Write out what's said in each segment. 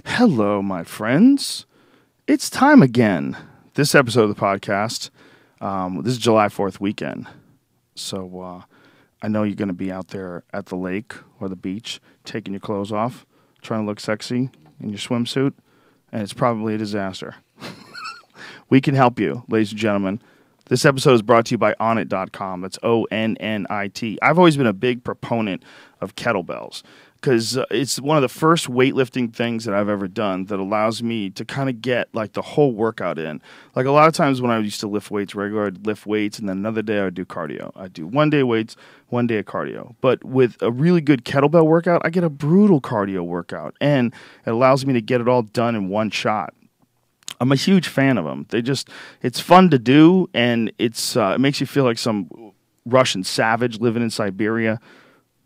Hello, my friends. It's time again. This episode of the podcast, this is July 4th weekend. So I know you're going to be out there at the lake or the beach, taking your clothes off, trying to look sexy in your swimsuit, and it's probably a disaster. We can help you, ladies and gentlemen. This episode is brought to you by Onnit.com. That's ONNIT. I've always been a big proponent of kettlebells because it's one of the first weightlifting things that I've ever done that allows me to kind of get like the whole workout in. Like a lot of times when I used to lift weights regular, I'd lift weights and then another day I would do cardio. I'd do one day weights, one day of cardio. But with a really good kettlebell workout, I get a brutal cardio workout and it allows me to get it all done in one shot. I'm a huge fan of them. It's fun to do, and it makes you feel like some Russian savage living in Siberia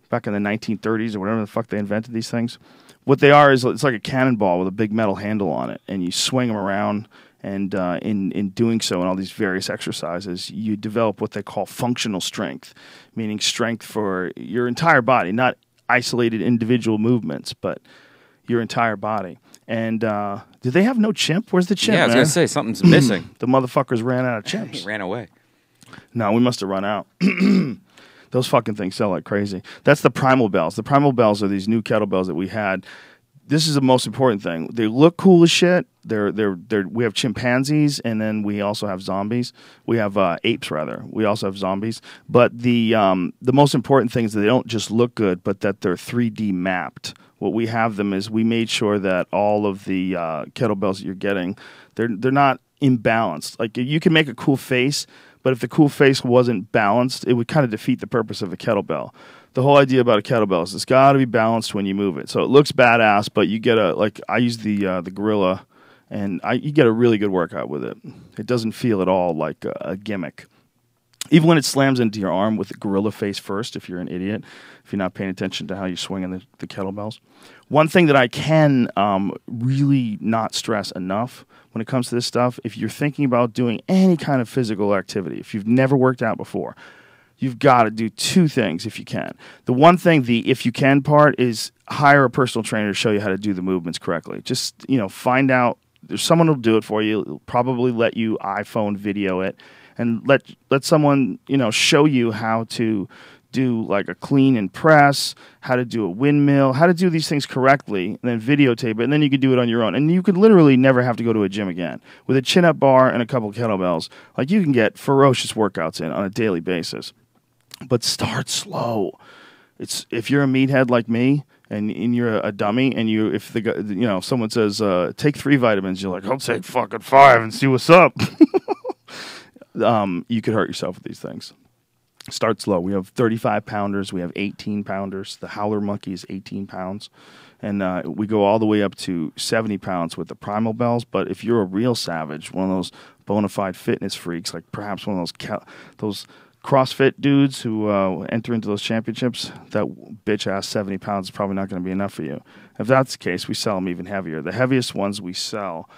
back in the 1930s or whatever the fuck they invented these things. What they are is it's like a cannonball with a big metal handle on it, and you swing them around, and in doing so in all these various exercises, you develop what they call functional strength, meaning strength for your entire body, not isolated individual movements, but your entire body. And do they have no chimp? Where's the chimp, Yeah, I was going to say, something's missing. The motherfuckers ran out of chimps. He ran away. No, we must have run out. Those fucking things sell like crazy. That's the Primal Bells. The Primal Bells are these new kettlebells that we had. This is the most important thing. They look cool as shit. We have chimpanzees, and then we also have zombies. We have apes, rather. We also have zombies. But the most important thing is that they don't just look good, but that they're 3D mapped. What we have them is we made sure that all of the kettlebells that you're getting, they're not imbalanced. Like you can make a cool face, but if the cool face wasn't balanced, it would kind of defeat the purpose of a kettlebell. The whole idea about a kettlebell is it's got to be balanced when you move it. So it looks badass, but you get I use the Gorilla, and you get a really good workout with it. It doesn't feel at all like a gimmick. Even when it slams into your arm with the gorilla face first, if you're an idiot, if you're not paying attention to how you're swinging the kettlebells. One thing that I can really not stress enough when it comes to this stuff, if you're thinking about doing any kind of physical activity, if you've never worked out before, you've got to do two things if you can. The one thing, the if you can part, is hire a personal trainer to show you how to do the movements correctly. Just, find out. There's someone who'll do it for you. It'll probably let you iPhone video it. And let someone, show you how to do like a clean and press, how to do a windmill, how to do these things correctly, and then videotape it, and then you can do it on your own. And you could literally never have to go to a gym again. With a chin-up bar and a couple of kettlebells, like you can get ferocious workouts in on a daily basis. But start slow. If you're a meathead like me, and you're a dummy, and if someone says take 3 vitamins, you're like, I'll take fucking 5 and see what's up. You could hurt yourself with these things. Start slow. We have 35-pounders. We have 18-pounders. The Howler Monkey is 18 pounds. And we go all the way up to 70 pounds with the Primal Bells. But if you're a real savage, one of those bona fide fitness freaks, like perhaps one of those CrossFit dudes who enter into those championships, that bitch-ass 70 pounds is probably not going to be enough for you. If that's the case, we sell them even heavier. The heaviest ones we sell,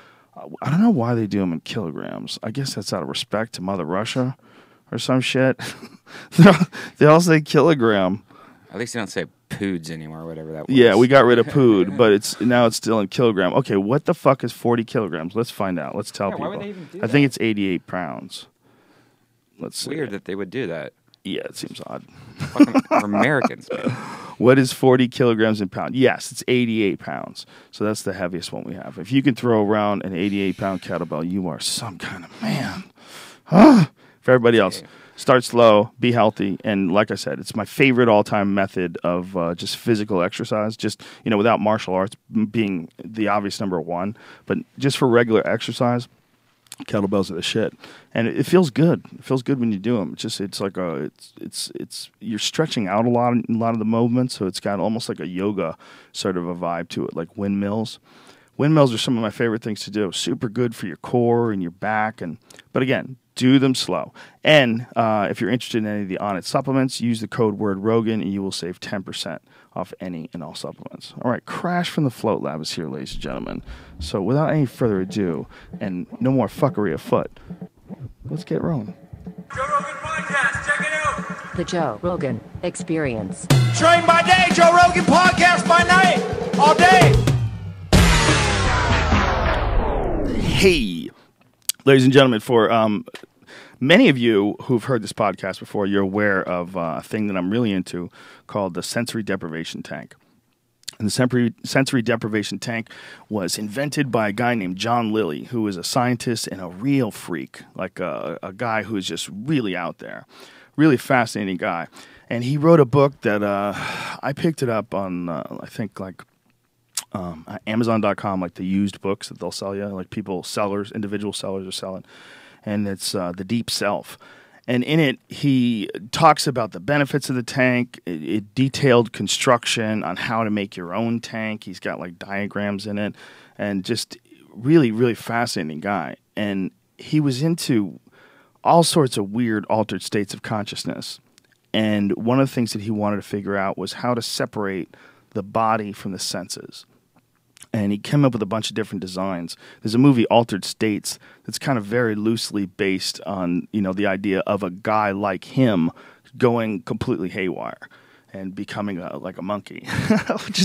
I don't know why they do them in kilograms. I guess that's out of respect to Mother Russia or some shit. They all say kilogram. At least they don't say poods anymore, or whatever that was. Yeah, we got rid of pood, but now it's still in kilogram. Okay, what the fuck is 40 kilograms? Let's find out. Let's tell people. Why would they even do I think it's 88 pounds. Let's see. Weird that they would do that. Yeah, it seems odd. Fucking Americans, man. What is 40 kilograms in pounds? Yes, it's 88 pounds. So that's the heaviest one we have. If you can throw around an 88-pound kettlebell, you are some kind of man. For everybody else, start slow, be healthy, and like I said, it's my favorite all-time method of just physical exercise. Just, without martial arts being the obvious number one, but just for regular exercise, kettlebells are the shit, and it feels good. It feels good when you do them. It's you're stretching out a lot of the movements, so it's got almost like a yoga sort of a vibe to it, like windmills. Windmills are some of my favorite things to do. Super good for your core and your back, but again, do them slow. And if you're interested in any of the Onnit supplements, use the code word Rogan, and you will save 10% off any and all supplements. All right, Crash from the Float Lab is here, ladies and gentlemen. So without any further ado, and no more fuckery afoot, let's get rolling. Joe Rogan Podcast, check it out. The Joe Rogan Experience. Train by day, Joe Rogan Podcast by night, all day. Hey, ladies and gentlemen, for many of you who've heard this podcast before, you're aware of a thing that I'm really into called the sensory deprivation tank. And the sensory deprivation tank was invented by a guy named John Lilly, who is a scientist and a real freak, like a guy who is just really out there, really fascinating guy. And he wrote a book that I picked it up on, I think, like Amazon.com, like the used books that they'll sell you, like individual sellers are selling. And it's The Deep Self. And in it, he talks about the benefits of the tank, it detailed construction on how to make your own tank. He's got like diagrams in it, and just really, really fascinating guy. And he was into all sorts of weird altered states of consciousness. And one of the things that he wanted to figure out was how to separate the body from the senses. And he came up with a bunch of different designs. There's a movie, Altered States, that's kind of very loosely based on, the idea of a guy like him going completely haywire and becoming like a monkey.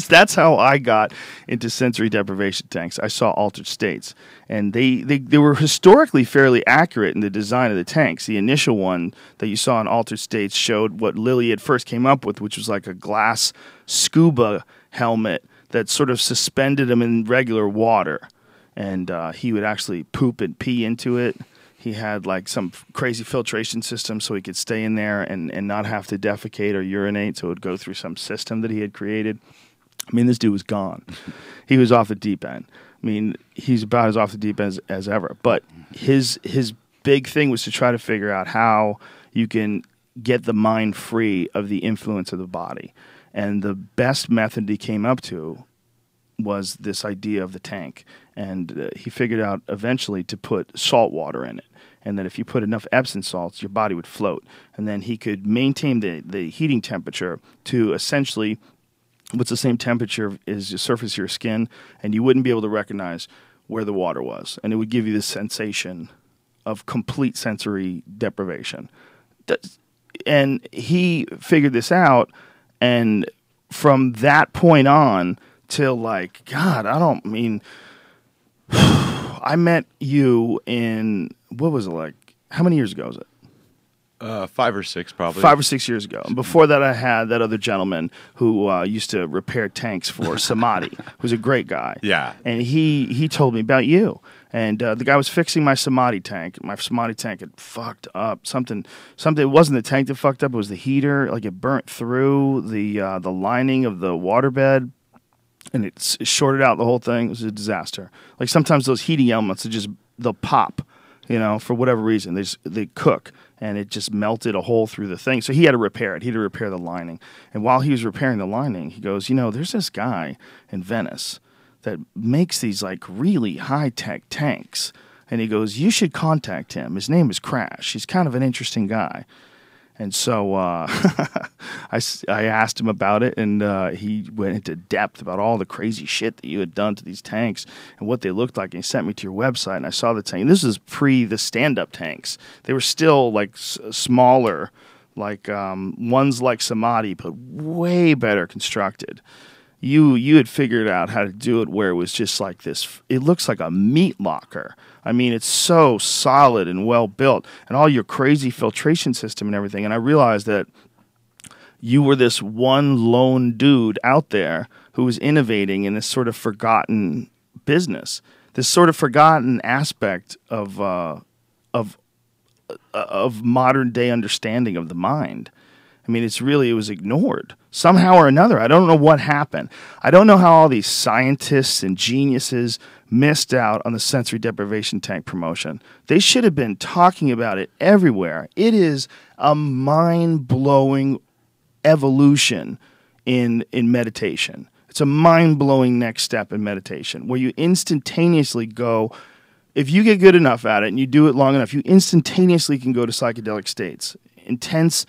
That's how I got into sensory deprivation tanks. I saw Altered States, and they were historically fairly accurate in the design of the tanks. The initial one that you saw in Altered States showed what Lilly had first came up with, which was like a glass scuba helmet that sort of suspended him in regular water, and he would actually poop and pee into it. He had like some crazy filtration system so he could stay in there and not have to defecate or urinate, so it would go through some system that he had created. I mean, this dude was gone. He was off the deep end. I mean, he's about as off the deep end as ever. But his big thing was to try to figure out how you can get the mind free of the influence of the body. And the best method he came up to was this idea of the tank. And he figured out eventually to put salt water in it. And that if you put enough Epsom salts, your body would float. And then he could maintain the heating temperature to essentially what's the same temperature as the surface of your skin, and you wouldn't be able to recognize where the water was. And it would give you this sensation of complete sensory deprivation. And he figured this out, and from that point on till like, God, I met you in, what was it like? How many years ago was it? 5 or 6, probably. 5 or 6 years ago. And before that, I had that other gentleman who used to repair tanks for Samadhi, who's a great guy. Yeah. And he told me about you. And the guy was fixing my Samadhi tank. My Samadhi tank had fucked up. Something. It wasn't the tank that fucked up. It was the heater. Like, it burnt through the lining of the waterbed, and it shorted out the whole thing. It was a disaster. Like, sometimes those heating elements, they'll pop, for whatever reason. They cook, and it just melted a hole through the thing. So he had to repair it. He had to repair the lining. And while he was repairing the lining, he goes, there's this guy in Venice that makes these like really high-tech tanks. And he goes, you should contact him. His name is Crash. He's kind of an interesting guy. And so I asked him about it, and he went into depth about all the crazy shit that you had done to these tanks and what they looked like. And he sent me to your website, and I saw the tank. And this is pre the stand-up tanks. They were still like smaller, like ones like Samadhi, but way better constructed. You had figured out how to do it where it was just like this. It looks like a meat locker. I mean, it's so solid and well built, and all your crazy filtration system and everything. And I realized that you were this one lone dude out there who was innovating in this sort of forgotten business, this sort of forgotten aspect of modern day understanding of the mind. I mean, it was ignored somehow or another. I don't know what happened. I don't know how all these scientists and geniuses missed out on the sensory deprivation tank promotion. They should have been talking about it everywhere. It is a mind-blowing evolution in meditation. It's a mind-blowing next step in meditation where you instantaneously go, if you get good enough at it and you do it long enough, you instantaneously can go to psychedelic states, intense,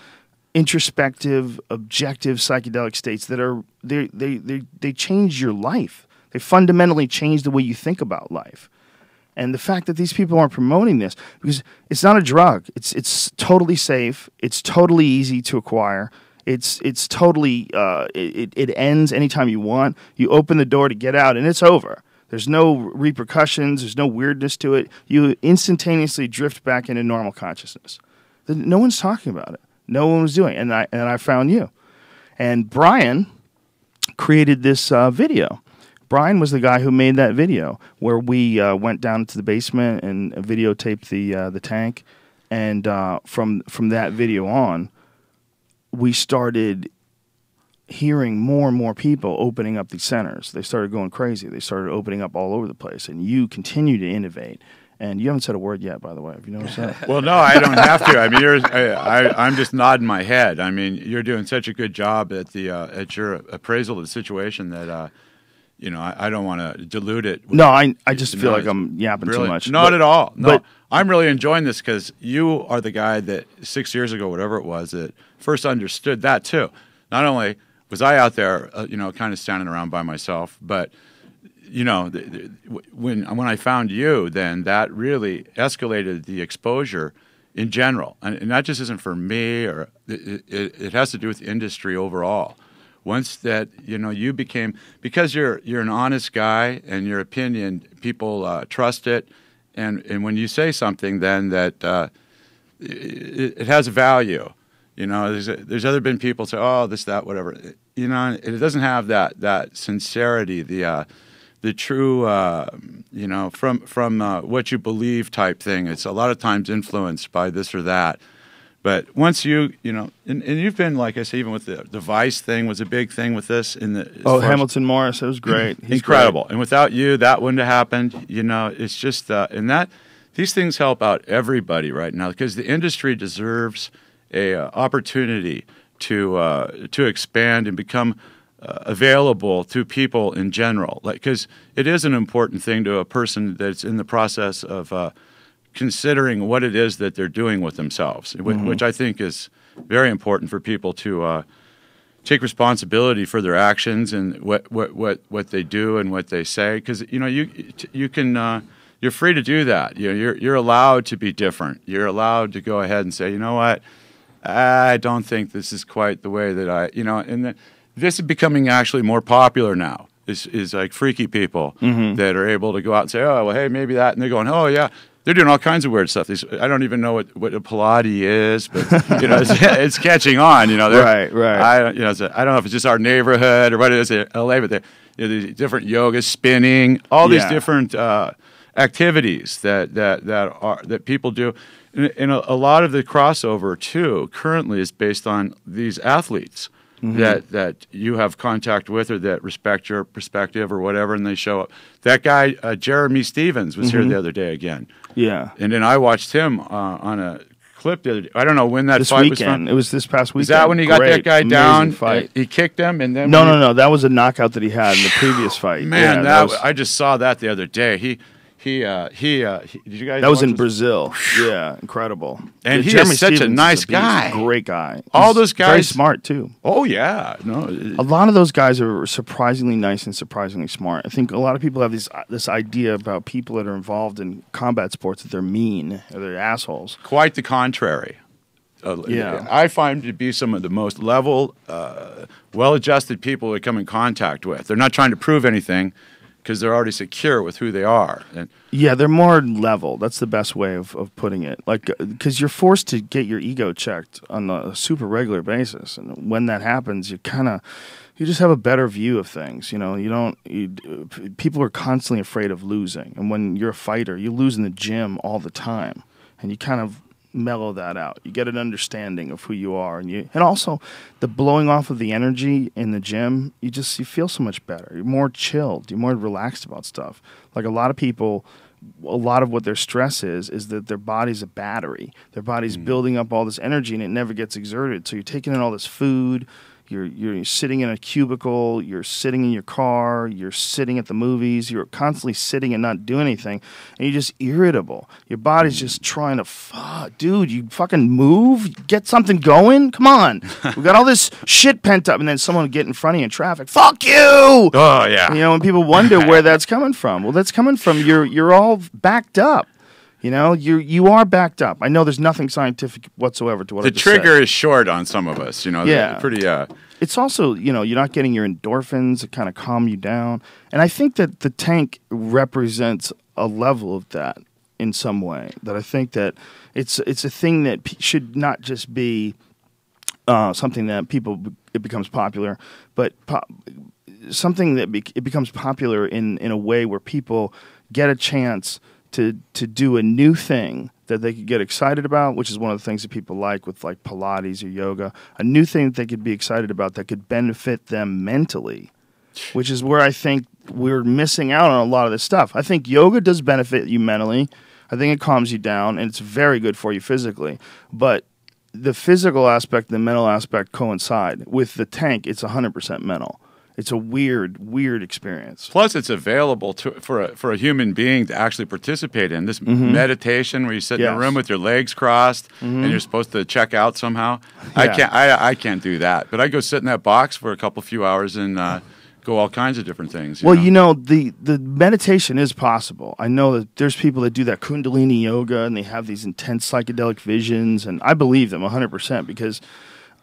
introspective, objective psychedelic states that are they change your life. They fundamentally change the way you think about life. And the fact that these people aren't promoting this, because it's not a drug. It's totally safe. It's totally easy to acquire. It's totally it ends anytime you want. You open the door to get out, and it's over. There's no repercussions. There's no weirdness to it. You instantaneously drift back into normal consciousness. No one's talking about it. No one was doing it. And I found you. And Brian created this video. Brian was the guy who made that video where we went down to the basement and videotaped the tank. And from that video on, we started hearing more and more people opening up these centers. They started going crazy. They started opening up all over the place. And you continue to innovate. And you haven't said a word yet, by the way. Have you noticed that? Well, no, I don't have to. I mean, I'm just nodding my head. I mean, you're doing such a good job at your appraisal of the situation that, I don't want to dilute it. No, I just feel like I'm yapping too much. Not at all. No, I'm really enjoying this because you are the guy that 6 years ago, whatever it was, that first understood that too. Not only was I out there, kind of standing around by myself, but when I found you, then that really escalated the exposure in general, and that just isn't for me, or it has to do with the industry overall. Once that you became, because you're an honest guy and your opinion, people trust it, and when you say something, then that it has a value. There's other been people say, oh, this, that, whatever. It doesn't have that sincerity, the true, from what you believe type thing. It's a lot of times influenced by this or that. But once and you've been, like I say, even with the Vice thing was a big thing with this. Hamilton Morris, it was great. He's incredible. Great. And without you, that wouldn't have happened. It's just, these things help out everybody right now because the industry deserves a opportunity to expand and become available to people in general, because it is an important thing to a person that's in the process of considering what it is that they're doing with themselves, which I think is very important for people to take responsibility for their actions and what they do and what they say, because you're free to do that. You're allowed to be different. You're allowed to go ahead and say, you know what, I don't think this is quite the way that and this is becoming actually more popular now. Is like freaky people that are able to go out and say, oh, well, hey, maybe that, and they're going, oh yeah, they're doing all kinds of weird stuff. I don't even know what a Pilates is, but it's catching on. Right. I don't know if it's just our neighborhood or what it is in LA, but the different yoga, spinning, all these different activities that people do. And a lot of the crossover too currently is based on these athletes that you have contact with or that respect your perspective or whatever, and they show up. That guy Jeremy Stevens was here the other day again. Yeah, and then I watched him on a clip the other day. I don't know when that fight was from. It was this past weekend. Is that when he got that guy down? Fight. He kicked him, and then no. That was a knockout that he had in the previous fight. Man, I just saw that the other day. Did you guys? That was in Brazil. Yeah, incredible. And he's such a nice guy. He's a great guy. All those guys, very smart too. Oh yeah, no. A lot of those guys are surprisingly nice and surprisingly smart. I think a lot of people have this idea about people that are involved in combat sports that they're mean or they're assholes. Quite the contrary. I find to be some of the most level, well-adjusted people we come in contact with. They're not trying to prove anything, because they're already secure with who they are. Yeah, they're more level. That's the best way of putting it. Like, because you're forced to get your ego checked on a super regular basis, and when that happens, you just have a better view of things. People are constantly afraid of losing, and when you're a fighter, you lose in the gym all the time, and you kind of mellow that out. You get an understanding of who you are, and also the blowing off of the energy in the gym. You feel so much better. You're more chilled. You're more relaxed about stuff. Like a lot of people, a lot of what their stress is that their body's a battery. Their body's building up all this energy, and it never gets exerted. So you're taking in all this food. You're sitting in a cubicle, you're sitting in your car, you're sitting at the movies, you're constantly sitting and not doing anything, and you're just irritable. Your body's just trying to, dude, you fucking move, get something going, come on. We got all this shit pent up, and then someone would get in front of you in traffic, fuck you! Oh, yeah. And people wonder where that's coming from. Well, that's coming from you're all backed up. You are backed up. I know there's nothing scientific whatsoever to what I just said. The trigger is short on some of us. Yeah. Pretty. it's also, you're not getting your endorphins that kind of calm you down. And I think that the tank represents a level of that in some way. That I think that it's a thing that should not just be something that it becomes popular, but something that it becomes popular in a way where people get a chance to do a new thing that they could get excited about, which is one of the things that people like with like Pilates or yoga, a new thing that they could be excited about that could benefit them mentally, which is where I think we're missing out on a lot of this stuff. I think yoga does benefit you mentally. I think it calms you down, and it's very good for you physically. But the physical aspect and the mental aspect coincide. With the tank, it's 100% mental. It's a weird experience. Plus, it's available for a human being to actually participate in this meditation where you sit in a room with your legs crossed and you're supposed to check out somehow. Yeah. I can't do that, but I go sit in that box for a few hours and go all kinds of different things. The meditation is possible. I know that there's people that do that Kundalini Yoga and they have these intense psychedelic visions, and I believe them 100% because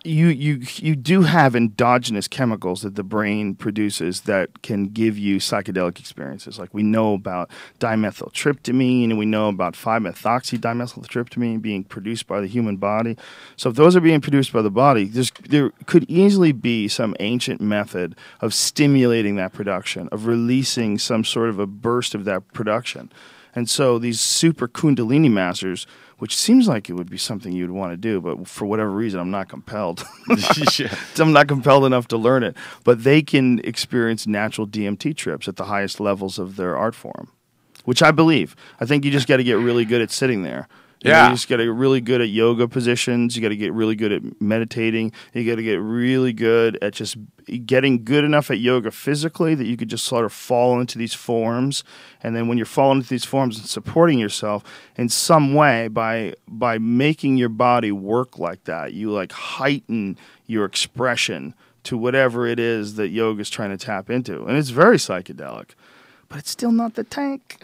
you do have endogenous chemicals that the brain produces that can give you psychedelic experiences. Like we know about dimethyltryptamine and we know about 5-methoxydimethyltryptamine being produced by the human body. So if those are being produced by the body, there could easily be some ancient method of stimulating that production, of releasing some sort of a burst of that production. And so these super Kundalini masters, which seems like it would be something you'd want to do, but for whatever reason, I'm not compelled. I'm not compelled enough to learn it. But they can experience natural DMT trips at the highest levels of their art form, which I believe. I think you just got to get really good at sitting there. You just got to get really good at yoga positions. You got to get really good at meditating. You got to get really good at just getting good enough at yoga physically that you could just sort of fall into these forms. And then when you're falling into these forms and supporting yourself in some way by making your body work like that, you like heighten your expression to whatever it is that yoga is trying to tap into. And it's very psychedelic, but it's still not the tank.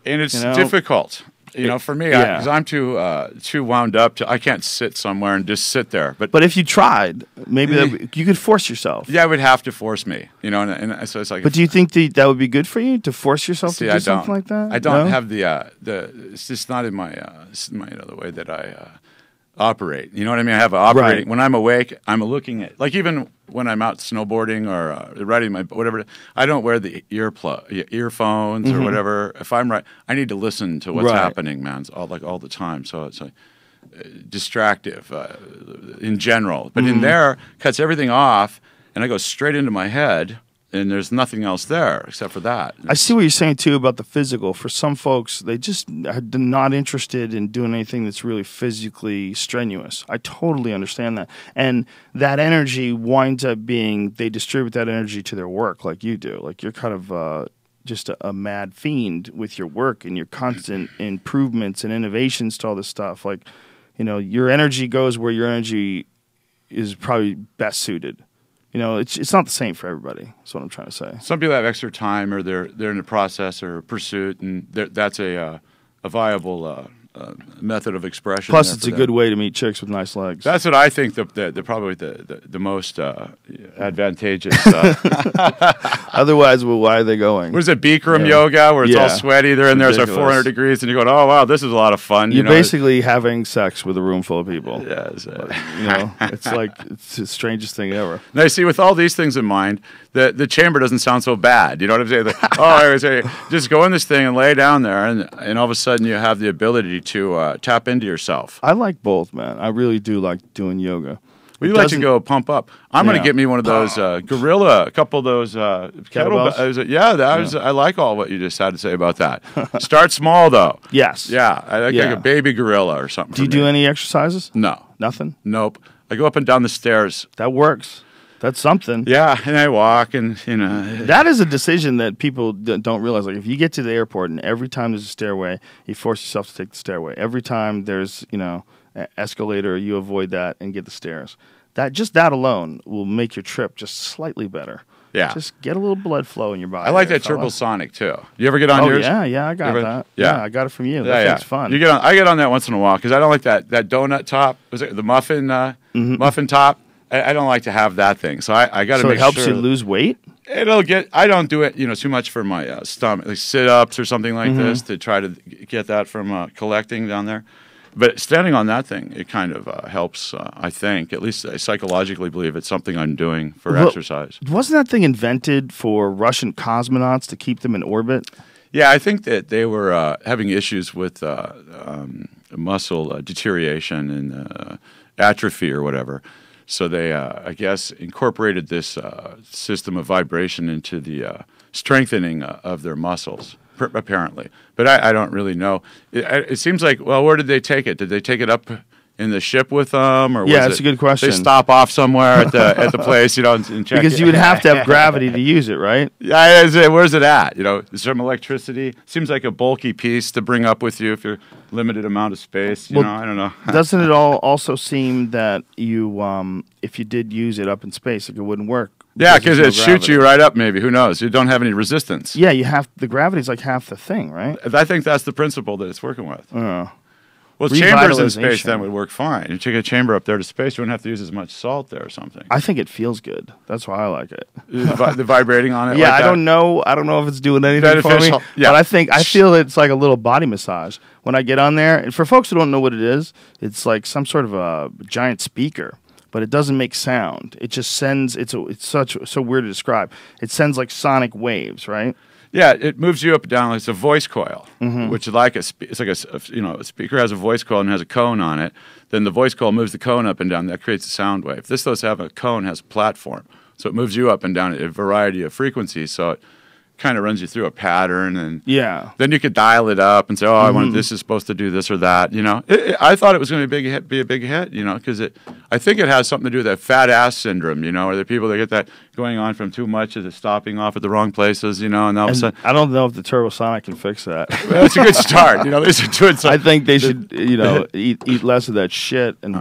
And it's difficult. For me, because I'm too wound up. I can't sit somewhere and just sit there. But if you tried, maybe you could force yourself. Yeah, it would have to force me. And so it's like. But do you think that would be good for you to force yourself to do something like that? I don't have the. It's just not in my the way that I operate. You know what I mean? I have operating. Right. When I'm awake, I'm looking at even when I'm out snowboarding or riding my whatever. I don't wear the earphones or whatever. If I'm I need to listen to what's happening, man. All the time. So it's like distractive in general. But in there, cuts everything off, and I go straight into my head. And there's nothing else there except for that. I see what you're saying, too, about the physical. For some folks, they just are not interested in doing anything that's really physically strenuous. I totally understand that. And that energy winds up being, they distribute that energy to their work like you do. Like you're kind of just a mad fiend with your work and your constant improvements and innovations to all this stuff. Like, your energy goes where your energy is probably best suited. It's not the same for everybody. That's what I'm trying to say. Some people have extra time, or they're in the process or pursuit, and that's a viable method of expression. Plus, it's a good way to meet chicks with nice legs. That's what I think. Probably the most advantageous. Otherwise, why are they going? What is it, Bikram yoga, where it's all sweaty? They're in there, it's like 400 degrees, and you're going, "Oh wow, this is a lot of fun." You're basically having sex with a room full of people. Yes, it's like it's the strangest thing ever. Now, you see, with all these things in mind, the chamber doesn't sound so bad. You know what I'm saying? I would say, just go in this thing and lay down there, and all of a sudden you have the ability to tap into yourself. I like both, man. I really do like doing yoga. Well, you like to go pump up. I'm going to get me one of those a couple of those kettlebells. I like all what you just had to say about that. Start small, though. Yes. Yeah, I like a baby gorilla or something. Do you do any exercises? No. Nothing? Nope. I go up and down the stairs. That works. That's something. Yeah, and I walk, and that is a decision that people don't realize. Like, if you get to the airport and every time there's a stairway, you force yourself to take the stairway. Every time there's an escalator, you avoid that and get the stairs. That alone will make your trip just slightly better. Yeah, just get a little blood flow in your body. I like that turbosonic too. You ever get on yours? Yeah, I got that. Yeah, I got it from you. That thing's fun. I get on that once in a while because I don't like that donut top. Was it the muffin muffin top? I don't like to have that thing. So I got to So make it helps sure you lose weight? I don't do it, too much for my stomach, like sit-ups or something like this to try to get that from collecting down there. But standing on that thing, it kind of helps, I think. At least I psychologically believe it's something I'm doing for exercise. Wasn't that thing invented for Russian cosmonauts to keep them in orbit? Yeah, I think that they were having issues with muscle deterioration and atrophy or whatever. So they, I guess, incorporated this system of vibration into the strengthening of their muscles, apparently. But I don't really know. It seems like, well, where did they take it? Did they take it up in the ship with them? Or Yeah, that's a good question. They stop off somewhere at the place, and check Because it? you would have to have gravity to use it, right? Yeah, where's it at? Is there some electricity? Seems like a bulky piece to bring up with you if you're limited amount of space. I don't know. Doesn't it also seem that you, if you did use it up in space, like it wouldn't work? Yeah, because there's it no shoots gravity. you right up. Maybe, who knows? You don't have any resistance. Yeah, the gravity's like half the thing, right? I think that's the principle that it's working with. Uh, Well, chambers in space Revitalization. then would work fine. You take a chamber up there to space, you wouldn't have to use as much salt there or something. I think it feels good. That's why I like it. The vibrating on it. Yeah, like I that. don't know. I don't know if it's doing anything for me. Beneficial. Yeah. But I feel it's like a little body massage when I get on there. And for folks who don't know what it is, it's like some sort of a giant speaker, but it doesn't make sound. It just sends. It's so weird to describe. It sends like sonic waves, right? Yeah, it moves you up and down. It's a voice coil, Mm-hmm. which is like a speaker has a voice coil and has a cone on it. Then the voice coil moves the cone up and down. That creates a sound wave. This does have a cone, has a platform, so it moves you up and down at a variety of frequencies. So it kind of runs you through a pattern, and Yeah. then you could dial it up and say, "Oh, I want this is supposed to do this or that." I thought it was going to be a big hit, because I think it has something to do with that fat ass syndrome, or the people that get that going on from too much of the stopping off at the wrong places, and all of a And sudden, I don't know if the Turbosonic can fix that. that's a good start. They should do it. I think they should, eat less of that shit and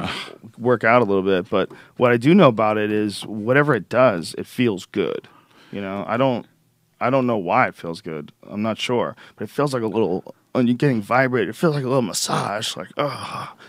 work out a little bit. But what I do know about it is whatever it does, it feels good. I don't know why it feels good. I'm not sure, but it feels like a little. When you're getting vibrated, it feels like a little massage. Like,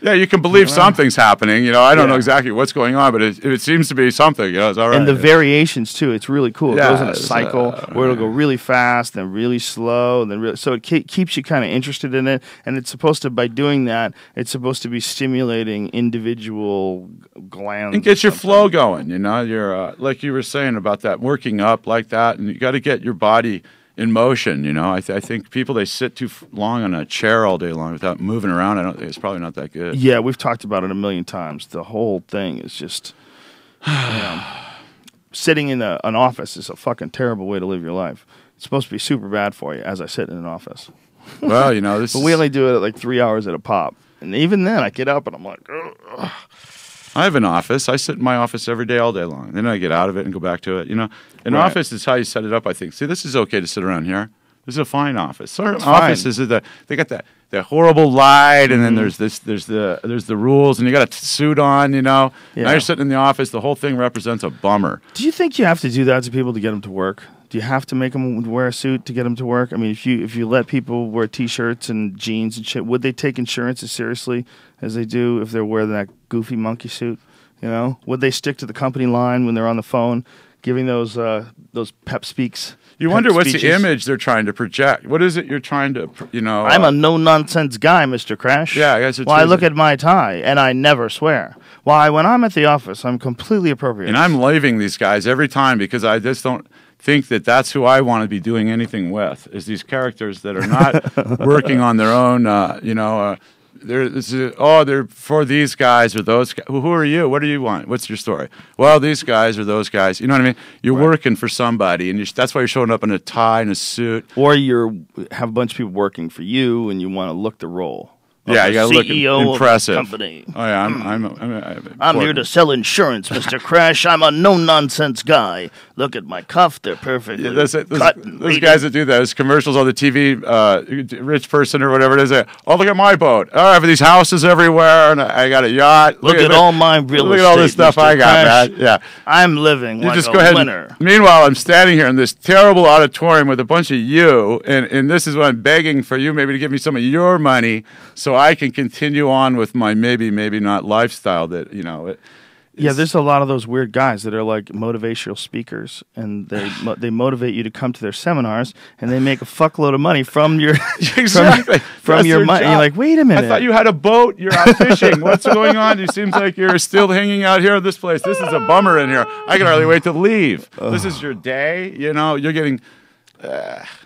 Yeah, you can believe something's happening. I don't know Yeah. exactly what's going on, but it seems to be something. It's all right. and the variations too. It's really cool. It Yeah, goes in a it's, cycle where it'll go really fast, then really slow, then so it keeps you kind of interested in it. And it's supposed to, by doing that, it's supposed to be stimulating individual glands. and get your or flow something. going. You're like you were saying about that working up like that, and you got to get your body in motion. I think people, they sit too long on a chair all day long without moving around. I don't think it's probably not that good. Yeah, we've talked about it a million times. The whole thing is just sitting in an office is a fucking terrible way to live your life. It's supposed to be super bad for you, as I sit in an office. Well, this. But we only do it at like 3 hours at a pop, and even then, I get up and I'm like, ugh. I have an office. I sit in my office every day, all day long. Then I get out of it and go back to it. An Right. office is how you set it up, I think. See, this is okay to sit around here. This is a fine office. Certain It's fine. offices, they got that horrible light, and then there's the rules, and you got a suit on. Now Yeah. you're sitting in the office. The whole thing represents a bummer. Do you think you have to do that to people to get them to work? Do you have to make them wear a suit to get them to work? I mean, if you let people wear T-shirts and jeans and shit, would they take insurance as seriously as they do if they're wearing that goofy monkey suit? Would they stick to the company line when they're on the phone, giving those pep speaks? You pep wonder what's the speeches? image they're trying to project. What is it you're trying to, I'm a no-nonsense guy, Mr. Crash. Yeah, I guess it's Why, easy. look at my tie, and I never swear. Why, when I'm at the office, I'm completely appropriate. And I'm leaving these guys every time because I just don't think that that's who I want to be doing anything with, is these characters that are not working on their own, they're for these guys or those guys. Who are you? What do you want? What's your story? Well, these guys or those guys. You know what I mean? You're working for somebody, and that's why you're showing up in a tie and a suit. Or you have a bunch of people working for you, and you want to look the role. of Yeah, the you got to look CEO impressive. Of the company. Oh yeah, I'm I'm here to sell insurance, Mr. Crash. I'm a no-nonsense guy. Look at my cuff; they're perfectly Yeah, cut and those rated. guys that do those commercials on the TV, rich person or whatever it is. Oh, look at my boat. Oh, I have these houses everywhere, and I got a yacht. Look at all my real Look estate. at all this stuff Mr. I got, Crash. man. Yeah. I'm living You like just a go ahead. winner. Meanwhile, I'm standing here in this terrible auditorium with a bunch of you, and this is what I'm begging for you, maybe to give me some of your money so I can continue on with my maybe not lifestyle. That Yeah, there's a lot of those weird guys that are like motivational speakers, and they motivate you to come to their seminars, and they make a fuckload of money from your Exactly. from your money. And you're like, wait a minute, I thought you had a boat. You're out fishing. What's going on? It seems like you're still hanging out here at this place. This is a bummer in here. I can hardly wait to leave. This is your day. You know, you're getting.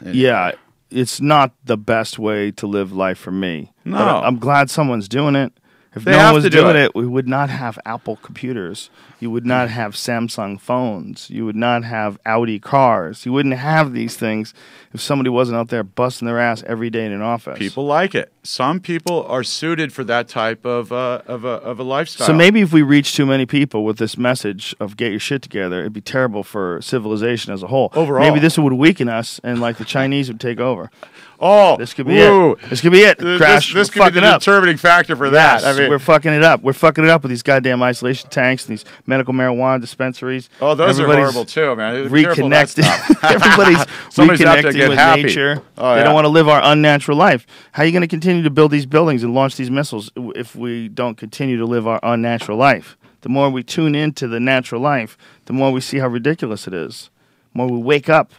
Yeah, it's not the best way to live life for me. No. But I'm glad someone's doing it. If They no have one was to do doing it. it, we would not have Apple computers. You would not have Samsung phones. You would not have Audi cars. You wouldn't have these things if somebody wasn't out there busting their ass every day in an office. People like it. Some people are suited for that type of a lifestyle. So maybe if we reach too many people with this message of get your shit together, it'd be terrible for civilization as a whole. Overall. Maybe this would weaken us and like the Chinese would take over. Oh, This could be it. This could be it. Crash. This We're could be fucking the up. determining factor for that. Yes, I mean, we're fucking it up. We're fucking it up with these goddamn isolation tanks and these medical marijuana dispensaries. oh, those are Everybody's horrible too, man. Be careful of that Reconnected. stuff. Everybody's Somebody's out to reconnecting get with happy. nature. Oh, They yeah. don't want to live our unnatural life. How are you going to continue to build these buildings and launch these missiles if we don't continue to live our unnatural life? The more we tune into the natural life, the more we see how ridiculous it is. The more we wake up.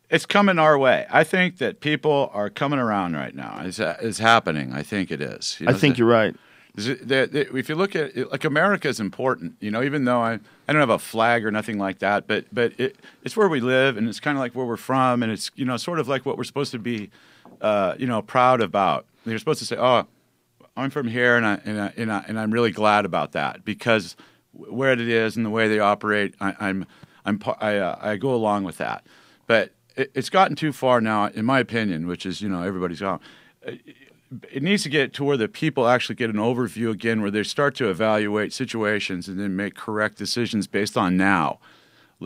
It's coming our way. I think that people are coming around right now. It's happening. I think it is. You I know, think you're right. if you look at it, like America is important, you know, even though I don't have a flag or nothing like that, but it's where we live and it's kind of like where we're from, and it's, you know, sort of like what we're supposed to be, you know, proud about. You're supposed to say, oh, I'm from here, and I'm really glad about that because where it is and the way they operate, I go along with that. But it's gotten too far now, in my opinion, which is, you know, everybody's gone. It needs to get to where the people actually get an overview again, where they start to evaluate situations and then make correct decisions based on now.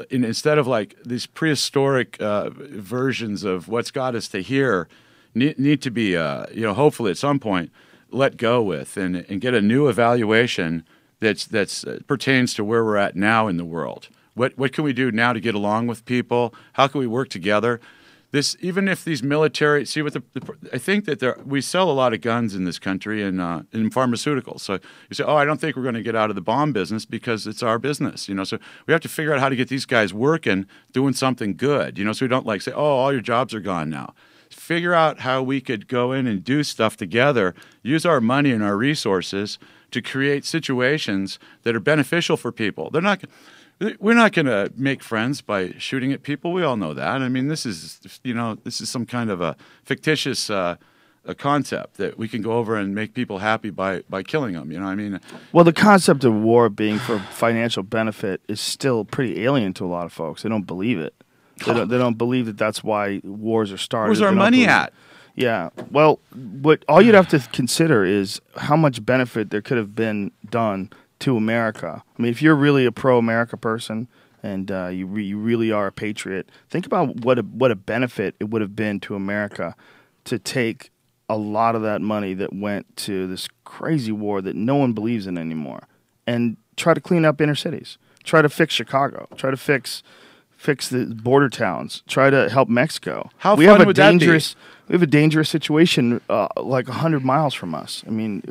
And instead of like these prehistoric versions of what's got us to here, need to be, you know, hopefully at some point let go with and get a new evaluation that's pertains to where we're at now in the world. What can we do now to get along with people? How can we work together? Even if these military, see what I think that we sell a lot of guns in this country and in pharmaceuticals. So you say, oh, I don't think we're going to get out of the bomb business because it's our business, you know. So we have to figure out how to get these guys working, doing something good, you know. So we don't like say, oh, all your jobs are gone now. Figure out how we could go in and do stuff together, use our money and our resources to create situations that are beneficial for people. We're not going to make friends by shooting at people. We all know that. I mean, this is some kind of a fictitious a concept that we can go over and make people happy by killing them. You know what I mean? Well, the concept of war being for financial benefit is still pretty alien to a lot of folks. They don't believe it. They don't believe that that's why wars are started. Where's our They don't money believe- at? Yeah. Well, all you'd have to consider is how much benefit there could have been done to America. I mean, if you're really a pro-America person and you really are a patriot, think about what a benefit it would have been to America to take a lot of that money that went to this crazy war that no one believes in anymore and try to clean up inner cities, try to fix Chicago, try to fix the border towns, try to help Mexico. How we fun have a would that be? dangerous We have a dangerous situation like 100 miles from us. I mean,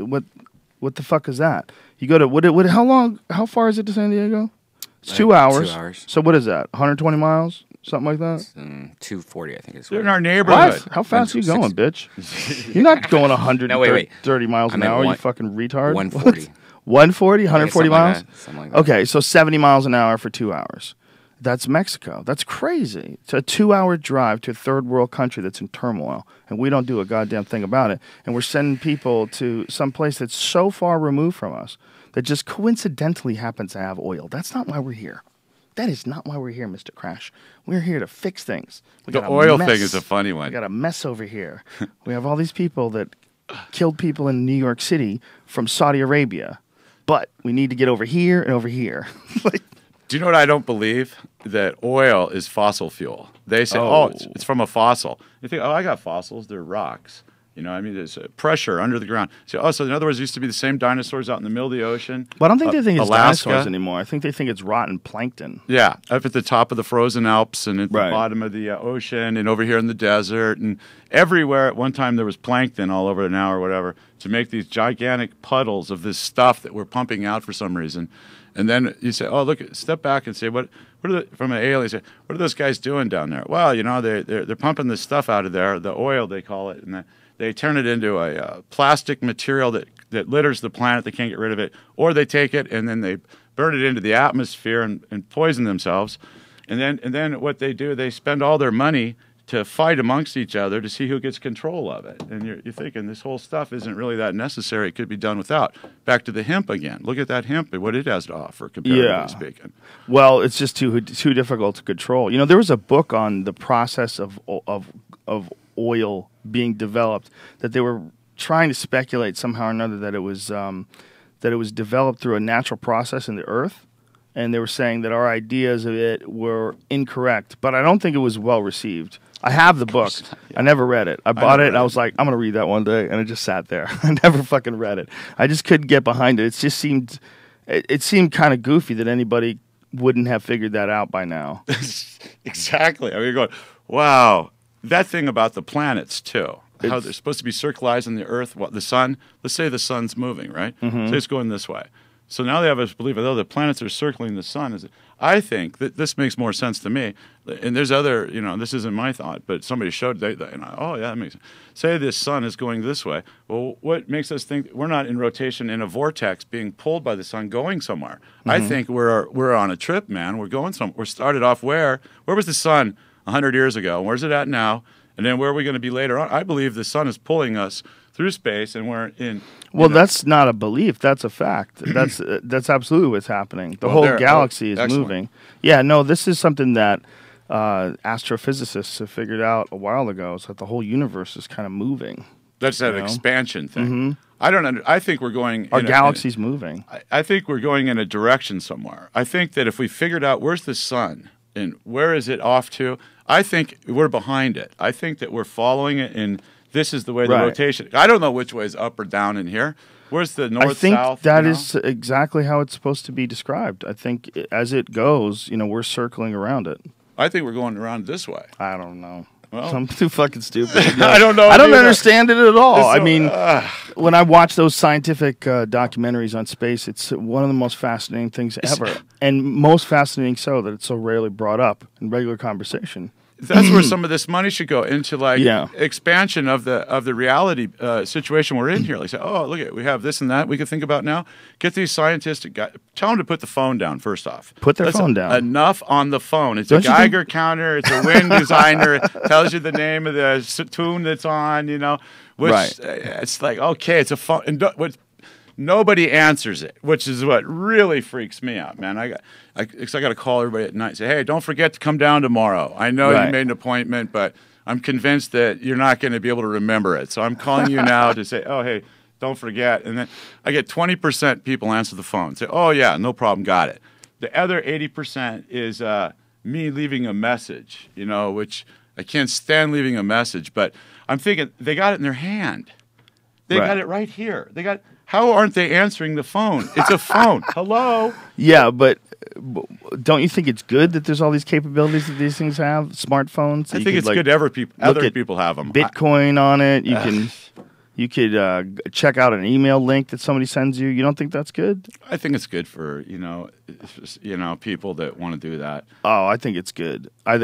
what the fuck is that? You go to how far is it to San Diego? It's 2 hours. 2 hours. So what is that? 120 miles? Something like that? 240, I think it's. They're in our neighborhood. What? How fast are you going, bitch? You're not going 130 No, wait. miles an I meant hour, you one- fucking retard. 140. 140? 140 something like miles? that, something like that. Okay, so 70 miles an hour for 2 hours. That's Mexico. That's crazy. It's a 2-hour drive to a third world country that's in turmoil, and we don't do a goddamn thing about it. And we're sending people to some place that's so far removed from us that just coincidentally happens to have oil. That's not why we're here. That is not why we're here, Mr. Crash. We're here to fix things. We The got a oil mess. thing is a funny one. We got a mess over here. We have all these people that killed people in New York City from Saudi Arabia, but we need to get over here and over here. Like, Do you know what I don't believe? That oil is fossil fuel. They say, it's from a fossil. You think, I got fossils. They're rocks. You know, I mean, there's pressure under the ground. So in other words, it used to be the same dinosaurs out in the middle of the ocean. but I don't think they think it's Alaska. dinosaurs anymore. I think they think it's rotten plankton. Yeah, up at the top of the frozen Alps and at the Right. bottom of the ocean and over here in the desert and everywhere. At one time, there was plankton all over now or whatever to make these gigantic puddles of this stuff that we're pumping out for some reason. And then you say, oh, look, step back and say, from an alien, say, what are those guys doing down there? Well, you know, they're pumping this stuff out of there, the oil they call it, and they turn it into a plastic material that litters the planet. They can't get rid of it. Or they take it and then they burn it into the atmosphere and poison themselves. And then what they do, they spend all their money to fight amongst each other to see who gets control of it. And you're thinking this whole stuff isn't really that necessary. It could be done without. Back to the hemp again. Look at that hemp and what it has to offer, comparatively speaking. Well, it's just too difficult to control. You know, there was a book on the process of oil being developed that they were trying to speculate somehow or another that it was developed through a natural process in the earth. And they were saying that our ideas of it were incorrect. But I don't think it was well received. I have the book. I never read it. I bought it, and I was like, I'm going to read that one day. And it just sat there. I never fucking read it. I just couldn't get behind it. It just seemed kind of goofy that anybody wouldn't have figured that out by now. Exactly. I mean, you're going, wow. That thing about the planets, too. How they're supposed to be circularizing the Earth, the sun. Let's say the sun's moving, right? So it's going this way. So now they have us believe, the planets are circling the sun. I think that this makes more sense to me. And there's other, you know, this isn't my thought, but somebody showed, oh, yeah, that makes sense. Say this sun is going this way. Well, what makes us think we're not in rotation in a vortex being pulled by the sun going somewhere? I think we're on a trip, man. We're going somewhere. We're started off where was the sun 100 years ago? Where's it at now? And then where are we going to be later on? I believe the sun is pulling us through space, and we're in. Well, that's not a belief. That's a fact. That's absolutely what's happening. The whole galaxy is moving. Yeah, no, this is something that astrophysicists have figured out a while ago. Is that the whole universe is kind of moving. That's that expansion thing. I think we're going. Our galaxy's moving. I think we're going in a direction somewhere. I think that if we figured out where's the sun and where is it off to, I think we're behind it. I think that we're following it in. This is the way the rotation. I don't know which way is up or down in here. Where's the north, south? I think that is exactly how it's supposed to be described. I think as it goes, you know, we're circling around it. I think we're going around this way. I don't know. Well, I'm too fucking stupid. I don't know. I don't understand it at all. I mean, when I watch those scientific documentaries on space, it's one of the most fascinating things ever. And most fascinating so that it's so rarely brought up in regular conversation. That's where some of this money should go into, like expansion of the reality situation we're in here. Like, say, oh, look at we have this and that we can think about now. Get these scientists to tell them to put the phone down first off. Put their phone down. Enough on the phone. It's a Geiger counter. It's a wind designer. It tells you the name of the tune that's on. You know, which it's like okay, it's a phone. And nobody answers it, which is what really freaks me out, man. I got to call everybody at night and say, hey, don't forget to come down tomorrow. I know you made an appointment, but I'm convinced that you're not going to be able to remember it. So I'm calling you now to say, oh, hey, don't forget. And then I get 20% people answer the phone. Say, oh, yeah, no problem, got it. The other 80% is me leaving a message, you know, which I can't stand leaving a message. But I'm thinking they got it in their hand. They got it right here. How aren't they answering the phone? It's a phone. Hello? Yeah, but don't you think it's good that there's all these capabilities that these things have? Smartphones? I think it's good other people have them. Bitcoin on it. You could check out an email link that somebody sends you. You don't think that's good? I think it's good for, you know, people that want to do that. Oh, I think it's good. I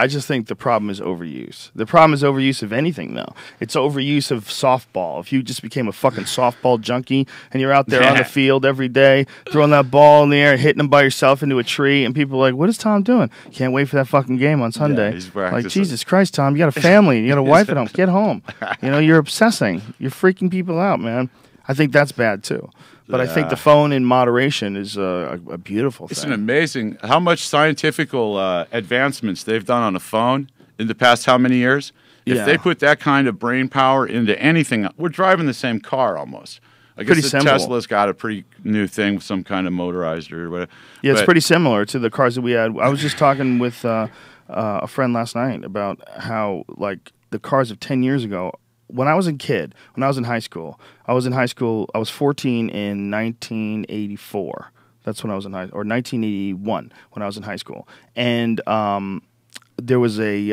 just think the problem is overuse. The problem is overuse of anything, though. It's overuse of softball. If you just became a fucking softball junkie and you're out there on the field every day throwing that ball in the air, hitting them by yourself into a tree, and people are like, what is Tom doing? Can't wait for that fucking game on Sunday. Yeah, like, Jesus Christ, Tom, you got a family. You got a wife at home. Get home. You know, you're obsessing. You're freaking people out, man. I think that's bad, too. But I think the phone in moderation is a beautiful thing. It's an amazing how much scientific advancements they've done on a phone in the past how many years? If they put that kind of brain power into anything, we're driving the same car almost. I guess Tesla's got a pretty new thing with some kind of motorized or whatever. Yeah, it's pretty similar to the cars that we had. I was just talking with a friend last night about how, like, the cars of 10 years ago, when I was a kid, when I was in high school, I was 14 in 1984. That's when I was in or 1981 when I was in high school. And there was a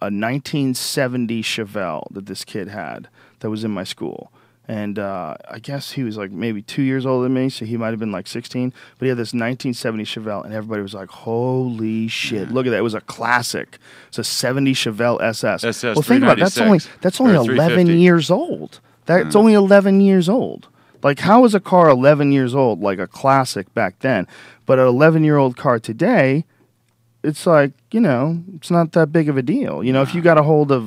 1970 Chevelle that this kid had that was in my school. And I guess he was like maybe 2 years older than me, so he might have been like 16. But he had this 1970 Chevelle, and everybody was like, "Holy shit! Look at that! It was a classic. It's a '70 Chevelle SS." SS Well, think about it. That's only 11 years old. That's only 11 years old. Like, how is a car 11 years old, like a classic back then? But an 11-year-old car today, it's like, you know, it's not that big of a deal. You know, if you got a hold of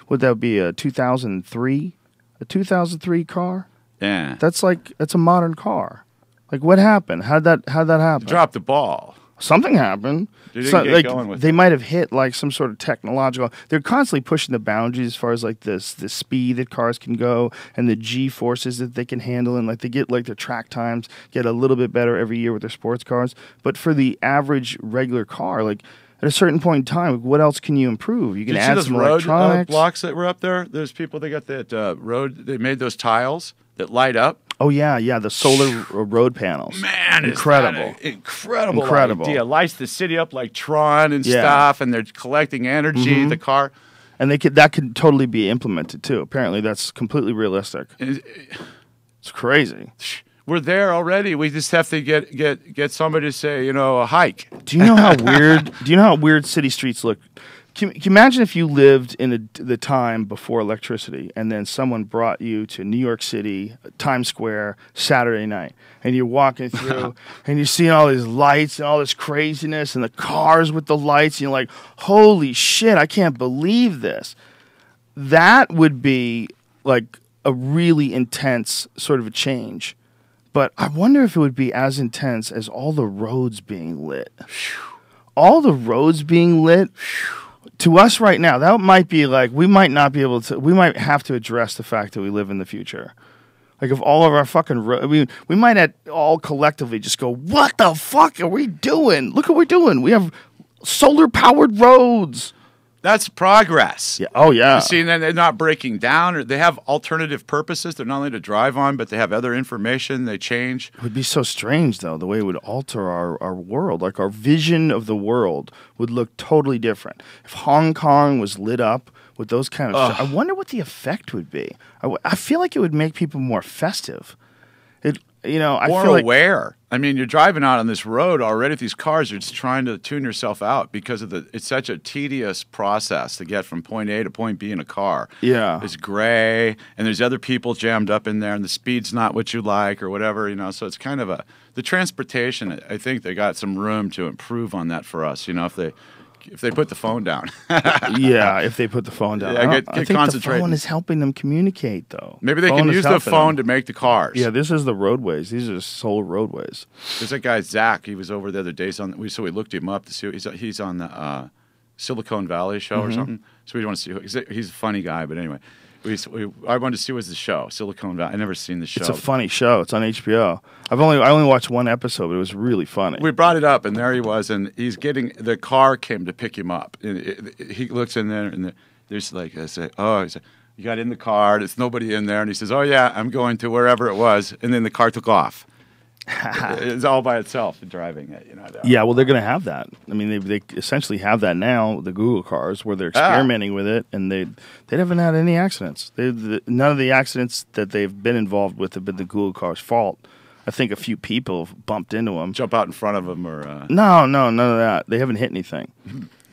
would that be a 2003? A 2003 car? Yeah. That's a modern car. Like, what happened? How'd that happen? Dropped the ball. Something happened. They didn't get going with they it. might have hit like some sort of technological. They're constantly pushing the boundaries as far as like the speed that cars can go and the G forces that they can handle, and like they get like their track times get a little bit better every year with their sports cars. But for the average regular car, like, at a certain point in time, what else can you improve? You can Did you add see some those road electronics. blocks that were up there? There's people that got that road. They made those tiles that light up. Oh yeah, the solar road panels. Man, incredible, incredible idea. Lights the city up like Tron and stuff, and they're collecting energy. The car, and that could totally be implemented too. Apparently, that's completely realistic. It's crazy. We're there already. We just have to get somebody to say, you know, a hike. Do you know how weird? Do you know how weird city streets look? Can you imagine if you lived in the time before electricity, and then someone brought you to New York City, Times Square, Saturday night, and you're walking through, and you're seeing all these lights and all this craziness, and the cars with the lights, and you're like, "Holy shit! I can't believe this." That would be like a really intense sort of a change. But I wonder if it would be as intense as all the roads being lit. All the roads being lit. To us right now, that might be like, we might not be able to, we might have to address the fact that we live in the future. Like, if all of our fucking we might all collectively just go, what the fuck are we doing? Look what we're doing. We have solar-powered roads. That's progress. Yeah. Oh, yeah. You see, then they're not breaking down, or they have alternative purposes. They're not only to drive on, but they have other information. They change. It would be so strange, though, the way it would alter our world. Like, our vision of the world would look totally different. If Hong Kong was lit up with those kind of shit, I wonder what the effect would be. I feel like it would make people more festive. I more feel like aware. I mean, you're driving out on this road already with these cars. You're just trying to tune yourself out because of it's such a tedious process to get from point A to point B in a car. Yeah. It's gray, and there's other people jammed up in there, and the speed's not what you like or whatever, you know. So it's kind of the transportation, I think they got some room to improve on that for us, you know, if they put the phone down. Yeah, if they put the phone down. Yeah, I think the phone is helping them communicate, though. Maybe they can use the phone to make the cars. Yeah, this is the roadways. These are solar roadways. There's that guy, Zach. He was over the other day. So we looked him up to see. He's on the Silicon Valley show or something. So we want to see. He's a funny guy, but anyway. I wanted to see what's the show, Silicon Valley. I never seen the show. It's a funny show. It's on HBO. I only watched one episode, but it was really funny. We brought it up, and there he was, and the car came to pick him up. And he looks in there, and there's like, I say, you got in the car, there's nobody in there, and he says, oh yeah, I'm going to wherever it was, and then the car took off. It's all by itself driving it, you know. Yeah, well, they're going to have that. I mean, they essentially have that now, the Google cars, where they're experimenting with it, and they haven't had any accidents. None of the accidents that they've been involved with have been the Google cars' fault. I think a few people have bumped into them. Jump out in front of them, or no, none of that. They haven't hit anything.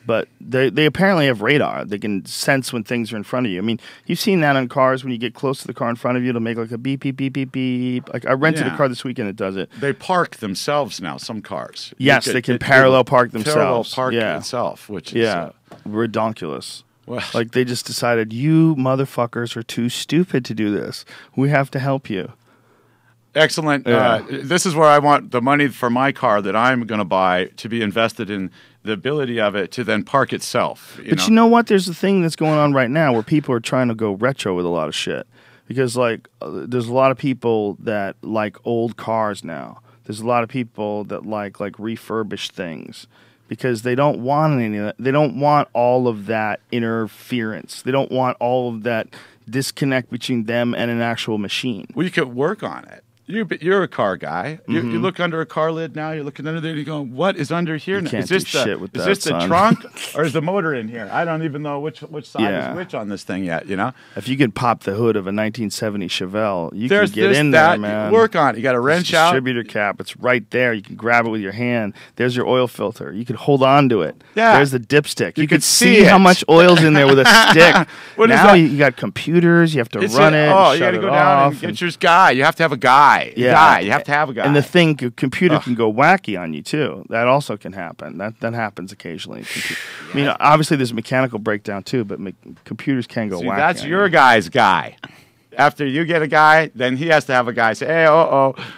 But they apparently have radar. They can sense when things are in front of you. I mean, you've seen that on cars. When you get close to the car in front of you, it'll make like a beep, beep, beep, beep, beep. Like, I rented a car this weekend that does it. They park themselves now, some cars. Yes, they can parallel park themselves. Parallel park itself, which is... redonkulous. Well, like, they just decided, you motherfuckers are too stupid to do this. We have to help you. Excellent. This is where I want the money for my car that I'm going to buy to be invested in the ability of it to then park itself. You know what? There's a thing that's going on right now where people are trying to go retro with a lot of shit. Because, like, there's a lot of people that like old cars now. There's a lot of people that like refurbished things. Because they don't want any of that. They don't want all of that interference. They don't want all of that disconnect between them and an actual machine. Well, you could work on it. You're a car guy. You look under a car lid now. You're looking under there. And you're going, what is under here? You now? can't Is this do shit with is that, this the son. trunk or is the motor in here? I don't even know which side Yeah. is which on this thing yet. You know, If you can pop the hood of a 1970 Chevelle, you there's can get this, in that, there, man. Work on it. You got to wrench out. Distributor cap. It's right there. You can grab it with your hand. There's your oil filter. You can hold on to it. Yeah. There's the dipstick. You can can see see how it. much oil's in there with a stick. What is now that? you got computers. You have to It's run it. Oh, and you got shut to it go down off, and get your guy. You have to have a guy. Yeah. You have to have a guy. And the thing, a computer can go wacky on you too. That also can happen. That happens occasionally. I mean, obviously there's a mechanical breakdown too, but computers can go See, wacky. that's on your you. guy's guy. After you get a guy, then he has to have a guy say, hey,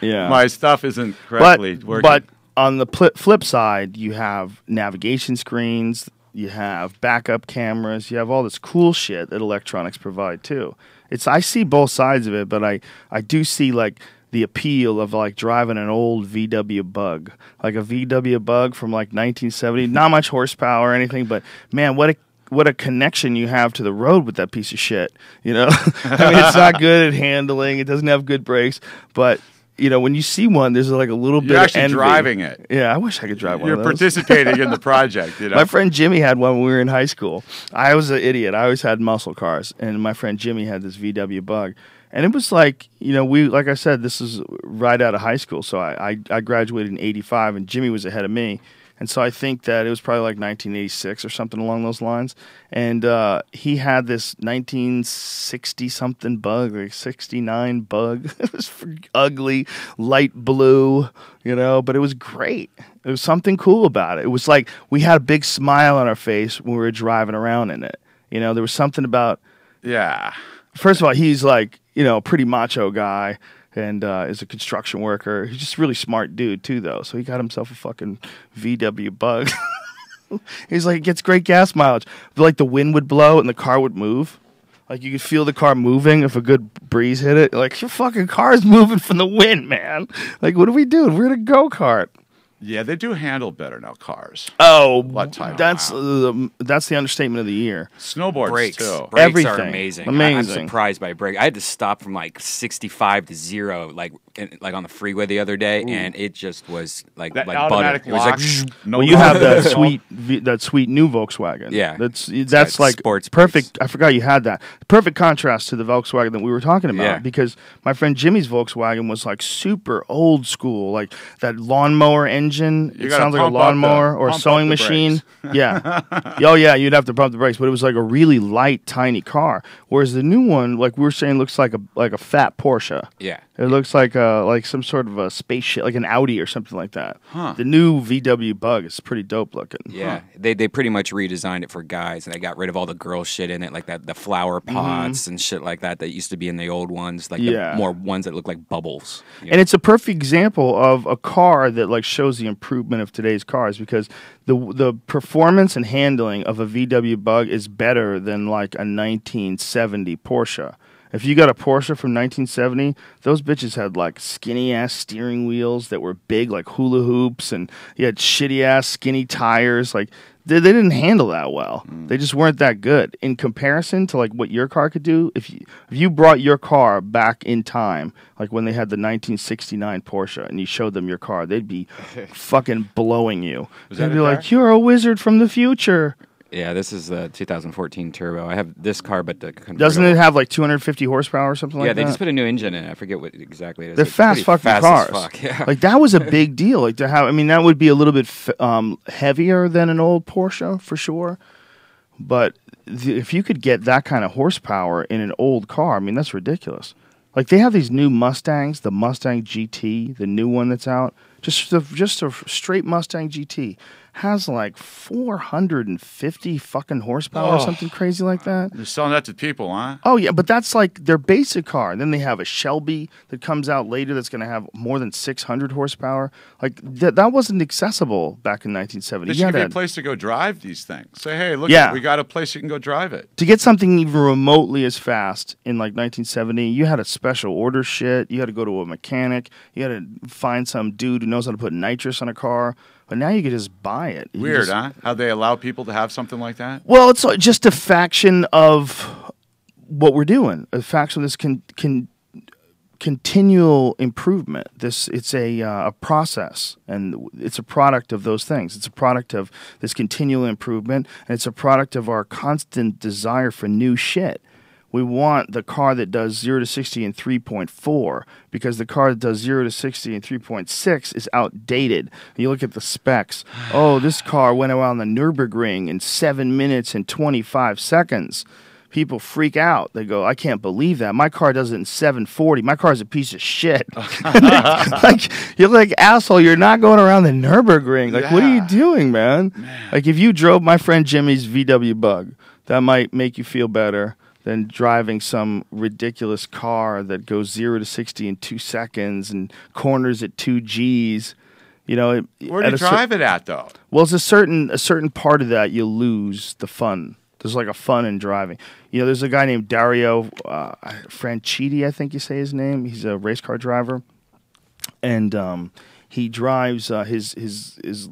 Yeah. my stuff isn't correctly working. But on the flip side, you have navigation screens, you have backup cameras, you have all this cool shit that electronics provide too. I see both sides of it, but I do see like the appeal of like driving an old VW Bug, like a VW Bug from like 1970. Not much horsepower or anything, but man, what a connection you have to the road with that piece of shit. You know, I mean, it's not good at handling. It doesn't have good brakes, but you know, when you see one, there's like a little bit You're of actually envy. driving it. Yeah, I wish I could drive one You're of those. participating in the project. You know? My friend Jimmy had one when we were in high school. I was an idiot. I always had muscle cars, and my friend Jimmy had this VW Bug. And it was like, you know, like I said, this is right out of high school. So I graduated in 85, and Jimmy was ahead of me. And so I think that it was probably like 1986 or something along those lines. And he had this 1960-something Bug, like 69 Bug. It was ugly, light blue, you know, but it was great. There was something cool about it. It was like we had a big smile on our face when we were driving around in it. You know, there was something about... Yeah. First of all, he's like, you know, a pretty macho guy and is a construction worker. He's just a really smart dude, too, though. So he got himself a fucking VW Bug. He's like, it gets great gas mileage. But, like, the wind would blow and the car would move. Like, you could feel the car moving if a good breeze hit it. Like, your fucking car's moving from the wind, man. Like, what are we doing? We're in a go-kart. Yeah, they do handle better now, cars. Oh, What time? that's the understatement of the year. Snowboards, Brakes. too. Brakes Everything. are amazing. Amazing. I'm surprised by brakes. I had to stop from like 65 to 0, like on the freeway the other day, and it just was like That butter. automatic It was lock. like, No Well, you have problem. that sweet new Volkswagen. Yeah. that's got like sports perfect. brakes. I forgot you had that. Perfect contrast to the Volkswagen that we were talking about. Yeah. Because my friend Jimmy's Volkswagen was like super old school, like that lawnmower engine. You It gotta sounds like a pump up lawnmower or a pump up sewing the machine. brakes. Yeah. Oh yeah, you'd have to pump the brakes, but it was like a really light, tiny car. Whereas the new one, like we were saying, looks like a fat Porsche. yeah. It looks like some sort of a spaceship, like an Audi or something like that. Huh. The new VW Bug is pretty dope looking. Yeah, they pretty much redesigned it for guys, and they got rid of all the girl shit in it, like the flower pots and shit like that used to be in the old ones, like Yeah. the more ones that look like bubbles. you And it's a perfect example of a car that like shows the improvement of today's cars because the performance and handling of a VW Bug is better than like a 1970 Porsche. If you got a Porsche from 1970, those bitches had like skinny ass steering wheels that were big like hula hoops, and you had shitty ass skinny tires. Like they didn't handle that well. They just weren't that good in comparison to like what your car could do. If you brought your car back in time, like when they had the 1969 Porsche, and you showed them your car, they'd be fucking blowing you. Was They'd that be a like, car? "You're a wizard from the future." Yeah, this is the 2014 Turbo. I have this car, but the convertible. Doesn't it have like 250 horsepower or something Yeah, like that? they just put a new engine in it. I forget what exactly it is. They're It's fast pretty fucking fast as cars. fuck, yeah. Like that was a big deal. Like to have, I mean, that would be a little bit heavier than an old Porsche for sure. But if you could get that kind of horsepower in an old car, I mean, that's ridiculous. Like they have these new Mustangs, the Mustang GT, the new one that's out. Just a straight Mustang GT has like 450 fucking horsepower or something crazy like that. You're selling that to people, huh? Oh yeah, but that's like their basic car. And then they have a Shelby that comes out later that's going to have more than 600 horsepower. Like that wasn't accessible back in 1970. There You should be had a place to go drive these things. Say, hey, look, Yeah. we got a place you can go drive it. to get something even remotely as fast in like 1970, you had to special order shit. You had to go to a mechanic. You had to find some dude who knows how to put nitrous on a car. But now you can just buy it. You Weird, just- huh? How they allow people to have something like that? Well, it's just a faction of what we're doing. A faction of this continual improvement. It's a process, and it's a product of those things. It's a product of this continual improvement, and it's a product of our constant desire for new shit. We want the car that does 0 to 60 in 3.4 because the car that does 0 to 60 in 3.6 is outdated. You look at the specs. Oh, this car went around the Nürburgring in 7 minutes and 25 seconds. People freak out. They go, I can't believe that. My car does it in 7:40. My car's a piece of shit. Like, you're like, asshole, you're not going around the Nürburgring. Like, what are you doing, man? Like, if you drove my friend Jimmy's VW Bug, that might make you feel better than driving some ridiculous car that goes 0 to 60 in 2 seconds and corners at 2 Gs. You know, Where do you drive it at, though? Well, it's a certain part of that you lose the fun. There's like a fun in driving. You know, there's a guy named Dario Franchitti, I think you say his name. He's a race car driver, and he drives his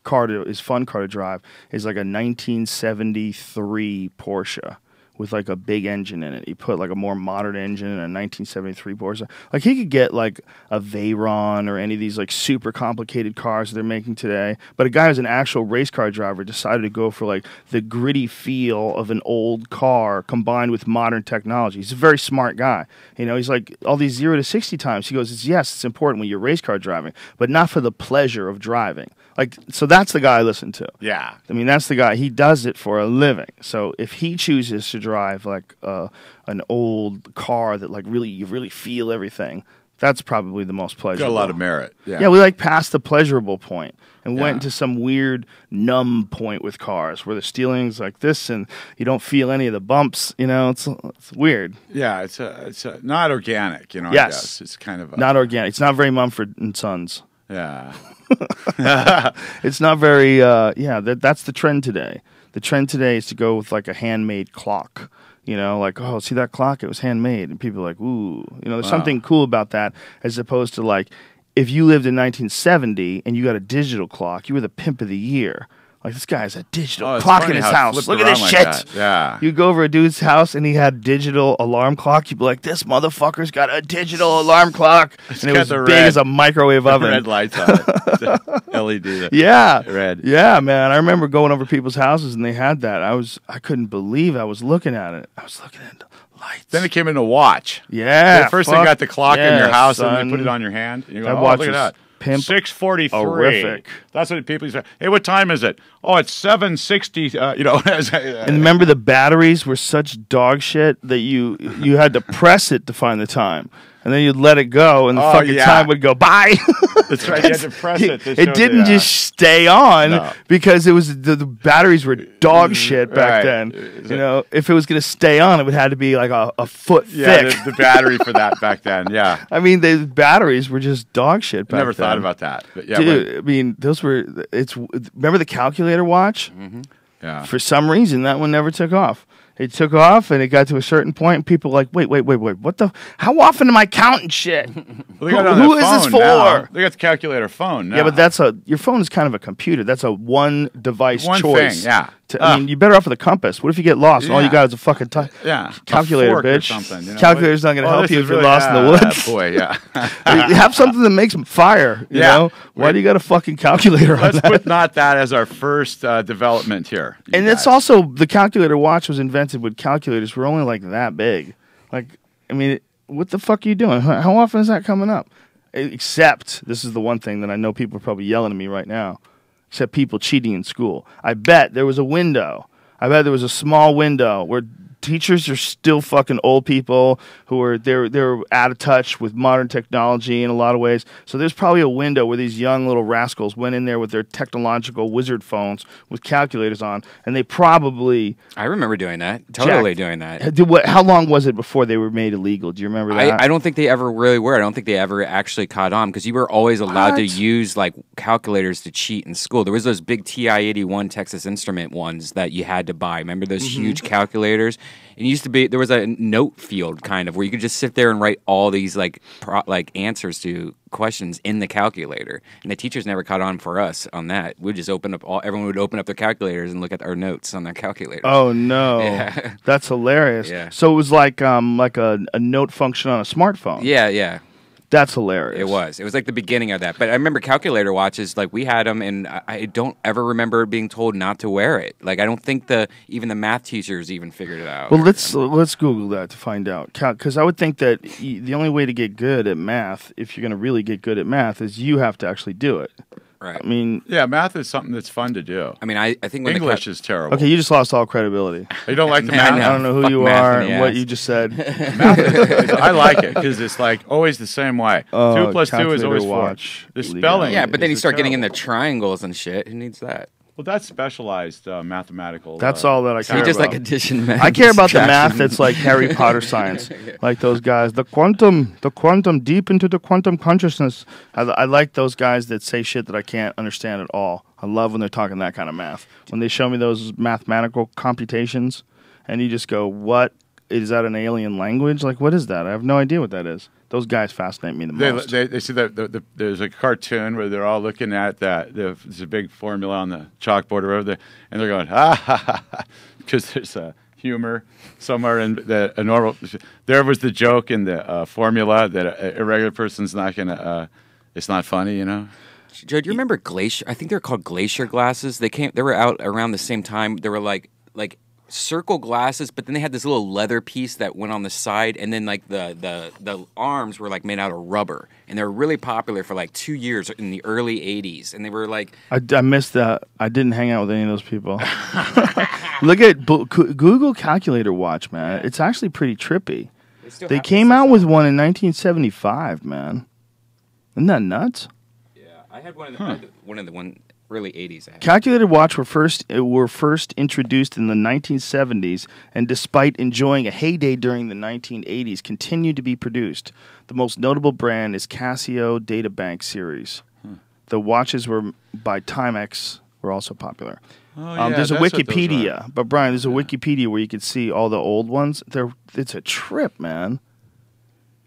car to his fun car to drive is like a 1973 Porsche with like a big engine in it. He put like a more modern engine in a 1973 Porsche. Like he could get like a Veyron or any of these like super complicated cars they're making today. But a guy who's an actual race car driver decided to go for like the gritty feel of an old car combined with modern technology. He's a very smart guy. You know, he's like all these 0 to 60 times. He goes, yes, it's important when you're race car driving, but not for the pleasure of driving. Like, so that's the guy I listen to. Yeah. I mean, that's the guy. He does it for a living. So if he chooses to drive like an old car that like really you really feel everything, that's probably the most pleasurable. Got a lot of merit. Yeah. Yeah, we like passed the pleasurable point and went into some weird numb point with cars where the steering's like this and you don't feel any of the bumps. You know, it's weird. Yeah, it's not organic. You know. Yes. I guess. It's kind of not organic. It's not very Mumford and Sons. Yeah. It's not very that's the trend today. The trend today is to go with like a handmade clock. You know, like, oh, see that clock? It was handmade. And people are like, ooh. You know, there's something cool about that as opposed to like if you lived in 1970 and you got a digital clock, you were the pimp of the year. Like, this guy has a digital clock in his house. Look at this shit. Like yeah. You go over a dude's house and he had digital alarm clock. You'd be like, this motherfucker's got a digital alarm clock. And it was big as a microwave oven. Red lights on it. LED. Yeah. Red. Yeah, man. I remember going over people's houses and they had that. I couldn't believe I was looking at it. I was looking at the lights. Then it came in a watch. Yeah. First they got the clock in your house son. and they put it on your hand. And you go, watch look at that. Pimp 6:43. horrific. That's what people say. Hey, what time is it? Oh, it's 7:60. You know. And remember, the batteries were such dog shit that you had to press it to find the time, and then you'd let it go, and the fucking time would go by. That's right. You had to press it. It didn't just stay on because it was the batteries were dog shit back then. You know, if it was going to stay on, it would have to be like a foot thick. Yeah, the battery for that back then. Yeah. I mean, the batteries were just dog shit back then. Never thought about that. But yeah, dude. I mean, those were. Remember the calculator watch? Mm-hmm. Yeah. For some reason, that one never took off. It took off, and it got to a certain point, and people were like, wait, what the? How often am I counting shit? Well, who is this for? Now. They got the calculator phone now. Yeah, but your phone is kind of a computer. That's a one-device choice. Thing, yeah. I mean, you're better off with a compass. What if you get lost? All you got is a fucking calculator, bitch. Or something, you know? Calculator's not going to help you if you're lost in the woods. Boy, yeah. You have something that makes fire, you know? Why do you got a fucking calculator on that? Let's put not that as our first development here. And it's also, the calculator watch was invented when calculators were only like that big. Like, I mean, what the fuck are you doing? How often is that coming up? Except, this is the one thing that I know people are probably yelling at me right now. Except people cheating in school. I bet there was a window. I bet there was a small window where teachers are still fucking old people who are they're out of touch with modern technology in a lot of ways. So there's probably a window where these young little rascals went in there with their technological wizard phones with calculators on, and they probably. I remember doing that. Totally doing that. How long was it before they were made illegal? Do you remember that? I don't think they ever really were. I don't think they ever actually caught on because you were always allowed to use like calculators to cheat in school. There was those big TI-81 Texas Instrument ones that you had to buy. Remember those huge calculators? it used to be there was a note field kind of where you could just sit there and write all these like answers to questions in the calculator, and the teachers never caught on for us on that. We'd just everyone would open up their calculators and look at our notes on their calculators. Oh no, Yeah. That's hilarious. Yeah. So it was like a note function on a smartphone. Yeah. That's hilarious. It was like the beginning of that. But I remember calculator watches, like we had them, and I don't ever remember being told not to wear it. Like I don't think even the math teachers even figured it out. Well, let's Google that to find out. Because I would think that the only way to get good at math, if you're going to really get good at math, is you have to actually do it. Right. I mean, Yeah, math is something that's fun to do. I mean, I think when English is terrible. okay, you just lost all credibility. You don't like the I math? know. I don't know who Fuck you math are in the and what ass. you just said. I like it because it's like always the same way. 2 plus 2 is always 4. watch. The spelling. yeah, but then you is start getting into terrible. triangles and shit. Who needs that? Well, that's specialized mathematical. That's all that I care You just about. like addition, math. I care about the math subtraction. that's like Harry Potter science, like those guys. The quantum, deep into the quantum consciousness. I like those guys that say shit that I can't understand at all. I love when they're talking that kind of math. When they show me those mathematical computations, and you just go, "What is that? An alien language? Like, what is that? I have no idea what that is." Those guys fascinate me the most. They see that there's a cartoon where they're all looking at that. There's a big formula on the chalkboard or whatever, and they're going, because there's a humor somewhere in a normal. There was the joke in the formula that a regular person's not going to, it's not funny, you know? Joe, do you remember Glacier? I think they're called Glacier Glasses. They were out around the same time. They were like circle glasses, but then they had this little leather piece that went on the side, and then like the arms were like made out of rubber, and they were really popular for like 2 years in the early '80s, and they were like I missed that. I didn't hang out with any of those people. Look at Google Calculator Watch, man. It's actually pretty trippy. They came out with one in 1975, man. Isn't that nuts? Yeah, I had one in the early '80s. I had. Calculator Watch were first introduced in the 1970s, and despite enjoying a heyday during the 1980s, continued to be produced. The most notable brand is Casio Databank series. The watches were by Timex were also popular. Oh, yeah, There's a that's what those Wikipedia, but Brian, there's a Wikipedia where you can see all the old ones. It's a trip, man.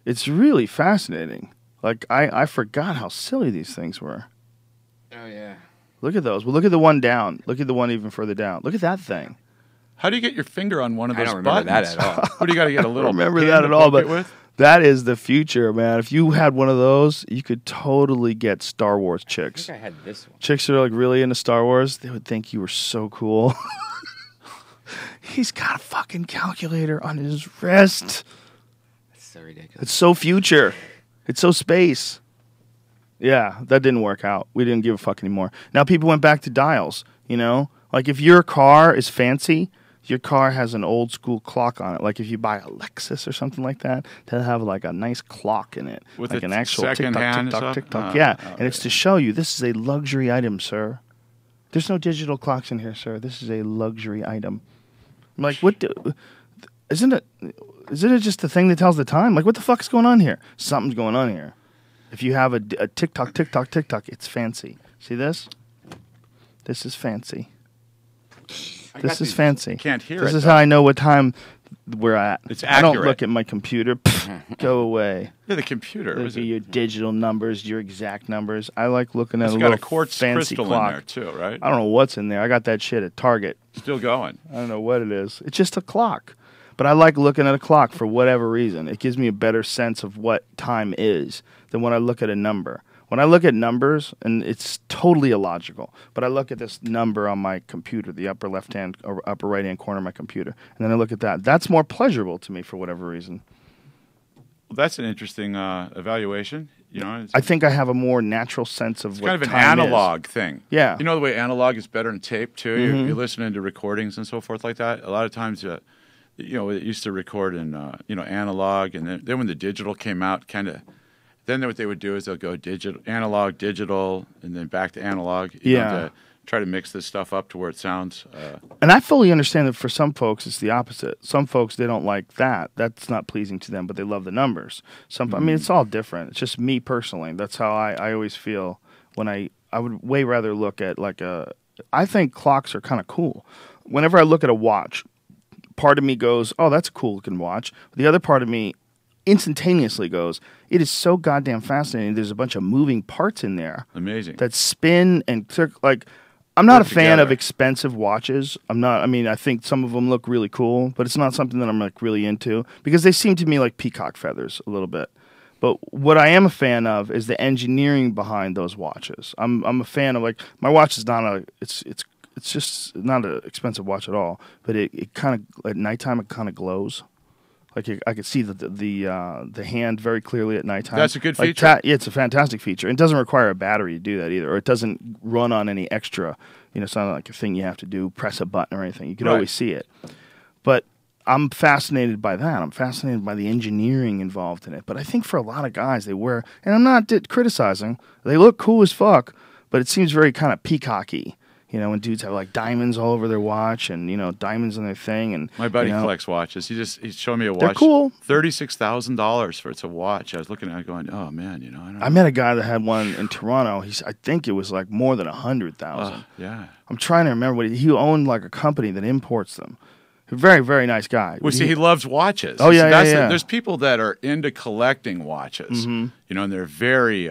It's really fascinating. Like I forgot how silly these things were. Oh yeah. Look at those. Well, look at the one down. Look at the one even further down. Look at that thing. How do you get your finger on one of I those don't remember buttons? that at all. What do you got to get a little? I don't remember pin that to at all, poke it but with? that is the future, man. If you had one of those, you could totally get Star Wars I chicks. think I had this one. Chicks that are like really into Star Wars, they would think you were so cool. He's got a fucking calculator on his wrist. That's so ridiculous. It's so future. It's so space. Yeah, that didn't work out. We didn't give a fuck anymore. Now people went back to dials, you know? Like if your car is fancy, your car has an old school clock on it. Like if you buy a Lexus or something like that, they'll have like a nice clock in it. With like a an actual second tick-tock, hand tick-tock, stuff? tick-tock. Oh, Yeah, okay. and it's to show you this is a luxury item, sir. There's no digital clocks in here, sir. This is a luxury item. I'm like, isn't it just the thing that tells the time? Like, what the fuck's going on here? Something's going on here. If you have a tick-tock, tick-tock, tick-tock, it's fancy. See this? This is fancy. This is fancy. can't hear This it, is though. how I know what time we're at. It's I don't accurate. look at my computer. Go away. Yeah, the computer. Those are your digital numbers, your exact numbers. I like looking at It's a got little a quartz fancy crystal clock. in there too, right? I don't know what's in there. I got that shit at Target. Still going. I don't know what it is. It's just a clock. But I like looking at a clock for whatever reason. It gives me a better sense of what time is than when I look at a number. When I look at numbers, and it's totally illogical, but I look at this number on my computer, the upper left-hand or upper right-hand corner of my computer, and then I look at that. That's more pleasurable to me for whatever reason. Well, that's an interesting evaluation. You know, I think I have a more natural sense of it's what kind of an time is. analog thing. Yeah. You know the way analog is better than tape too. Mm-hmm. You're listening to recordings and so forth like that. A lot of times, it used to record in analog, and then when the digital came out, then what they would do is they'll go analog, digital, and then back to analog. To try to mix this stuff up to where it sounds. And I fully understand that for some folks it's the opposite. Some folks, they don't like that. That's not pleasing to them, but they love the numbers. I mean, it's all different. It's just me personally. That's how I always feel when I would way rather look at I think clocks are kind of cool. Whenever I look at a watch, part of me goes, "Oh, that's a cool looking watch." The other part of me instantaneously goes, "It is so goddamn fascinating. There's a bunch of moving parts in there Amazing. that spin and like." I'm not a Work fan of together. expensive watches. I'm not. I mean, I think some of them look really cool, but it's not something that I'm like really into because they seem to me like peacock feathers a little bit. But what I am a fan of is the engineering behind those watches. I'm a fan of like my watch is not a it's just not an expensive watch at all. But it kind of at nighttime it kind of glows. Like I could see the hand very clearly at nighttime. That's a good Like, feature. yeah, it's a fantastic feature. It doesn't require a battery to do that either, or it doesn't run on any extra. It's not like a thing you have to do, press a button or anything. You can Right. always see it. But I'm fascinated by that. I'm fascinated by the engineering involved in it. But I think for a lot of guys, they wear, and I'm not criticizing, they look cool as fuck, but it seems very kind of peacocky. When dudes have like diamonds all over their watch and, diamonds in their thing. And My buddy collects watches. He showed me a watch. They're cool. $36,000 for it's a watch. I was looking at it going, oh man, I don't know. I met a guy that had one in Toronto. I think it was like more than 100,000. Yeah. I'm trying to remember he owned like a company that imports them. A very, very nice guy. Well, see, he loves watches. Oh, yeah, That's yeah. There's people that are into collecting watches, and they're very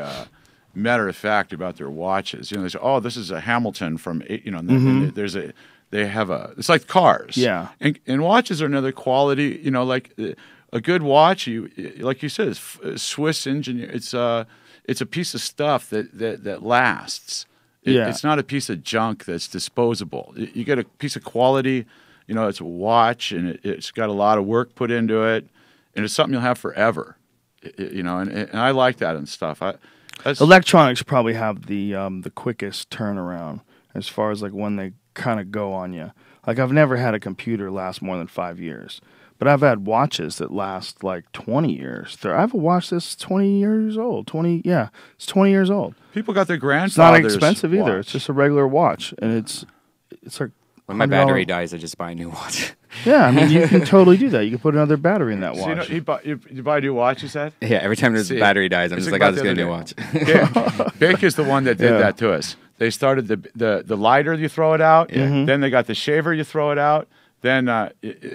matter of fact about their watches. They say, "Oh, this is a Hamilton from," and it's like cars. Yeah. And watches are another quality. Like a good watch, like you said, is Swiss engineer. It's a piece of stuff that lasts. It's not a piece of junk that's disposable. You get a piece of quality. It's a watch, and it's got a lot of work put into it, and it's something you'll have forever. And I like that and stuff. Electronics probably have the quickest turnaround as far as like when they kind of go on you. Like I've never had a computer last more than 5 years, but I've had watches that last like 20 years. I have a watch that's 20 years old. It's 20 years old. People got their It's grandfather's not expensive either. watch. It's just a regular watch, and it's like When my $100. battery dies, I just buy a new watch. Yeah, I mean you can totally do that. You can put another battery in that So watch. you buy a new watch, you said? Yeah, every time the See, battery dies, I'm it's just like like, I'll about just the get a other new watch. Bic is the one that did Yeah. that to us. They started the lighter, you throw it out. Then they got the shaver, you throw it out. Then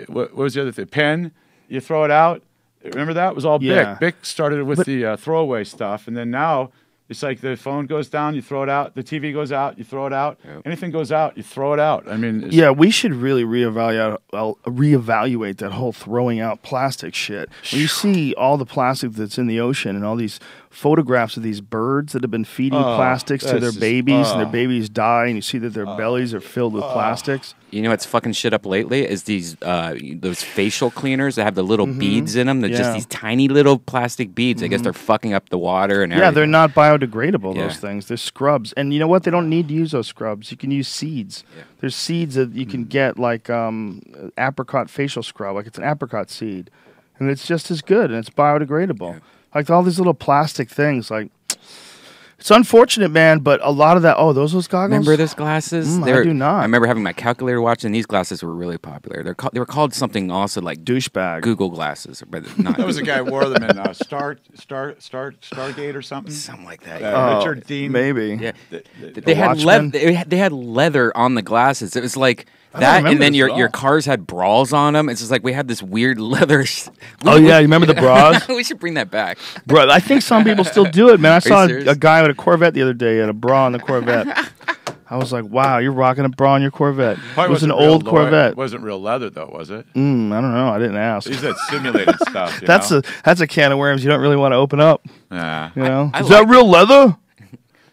what was the other thing? Pen, you throw it out. Remember that? It was all Yeah. Bic. Bic started with the throwaway stuff, and then now it's like the phone goes down, you throw it out. The TV goes out, you throw it out. Yep. Anything goes out, you throw it out. I mean, Yeah, we should really reevaluate that whole throwing out plastic shit. When you see all the plastic that's in the ocean and all these photographs of these birds that have been feeding plastics to that's their just- babies and their babies die and you see that their bellies are filled with plastics. You know what's fucking shit up lately is those facial cleaners that have the little beads in them. They're Yeah. just these tiny little plastic beads. I guess they're fucking up the water and everything. Yeah, they're not biodegradable, Yeah. those things. They're scrubs. And you know what? They don't need to use those scrubs. You can use seeds. Yeah. There's seeds that you can get like apricot facial scrub. Like it's an apricot seed. And it's just as good and it's biodegradable. Yeah. Like all these little plastic things. Like it's unfortunate, man, but a lot of that. Oh, those goggles? Remember those glasses? I do not. I remember having my calculator watch, and these glasses were really popular. They were called something also like Douchebag. Google glasses, but not that was a guy who wore them in Stargate or something. something like that. Richard Dean. Maybe. Yeah, The they had Watchmen? they had leather on the glasses. It was like don't that, remember and then this your at your all. cars had bras on them. It's just like we had this weird leather. Oh, yeah, you remember the bras? We should bring that back. Bro, I think some people still do it, man. I saw serious? a guy with a Corvette the other day. He had a bra on the Corvette. I was like, wow, you're rocking a bra on your Corvette. Probably It was an wasn't real old Corvette. It wasn't real leather, though, was it? I don't know. I didn't ask. These that simulated stuff. You That's know? a can of worms you don't really want to open up. Nah. You know, I is that like real leather?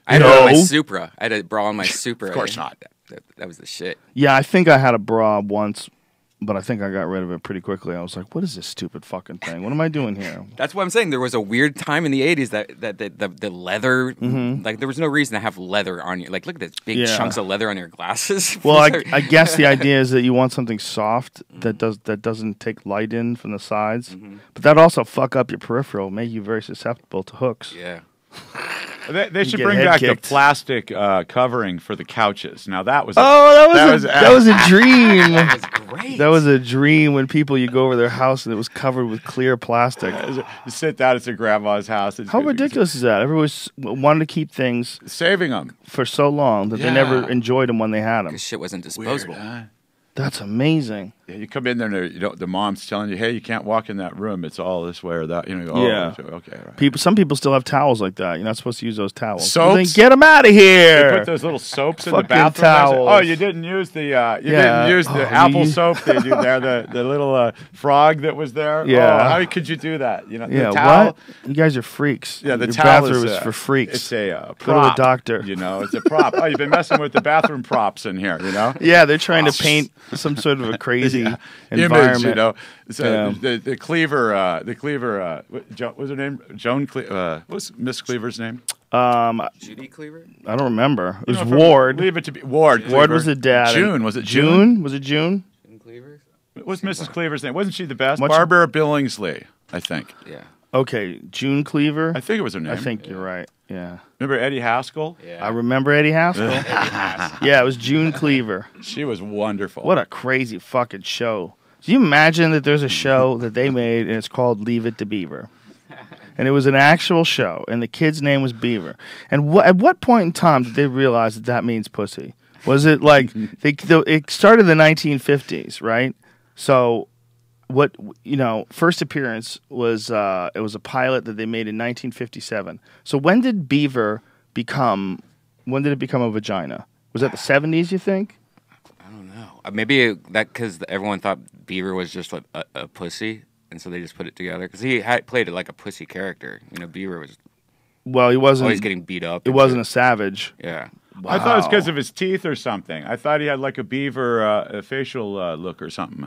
I had it on my No. Supra. I had a bra on my Supra. Of course not. That was the shit. Yeah, I think I had a bra once, but I think I got rid of it pretty quickly. I was like, what is this stupid fucking thing? What am I doing here? That's what I'm saying. There was a weird time in the '80s that the leather, like there was no reason to have leather on you. Like look at this big Yeah. chunks of leather on your glasses. Well, I guess the idea is that you want something soft that doesn't take light in from the sides, but that also fuck up your peripheral, make you very susceptible to hooks. yeah. They should get bring head back kicked. the plastic covering for the couches. Now that was that was a dream. That was great. That was a dream when you go over their house and it was covered with clear plastic. you sit down at your grandma's house. How ridiculous is that? Everyone wanted to keep things Saving them. for so long that they never Yeah. enjoyed them when they had them. This shit wasn't disposable. That's amazing. you come in there and the mom's telling you, hey, you can't walk in that room. It's all this way or that. You know, Yeah. Okay, right. Some people still have towels like that. You're not supposed to use those towels. Soaps? Then get them out of They here. put those little soaps in the Fucking bathroom. towels. Oh, you didn't use the apple soap they do there, the little frog that was there. Yeah. Oh, how could you do that? You know, Yeah, the towel. what? You guys are freaks. Yeah, the Your towel bathroom is is for freaks. It's a Go to a prop. doctor. You know, it's a prop. Oh, you've been messing with the bathroom props in here. You know. Yeah, they're trying to paint some sort of a crazy environment. Image, you know. So the Cleaver, what was her name? Joan Cleaver. What's Miss Cleaver's name? Judy Cleaver? I don't remember. It was You know, Ward. Leave it to be Ward. Ward Cleaver. was the dad. June, was it June? June? Was it June? June Cleaver? What was Mrs. Cleaver's name? Wasn't she the best? What's- Barbara Billingsley, I think. Yeah. Okay, June Cleaver. I think it was her name. I think you're right. Yeah. Remember Eddie Haskell? Yeah. I remember Eddie Haskell. Yeah, it was June Cleaver. She was wonderful. What a crazy fucking show. Do you imagine that there's a show that they made and it's called Leave It to Beaver? And it was an actual show, and the kid's name was Beaver. And at what point in time did they realize that that means pussy? Was it like it started in the 1950s, right? So first appearance was it was a pilot that they made in 1957. So when did Beaver become? When did it become a vagina? Was that the 70s? You think? I don't know. Maybe that because everyone thought Beaver was just a pussy, and so they just put it together. Because he played it like a pussy character. You know, Beaver was Well, he wasn't. always getting beat up. It wasn't a savage. Yeah. I thought it was because of his teeth or something. I thought he had like a beaver facial look or something.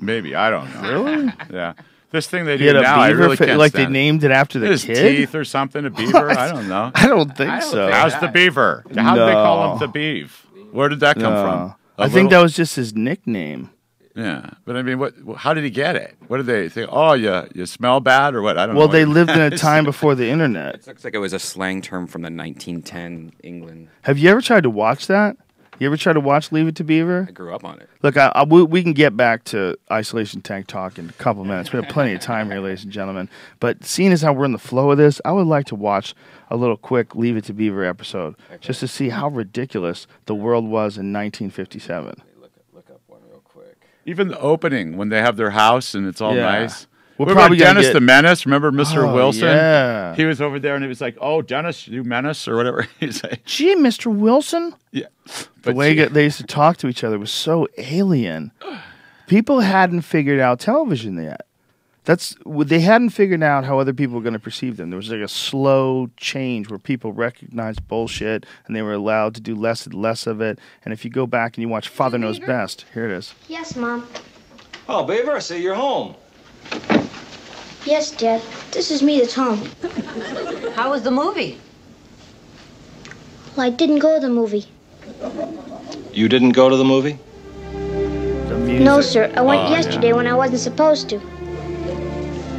Maybe. I don't know. Really? Yeah. This thing they He had do a now, I beaver really can't like they stand it. named it after the His kid. teeth or something, a beaver? I don't know. I don't think so. How's the beaver? How did they call No. him the beef? Where did that come from? I think that was just his nickname. Yeah, but I mean, how did he get it? What did they think? Oh, you smell bad or what? I don't know. Well, they lived in a time before the internet. It looks like it was a slang term from the 1910 England. Have you ever tried to watch that? You ever tried to watch Leave It to Beaver? I grew up on it. Look, we can get back to Isolation Tank Talk in a couple minutes. We have plenty of time here, ladies and gentlemen. But seeing as how we're in the flow of this, I would like to watch a little quick Leave It to Beaver episode just to see how ridiculous the world was in 1957. Look up one real quick. Even the opening when they have their house and it's all Yeah. nice. We're What probably about gonna Dennis get- the Menace? Remember Mr. Oh, Wilson? yeah. He was over there and he was like, "Oh, Dennis, you menace," or whatever he said. Gee, Mr. Wilson. Yeah, The but way she- they used to talk to each other was so alien. People hadn't figured out television yet. They hadn't figured out how other people were going to perceive them. There was like a slow change where people recognized bullshit and they were allowed to do less and less of it. And if you go back and you watch Father Knows Best, here it is. Yes, Mom. Oh, Beaver, I see you're home. Yes, Dad. This is me that's home. How was the movie? Well, I didn't go to the movie. You didn't go to the movie? The music. No, sir. I went Oh, yesterday yeah. when I wasn't supposed to.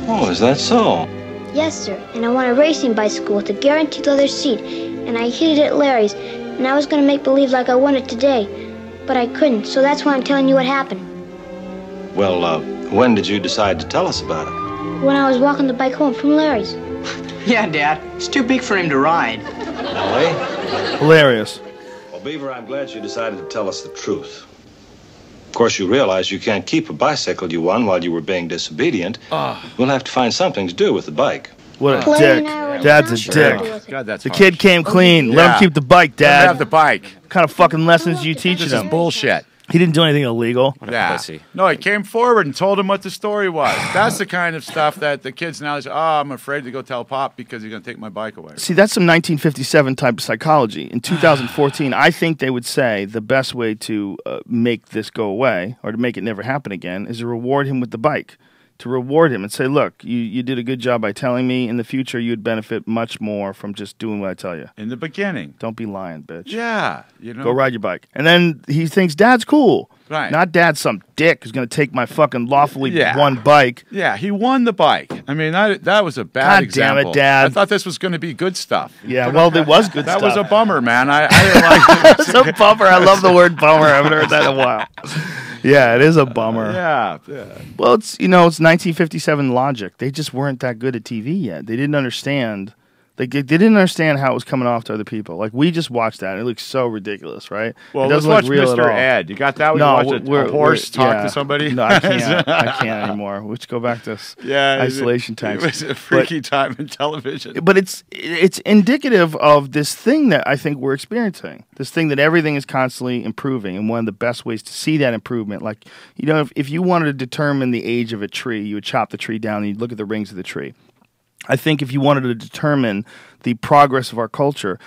Oh, is that so? Yes, sir. And I won a racing bicycle with a guaranteed leather seat. And I hid it at Larry's. And I was going to make believe like I won it today. But I couldn't, so that's why I'm telling you what happened. Well, when did you decide to tell us about it? When I was walking the bike home from Larry's. Yeah, Dad. It's too big for him to ride. Really? Hilarious. Well, Beaver, I'm glad you decided to tell us the truth. Of course, you realize you can't keep a bicycle you won while you were being disobedient. We'll have to find something to do with the bike. What a Clay dick. and I were Dad's a not sure dick. what to do with it. God, that's The harsh. kid came clean. Let him Yeah. keep the bike, Let him Dad. have the bike. What kind of fucking lessons you teaching This is him? bullshit. He didn't do anything illegal. Yeah. pussy. No, he came forward and told him what the story was. That's the kind of stuff that the kids now say, "Oh, I'm afraid to go tell Pop because he's going to take my bike away." See, that's some 1957 type of psychology. In 2014, I think they would say the best way to make this go away or to make it never happen again is to reward him with the bike. To reward him and say, look, you did a good job by telling me. In the future, you'd benefit much more from just doing what I tell you. In the beginning. Don't be lying, bitch. Yeah. You know. Go ride your bike. And then he thinks Dad's cool. Right. Not Dad's some dick who's going to take my fucking lawfully Yeah. won bike. Yeah, he won the bike. I mean, that was a bad God damn example. it, Dad. I thought this was going to be good stuff. Yeah, well, it was good That stuff. was a bummer, man. I didn't like it. It's a bummer. I love the word bummer. I haven't heard that in a while. Yeah, it is a bummer. Yeah. Well, it's 1957 logic. They just weren't that good at TV yet. They didn't understand They didn't understand how it was coming off to other people. Like, we just watched that, and it looks so ridiculous, right? Well, it let's doesn't watch look real at Mr. all. Ed. You got that? No, You watch a horse talk to somebody? No, I can't. I can't anymore. We should go back to isolation tanks. It was a freaky time in television. But it's indicative of this thing that I think we're experiencing. This thing that everything is constantly improving, and one of the best ways to see that improvement, like, you know, if you wanted to determine the age of a tree, you would chop the tree down and you'd look at the rings of the tree. I think if you wanted to determine the progress of our culture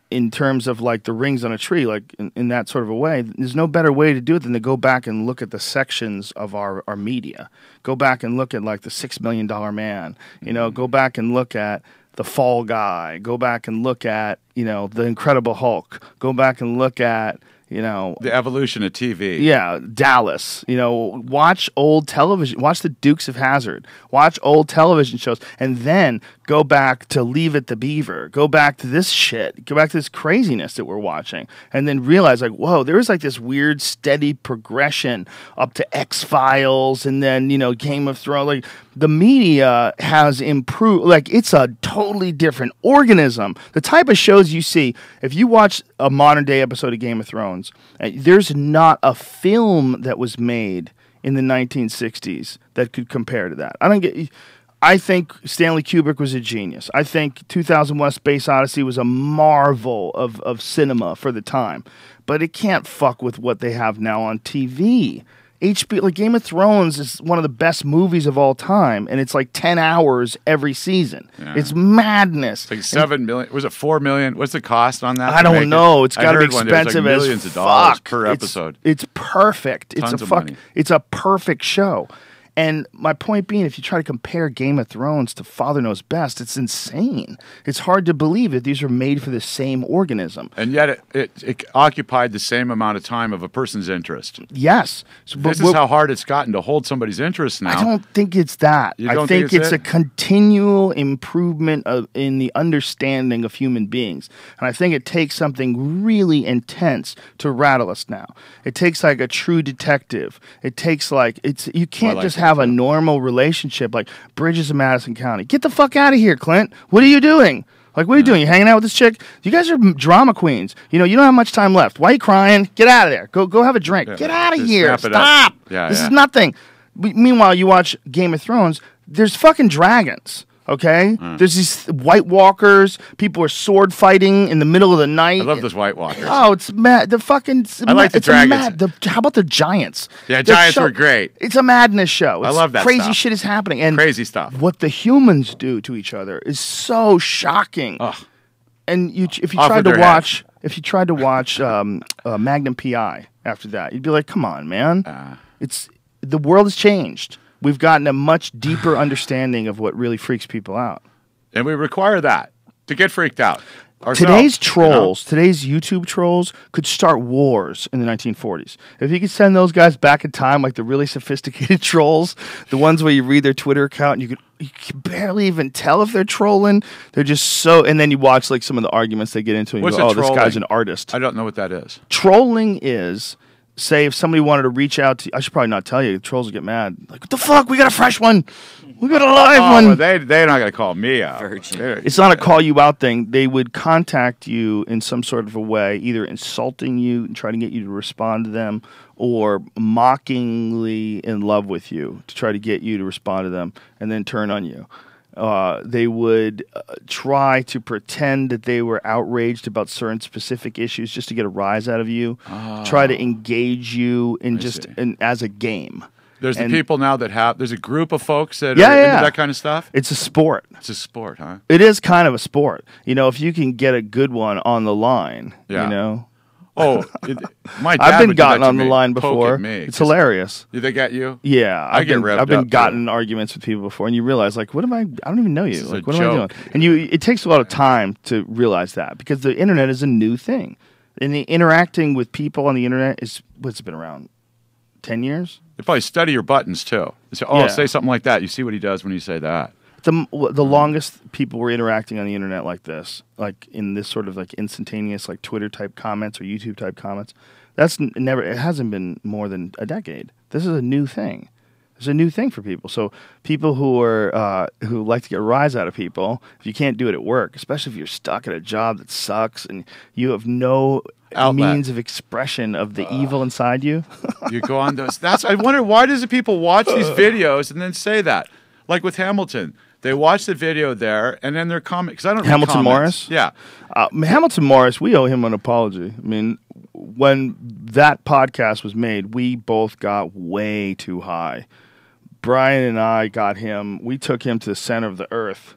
in terms of like the rings on a tree, like in that sort of a way, there's no better way to do it than to go back and look at the sections of our media. Go back and look at like the $6 Million Man, you know, go back and look at the Fall Guy, go back and look at, you know, the Incredible Hulk, go back and look at, you know, the evolution of TV. Yeah, Dallas. You know, watch old television. Watch the Dukes of Hazzard. Watch old television shows, and then go back to Leave It to Beaver. Go back to this shit. Go back to this craziness that we're watching, and then realize like, whoa, there is like this weird, steady progression up to X-Files, and then, you know, Game of Thrones. Like, the media has improved. Like, it's a totally different organism. The type of shows you see, if you watch a modern day episode of Game of Thrones, there's not a film that was made in the 1960s that could compare to that. I think Stanley Kubrick was a genius. I think 2001: Space Odyssey was a marvel of cinema for the time. But it can't fuck with what they have now on TV. HBO, like Game of Thrones is one of the best movies of all time, and it's like 10 hours every season. Yeah. It's madness. It's like 7 million. Was it 4 million? What's the cost on that? I don't know. It's got to be expensive like as millions of fuck. Dollars per episode. It's perfect. Tons of money. It's a perfect show. And my point being, if you try to compare Game of Thrones to Father Knows Best, it's insane. It's hard to believe that these are made for the same organism. And yet it occupied the same amount of time of a person's interest. Yes. This is how hard it's gotten to hold somebody's interest now. I don't think it's that. I think it's a continual improvement in the understanding of human beings. And I think it takes something really intense to rattle us now. It takes like a true detective. It takes like, you can't just have a normal relationship like Bridges of Madison County. Get the fuck out of here, Clint. What are you doing? Like, what are you doing? You hanging out with this chick? You guys are drama queens. You know, you don't have much time left. Why are you crying? Get out of there. Go have a drink. Get out of here. Stop. This is nothing. Meanwhile, you watch Game of Thrones. There's fucking dragons. Okay? There's these White Walkers. People are sword fighting in the middle of the night. I love those White Walkers. Oh, it's mad. I like the dragons. How about the giants? Yeah, giants were great. It's a madness show. I love that crazy stuff. shit is happening. And crazy stuff. What the humans do to each other is so shocking. Ugh. And if you tried to watch Magnum PI after that, you'd be like, come on, man. The world has changed. We've gotten a much deeper understanding of what really freaks people out. And we require that to get freaked out. Today's trolls, today's YouTube trolls could start wars in the 1940s. If you could send those guys back in time, like the really sophisticated trolls, the ones where you read their Twitter account and you can barely even tell if they're trolling. They're just so, and then you watch like some of the arguments they get into and you go, oh, this guy's an artist. I don't know what that is. Trolling is, say if somebody wanted to reach out to, I should probably not tell you, the trolls will get mad. Like, what the fuck? We got a fresh one. We got a live one. Well, they're not going to call me out. It's not a call you out thing. They would contact you in some sort of a way, either insulting you and trying to get you to respond to them, or mockingly in love with you to try to get you to respond to them and then turn on you. They would try to pretend that they were outraged about certain specific issues just to get a rise out of you. Try to engage you as a game. There's the people now that there's a group of folks that are into that kind of stuff? It's a sport. It's a sport, huh? It is kind of a sport. You know, if you can get a good one on the line, you know. Oh, my dad I've been would gotten do that on to the me, line poke before. at me, It's hilarious. Did they get you? Yeah, I've been gotten in arguments with people before, and you realize like, what am I? I don't even know you. Like, what am I doing? joke. And it takes a lot of time to realize that because the internet is a new thing, and the interacting with people on the internet is what's been around 10 years. They probably study your buttons too. They say, say something like that. You see what he does when you say that. The longest people were interacting on the internet like this, like in this sort of like instantaneous, like Twitter type comments or YouTube type comments. It hasn't been more than a decade. This is a new thing. It's a new thing for people. So people who like to get a rise out of people, if you can't do it at work, especially if you're stuck at a job that sucks and you have no outlet, means of expression of the evil inside you. You go on those. I wonder, why does the people watch these videos and then say that? Like with Hamilton, they watch the video there and then they're comment, because I don't read Hamilton comments. Morris? Yeah. Hamilton Morris, we owe him an apology. I mean, when that podcast was made, we both got way too high. Brian and I got him. We took him to the center of the earth.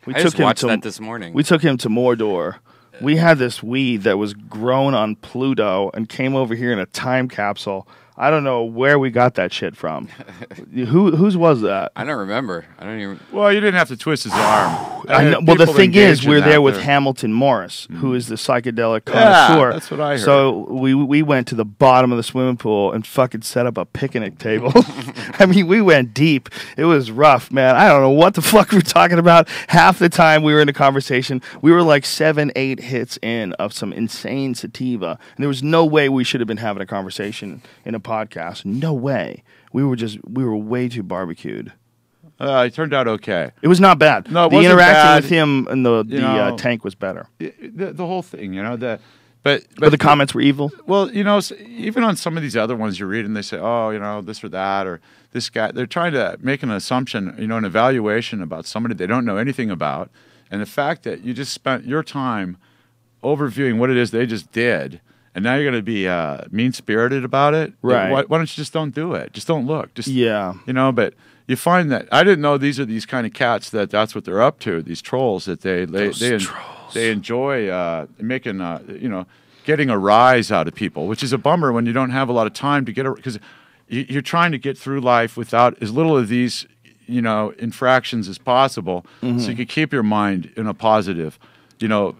I just watched that this morning. We took him to Mordor. We had this weed that was grown on Pluto and came over here in a time capsule. I don't know where we got that shit from. Whose was that? I don't remember. I don't even. Well, you didn't have to twist his arm. I know, well, the thing is, we're there with there. Hamilton Morris, who is the psychedelic connoisseur. Yeah, that's what I heard. So we went to the bottom of the swimming pool and fucking set up a picnic table. I mean, we went deep. It was rough, man. I don't know what the fuck we're talking about. Half the time we were in a conversation, we were like 7, 8 hits in of some insane sativa, and there was no way we should have been having a conversation in a podcast. No way. We were way too barbecued. It turned out okay. It was not bad. No, it the wasn't interaction bad. with him and the know, tank was better. The whole thing, But the comments were evil. Well, even on some of these other ones you're reading, they say, oh, this or that, or this guy. They're trying to make an assumption, an evaluation about somebody they don't know anything about. And the fact that you just spent your time overviewing what it is they just did, and now you're going to be mean-spirited about it. Right. Why don't you just don't do it? Just don't look. Just Yeah. But you find that I didn't know these are these kind of cats that's what they're up to. These trolls that they enjoy making getting a rise out of people, which is a bummer when you don't have a lot of time to get because you're trying to get through life without as little of these infractions as possible, so you could keep your mind in a positive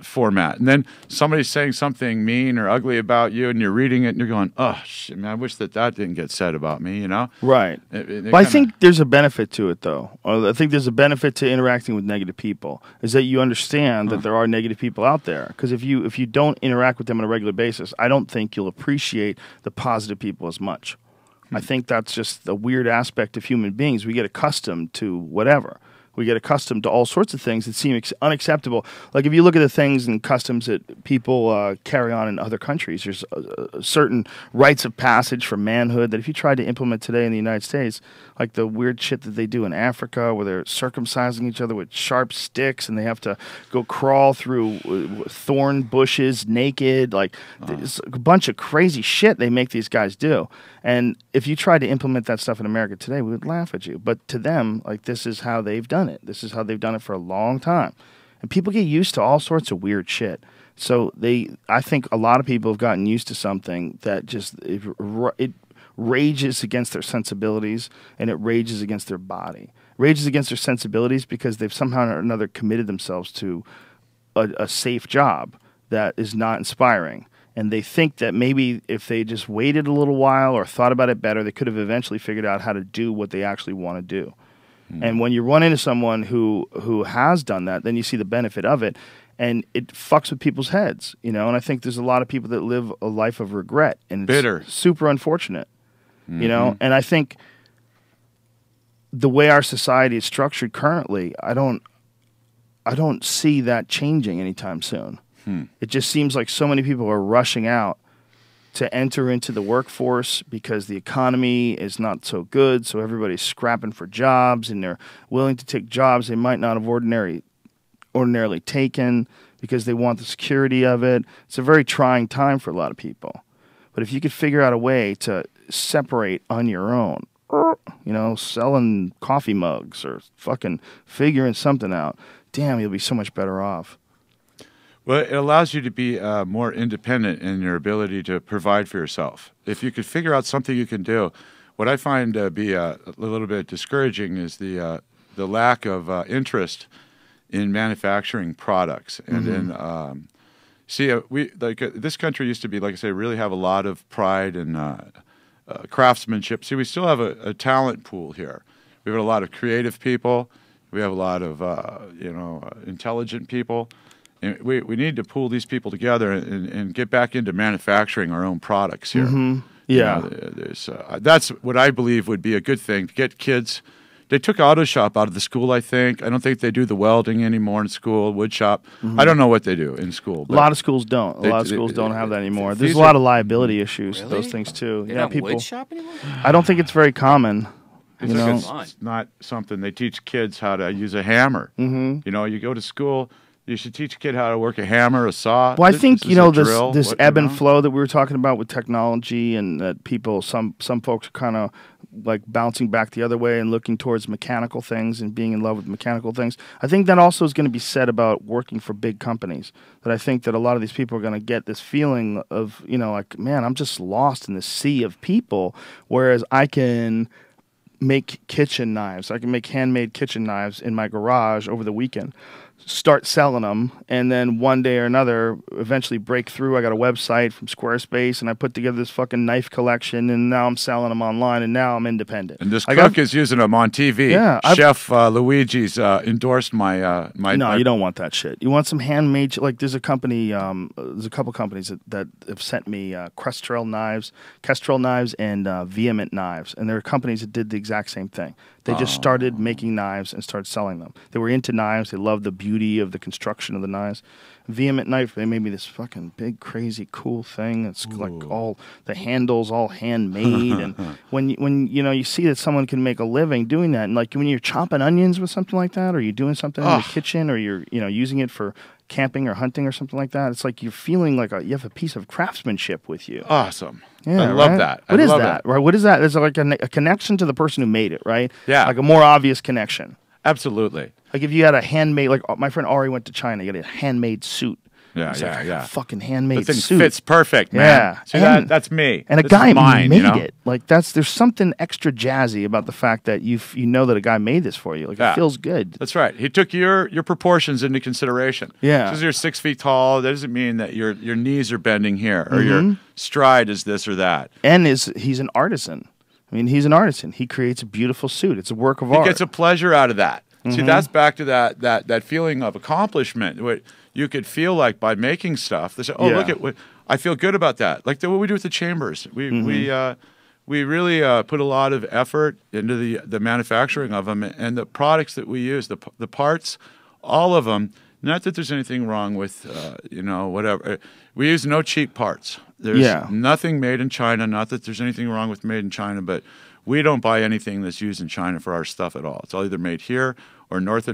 format. And then somebody's saying something mean or ugly about you, and you're reading it, and you're going, "Oh shit, man! I wish that didn't get said about me." Right. But I think there's a benefit to it, though. I think there's a benefit to interacting with negative people. Is that you understand that there are negative people out there. Because if you don't interact with them on a regular basis, I don't think you'll appreciate the positive people as much. I think that's just the weird aspect of human beings. We get accustomed to whatever. We get accustomed to all sorts of things that seem unacceptable. Like if you look at the things and customs that people carry on in other countries, there's certain rites of passage for manhood that if you tried to implement today in the United States, like the weird shit that they do in Africa where they're circumcising each other with sharp sticks and they have to go crawl through thorn bushes naked, there's a bunch of crazy shit they make these guys do. And if you tried to implement that stuff in America today, we would laugh at you. But to them, this is how they've done it. This is how they've done it for a long time. And people get used to all sorts of weird shit. So I think a lot of people have gotten used to something that just it rages against their sensibilities and it rages against their body. Rages against their sensibilities because they've somehow or another committed themselves to a safe job that is not inspiring. And they think that maybe if they just waited a little while or thought about it better, they could have eventually figured out how to do what they actually want to do. And when you run into someone who has done that, then you see the benefit of it, and it fucks with people's heads, And I think there's a lot of people that live a life of regret, and it's bitter, super unfortunate, And I think the way our society is structured currently, I don't see that changing anytime soon. It just seems like so many people are rushing out to enter into the workforce because the economy is not so good, so everybody's scrapping for jobs, and they're willing to take jobs they might not have ordinarily taken because they want the security of it. It's a very trying time for a lot of people. But if you could figure out a way to separate on your own, selling coffee mugs or fucking figuring something out, damn, you'll be so much better off. Well, it allows you to be more independent in your ability to provide for yourself. If you could figure out something you can do, what I find to be a little bit discouraging is the lack of interest in manufacturing products. And in this country used to be, like I say, really have a lot of pride and craftsmanship. See, we still have a talent pool here. We have a lot of creative people. We have a lot of intelligent people. And we need to pull these people together and get back into manufacturing our own products here. Yeah. There's that's what I believe would be a good thing to get kids. They took auto shop out of the school, I think. I don't think they do the welding anymore in school, wood shop. I don't know what they do in school. A lot of schools don't. A lot of schools don't have that anymore. There's a lot of liability issues with those things too. They Yeah, don't people. wood shop anymore? I don't think it's very common. It's You know? it's not something they teach kids how to use a hammer. You know, you go to school, you should teach a kid how to work a hammer, a saw. Well, I think This is a drill, this what, ebb you and know? flow that we were talking about with technology, and that people, some folks are kind of like bouncing back the other way and looking towards mechanical things and being in love with mechanical things. I think that also is going to be said about working for big companies. That I think that a lot of these people are going to get this feeling of, you know, like, man, I'm just lost in the sea of people, whereas I can make kitchen knives. I can make handmade kitchen knives in my garage over the weekend, start selling them, and then one day or another eventually break through. I got a website from Squarespace, and I put together this fucking knife collection, and now I'm selling them online, and now I'm independent. And this cook is using them on TV. Yeah, Chef Luigi's endorsed my No, you don't want that shit. You want some handmade shit. Like there's a company, there's a couple companies that have sent me Kestrel knives, and Vehement knives, and there are companies that did the exact same thing. They just started making knives and started selling them. They were into knives. They loved the beauty of the construction of the knives. Vehement knife, they made me this fucking big, crazy, cool thing. It's like all the handles, all handmade. And when you know you see that someone can make a living doing that, and like when you're chopping onions with something like that, or you're doing something in the kitchen, or you're using it for camping or hunting or something like that, it's like you're feeling like you have a piece of craftsmanship with you. Awesome. Yeah, I love right? that. What I is love that? it. Right? What is that? There's like a connection to the person who made it, right? Yeah. Like a more obvious connection. Absolutely. Like if you had a handmade, like my friend Ari went to China, he got a handmade suit. Yeah, It's yeah, like, I got yeah. a fucking handmade The thing suit. fits perfect, man. Yeah. See, And- that's me. And a This guy is mine, made you know? it. Like there's something extra jazzy about the fact that you know that a guy made this for you. Like Yeah. it feels good. That's right. He took your proportions into consideration. Yeah. Just because you're 6 feet tall, that doesn't mean that your knees are bending here or your stride is this or that. And he's an artisan. I mean, he's an artisan. He creates a beautiful suit. It's a work of He art. gets a pleasure out of that. See, that's back to that feeling of accomplishment. What you could feel like by making stuff. They say, "Oh, Yeah. look at what I feel good about that." Like what we do with the chambers. We really put a lot of effort into the manufacturing of them and the products that we use, the parts, all of them. Not that there's anything wrong with whatever. We use no cheap parts. There's nothing made in China. Not that there's anything wrong with made in China, but we don't buy anything that's used in China for our stuff at all. It's all either made here or North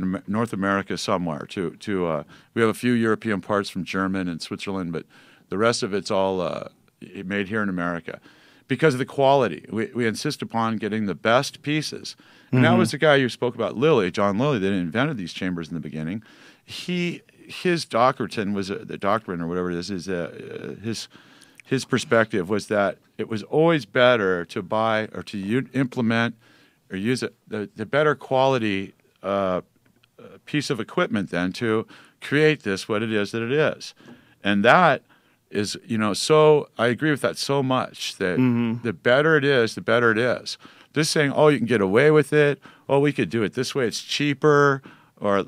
America somewhere. We have a few European parts from Germany and Switzerland, but the rest of it's all made here in America because of the quality. We insist upon getting the best pieces. And that was the guy you spoke about, John Lilly, that invented these chambers in the beginning. His doctrine was the doctrine or whatever it is his perspective was that it was always better to buy or to implement or use the better quality piece of equipment than to create what it is that it is. And that is, so I agree with that so much that the better it is, the better it is. Just saying, oh, you can get away with it. Oh, we could do it this way. It's cheaper. Or,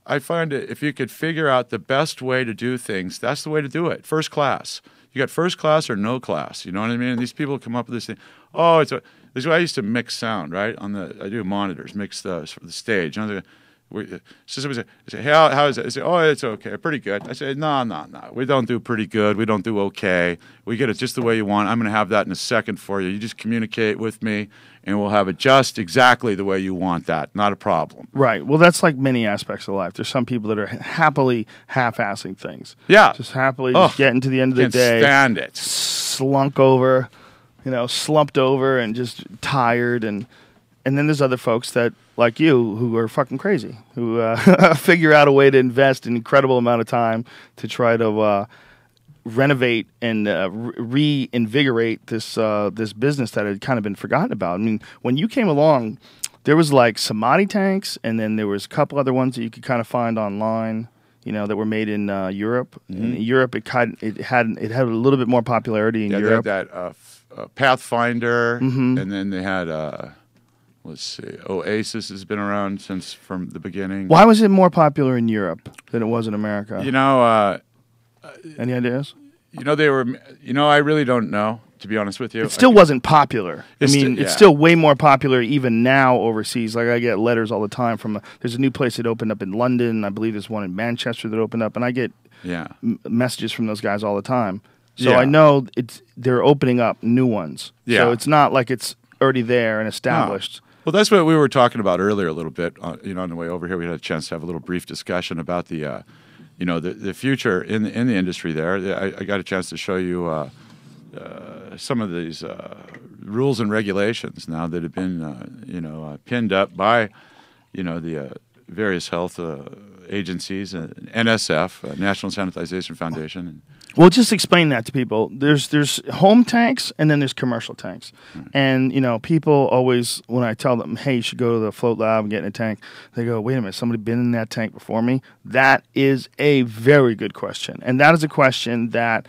I find it if you could figure out the best way to do things, that's the way to do it. First class. You got first class or no class. You know what I mean? And these people come up with this thing. Oh, this is why I used to mix sound, right? I do monitors, mix the stage. So somebody say, hey, how is it? I say, oh, it's okay, pretty good. I say, no. We don't do pretty good. We don't do okay. We get it just the way you want. I'm going to have that in a second for you. You just communicate with me, and we'll have it just exactly the way you want that. Not a problem. Right. Well, that's like many aspects of life. There's some people that are happily half-assing things. Yeah. Just happily just getting to the end of the day. Can't stand it. Slumped over, and just tired. And then there's other folks that, like you, who are fucking crazy, who figure out a way to invest an incredible amount of time to try to renovate and reinvigorate this business that had kind of been forgotten about. I mean, when you came along, there was like samadhi tanks, and then there was a couple other ones that you could kind of find online, that were made in Europe. In Europe, it had a little bit more popularity in Europe. They had that Pathfinder, and then they had. Let's see. Oasis has been around from the beginning. Why was it more popular in Europe than it was in America? You know, any ideas? You know, they were. You know, I really don't know, to be honest with you. It still wasn't popular. I mean, yeah. it's still way more popular even now overseas. Like I get letters all the time from. There's a new place that opened up in London. I believe there's one in Manchester that opened up, and I get messages from those guys all the time. So I know they're opening up new ones. Yeah. So it's not like it's already there and established. No. Well, that's what we were talking about earlier a little bit. You know, on the way over here, we had a chance to have a little brief discussion about the, you know, the future in the industry. There, I got a chance to show you some of these rules and regulations now that have been, you know, pinned up by, you know, the various health agencies, NSF, National Sanitization Foundation. And, well, just explain that to people. There's home tanks and then there's commercial tanks. Right. And, you know, people always, when I tell them, hey, you should go to the float lab and get in a tank, they go, wait a minute, somebody been in that tank before me? That is a very good question. And that is a question that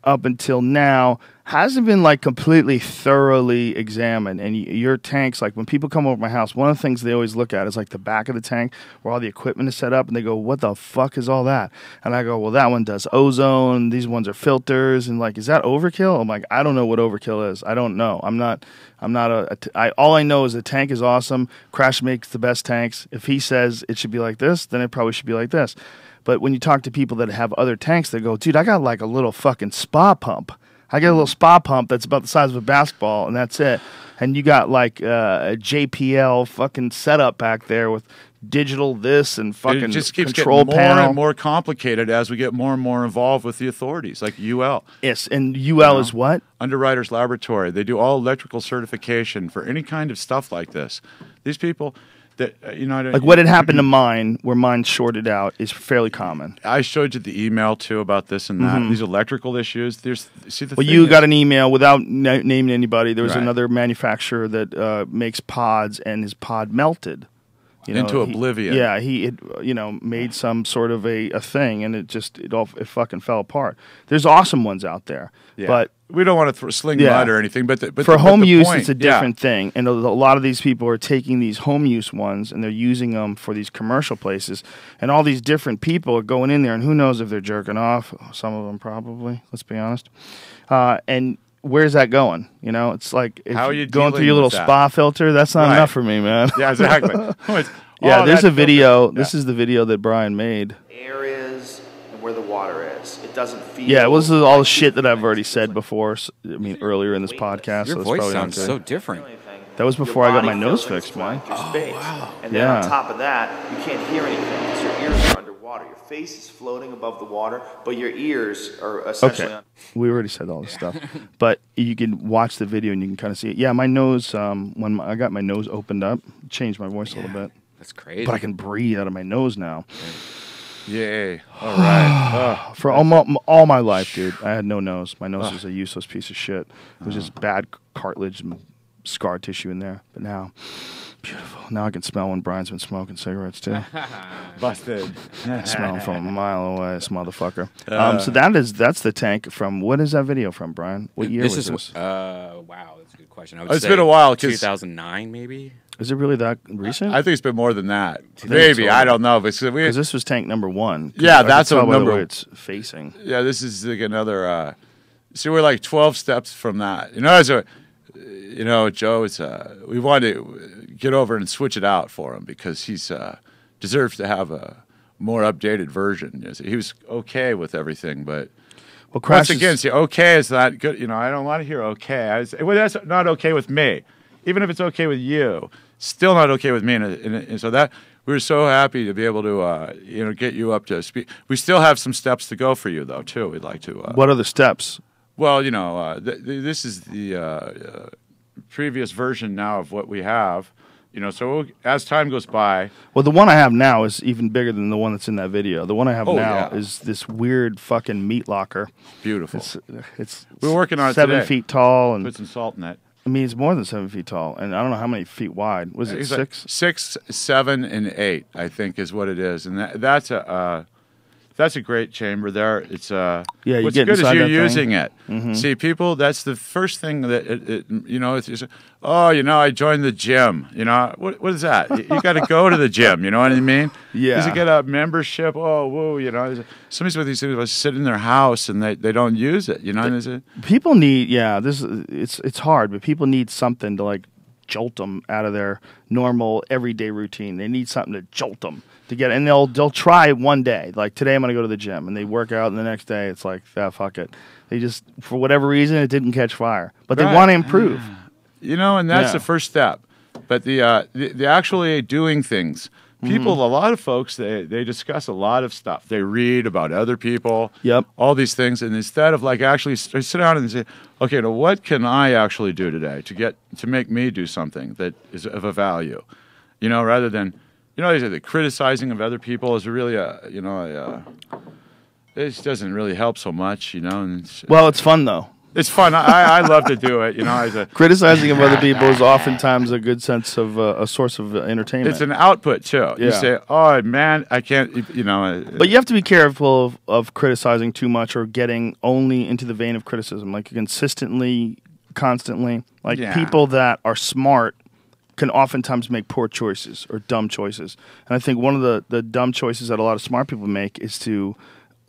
up until now hasn't been like completely thoroughly examined. And your tanks, like when people come over my house, one of the things they always look at is like the back of the tank where all the equipment is set up, and they go, what the fuck is all that? And I go, well, that one does ozone, these ones are filters, and like, is that overkill? I'm like, I don't know what overkill is. I don't know. All I know is the tank is awesome. Crash makes the best tanks. If he says it should be like this, then it probably should be like this. But when you talk to people that have other tanks, they go, dude, I got like a little fucking spa pump. I got a little spa pump that's about the size of a basketball, and that's it. And you got like a JPL fucking setup back there with digital this and fucking it just keeps control getting more panel. and more complicated as we get more and more involved with the authorities, like UL. Yes, and UL is what? Underwriters Laboratory. They do all electrical certification for any kind of stuff like this. These people... That, you know, like what had happened to mine, where mine shorted out, is fairly common. I showed you the email too about this and that. These electrical issues. Well, you got an email without naming anybody. There was another manufacturer that makes pods, and his pod melted. You know, into oblivion. Yeah, he had, you know, made some sort of a thing, and it fucking fell apart. There's awesome ones out there, but we don't want to sling mud or anything. But for home use, it's a different thing. And a lot of these people are taking these home use ones and they're using them for these commercial places. And all these different people are going in there, and who knows if they're jerking off? Some of them probably. Let's be honest. And where's that going? You know, it's like if how are you going through your little spa filter. That's not enough for me, man. Yeah, exactly. There's a video. This is the video that Brian made. Air is and where the water is. It doesn't feel. Yeah, well, this is all the shit that I've already said before. I mean, earlier in this podcast. Your voice sounds so different. That was before I got my nose fixed, man. Wow. And then on top of that, you can't hear anything because your ears are underwater. Your face is floating above the water, but your ears are essentially we already said all this stuff. But you can watch the video and you can kind of see it. Yeah, my nose, when I got my nose opened up, changed my voice a little bit. That's crazy. But I can breathe out of my nose now. Yay. All right. For all my life, dude, I had no nose. My nose was a useless piece of shit. It was just bad cartilage and scar tissue in there. But now, beautiful. Now I can smell when Brian's been smoking cigarettes, too. Busted. Smell from a mile away, this motherfucker. So that's the tank from, what is that video from, Brian? What year was this? Wow, that's a good question. I would say been a while. 2009, maybe? Is it really that recent? I think it's been more than that. Maybe. I don't know. Because this was tank number one. Yeah, that's a number. By the way it's facing. Yeah, this is like another. See, we're like 12 steps from that. You know, Joe, we wanted to get over and switch it out for him because he's deserves to have a more updated version. He was okay with everything, but once again, see, okay is not good. You know, I don't want to hear okay. Well, that's not okay with me. Even if it's okay with you, still not okay with me. And so that we were so happy to be able to get you up to speed. We still have some steps to go for you, though, too. We'd like to. What are the steps? Well, this is the previous version now of what we have. You know, so as time goes by. Well, the one I have now is even bigger than the one that's in that video. The one I have now is this weird fucking meat locker. Beautiful. It's we're working on it 7 today. feet tall and put some salt in it. I mean, it's more than 7 feet tall, and I don't know how many feet wide. Was it 6? Like 6, 7, and 8, I think, is what it is, and that's that's a great chamber there. It's you what's get good is inside you're that thing. using it. See, people, that's the first thing that it's oh, I joined the gym. What is that? You got to go to the gym. You know what I mean? Yeah. Does it get a membership? Oh, whoa, somebody's with these people sit in their house and they don't use it. And People need it's hard, but people need something to like jolt them out of their normal everyday routine. They need something to jolt them to get, and they'll try one day. Like today, I'm going to go to the gym, and they work out, and the next day, it's like, fuck it. They just, for whatever reason, it didn't catch fire, but they want to improve. And that's the first step. But the actually doing things. People, a lot of folks, they discuss a lot of stuff. They read about other people, all these things, and instead of like actually sit down and say, okay, now what can I actually do today to make me do something that is of a value, rather than, they say the criticizing of other people is really it just doesn't really help so much, And Well, it's fun though. It's fun. I love to do it. Criticizing of other people is oftentimes a good sense of a source of entertainment. It's an output too. Yeah. You say, "Oh man, I can't." But you have to be careful of criticizing too much or getting only into the vein of criticism, like consistently, constantly. Like people that are smart can oftentimes make poor choices or dumb choices. And I think one of the dumb choices that a lot of smart people make is to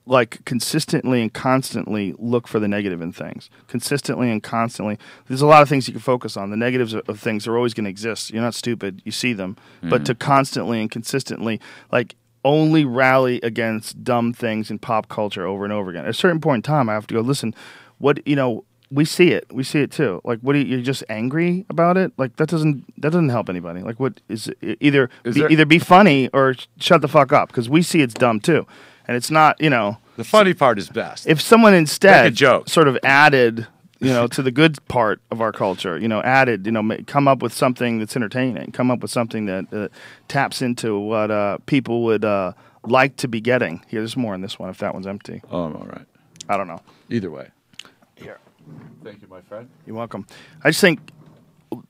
like consistently and constantly look for the negative in things. Consistently and constantly. There's a lot of things you can focus on. The negatives of things are always going to exist. You're not stupid. You see them. But to constantly and consistently like only rally against dumb things in pop culture over and over again. At a certain point in time, I have to go, listen, we see it. We see it too. Like, you're just angry about it? Like, that doesn't help anybody. Like, what is it? Either be funny or shut the fuck up, because we see it's dumb too. And it's not, The funny part is best. If someone instead Make a joke. sort of added, to the good part of our culture, come up with something that's entertaining, come up with something that taps into what people would like to be getting. Here, there's more in this one if that one's empty. Oh, I'm all right. I don't know. Either way. Here. Thank you, my friend. You're welcome. I just think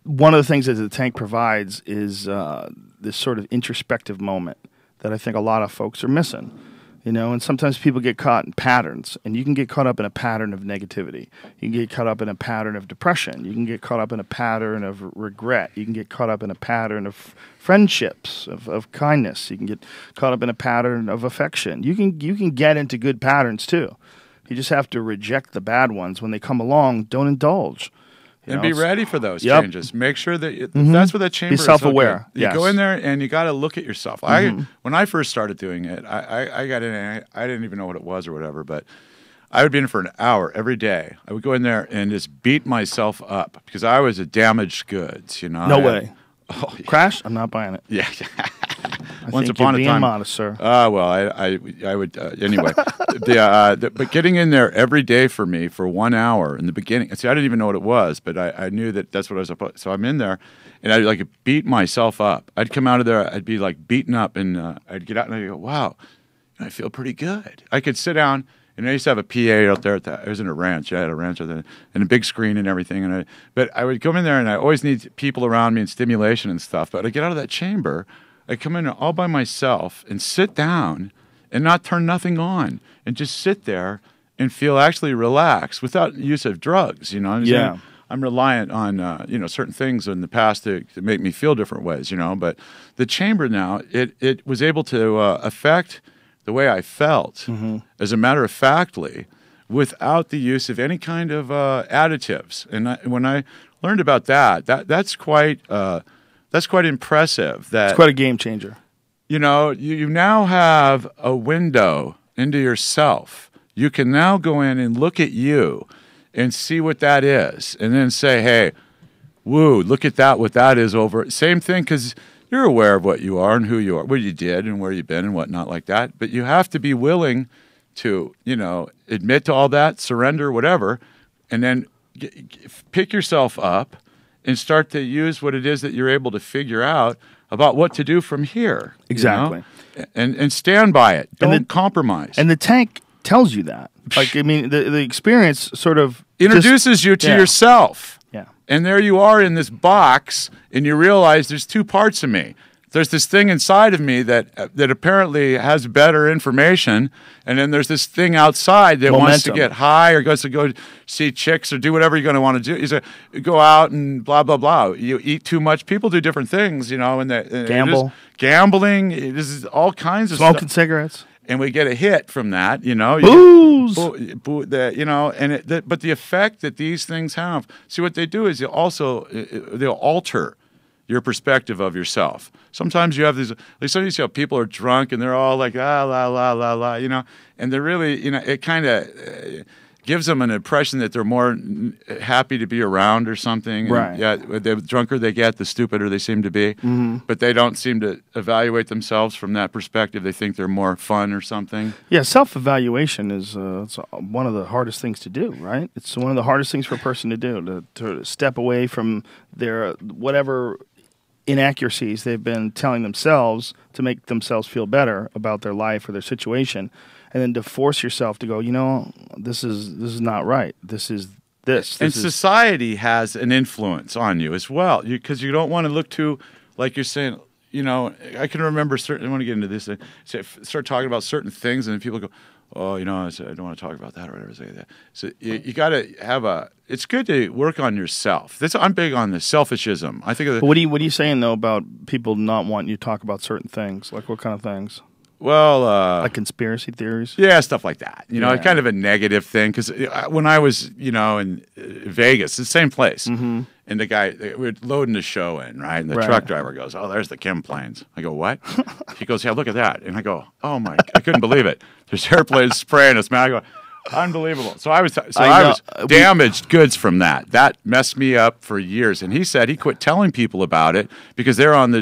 one of the things that the tank provides is this sort of introspective moment that I think a lot of folks are missing. And sometimes people get caught in patterns, and you can get caught up in a pattern of negativity. You can get caught up in a pattern of depression. You can get caught up in a pattern of regret. You can get caught up in a pattern of friendships, of kindness. You can get caught up in a pattern of affection. You can get into good patterns too. You just have to reject the bad ones when they come along. Don't indulge. And be ready for those changes. Make sure that that's what that chamber is. Be self-aware. You go in there and you got to look at yourself. When I first started doing it, I got in and I didn't even know what it was or whatever, but I would be in for an hour every day. I would go in there and just beat myself up because I was a damaged goods, No way. Crash? I'm not buying it. Yeah. Once upon a time, being modest, sir. Well, I would anyway. But getting in there every day for me for 1 hour in the beginning. See, I didn't even know what it was, but I knew that's what I was supposed. So I'm in there, and I'd like beat myself up. I'd come out of there, I'd be like beaten up, and I'd get out and I'd go, wow, I feel pretty good. I could sit down. And I used to have a PA out there. I was in a ranch. I had a ranch and a big screen and everything. But I would come in there, and I always need people around me and stimulation and stuff. But I get out of that chamber, I come in all by myself and sit down and not turn nothing on and just sit there and feel actually relaxed without use of drugs. Yeah. I'm reliant on certain things in the past to make me feel different ways. But the chamber now it was able to affect the way I felt, as a matter of factly, without the use of any kind of additives. And when I learned about that's quite impressive. It's quite a game changer. You now have a window into yourself. You can now go in and look at you and see what that is, and then say, hey, woo, look at that, what that is over. Same thing, because you're aware of what you are and who you are, what you did and where you've been and whatnot like that. But you have to be willing to, admit to all that, surrender, whatever, and then pick yourself up and start to use what it is that you're able to figure out about what to do from here. Exactly. And stand by it. Don't compromise. And the tank tells you that. Like, I mean, the experience sort of introduces you to yourself. Yeah. And there you are in this box, and you realize there's two parts of me. there's this thing inside of me that apparently has better information, and then there's this thing outside that wants to get high or goes to go see chicks or do whatever you're going to want to do. You say, go out and blah blah blah. You eat too much. People do different things, you know, and gamble, gambling. This is all kinds of smoking cigarettes. And we get a hit from that, you know. Booze! You know, and but the effect that these things have, see what they do is they'll alter your perspective of yourself. Sometimes you have these, like sometimes you see how people are drunk and they're all like, la, la, la, la, you know, and they're really, you know, it kind of gives them an impression that they're more happy to be around or something. Right. And yeah, the drunker they get, the stupider they seem to be. Mm-hmm. But they don't seem to evaluate themselves from that perspective. They think they're more fun or something. Yeah, self-evaluation is it's one of the hardest things to do, right? It's one of the hardest things for a person to do, to step away from their whatever inaccuracies they've been telling themselves to make themselves feel better about their life or their situation, and then to force yourself to go, you know, this is not right. This is this. And society has an influence on you as well, because you don't want to look too, like you're saying, you know, I can remember certain, I want to get into this, start talking about certain things, and then people go, oh, you know, I don't want to talk about that or whatever. Say that. So you got to have it's good to work on yourself. I'm big on the selfishism. I think. What are you saying though about people not wanting you to talk about certain things? Like what kind of things? Well, like conspiracy theories. Yeah, stuff like that. You know, kind of a negative thing. Because when I was, you know, in Vegas, the same place. Mm-hmm. And the guy, we're loading the show in, right? And the truck driver goes, oh, there's the Kim planes. I go, what? He goes, yeah, look at that. And I go, oh, my, I couldn't believe it. There's airplanes spraying us, man. I go, unbelievable. So I was damaged goods from that. That messed me up for years. And he said he quit telling people about it because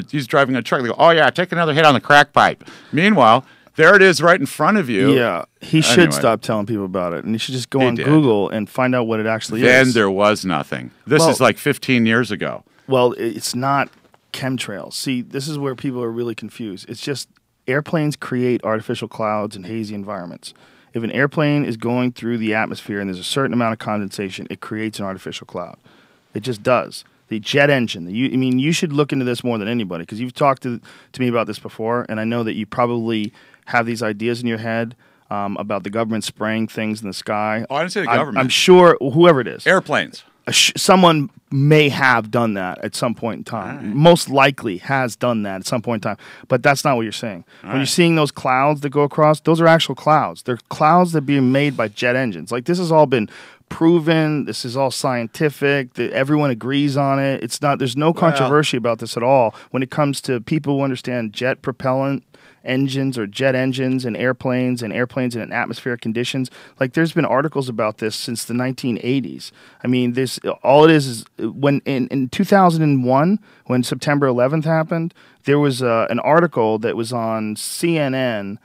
he's driving a truck. They go, oh, yeah, take another hit on the crack pipe. Meanwhile, there it is right in front of you. Yeah, he should stop telling people about it. And he should just go on Google and find out what it actually is. Then there was nothing. This is like 15 years ago. Well, it's not chemtrails. See, this is where people are really confused. It's just airplanes create artificial clouds and hazy environments. If an airplane is going through the atmosphere and there's a certain amount of condensation, it creates an artificial cloud. It just does. The jet engine. You should look into this more than anybody because you've talked to me about this before, and I know that you probably have these ideas in your head about the government spraying things in the sky. Oh, I didn't say the government. I'm sure whoever it is. Airplanes. Someone may have done that at some point in time. Right. Most likely has done that at some point in time. But that's not what you're saying. When you're seeing those clouds that go across, those are actual clouds. They're clouds that are being made by jet engines. Like this has all been proven. This is all scientific. Everyone agrees on it. It's not. There's no controversy about this at all when it comes to people who understand jet propellant engines or jet engines and airplanes in atmospheric conditions. Like there's been articles about this since the 1980s. I mean, this all it is when in 2001 when September 11th happened, there was an article that was on CNN.com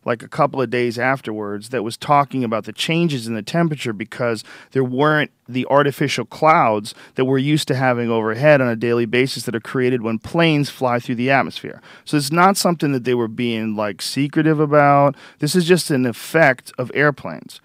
like a couple of days afterwards that was talking about the changes in the temperature because there weren't the artificial clouds that we're used to having overhead on a daily basis that are created when planes fly through the atmosphere. So it's not something that they were being like secretive about. This is just an effect of airplanes.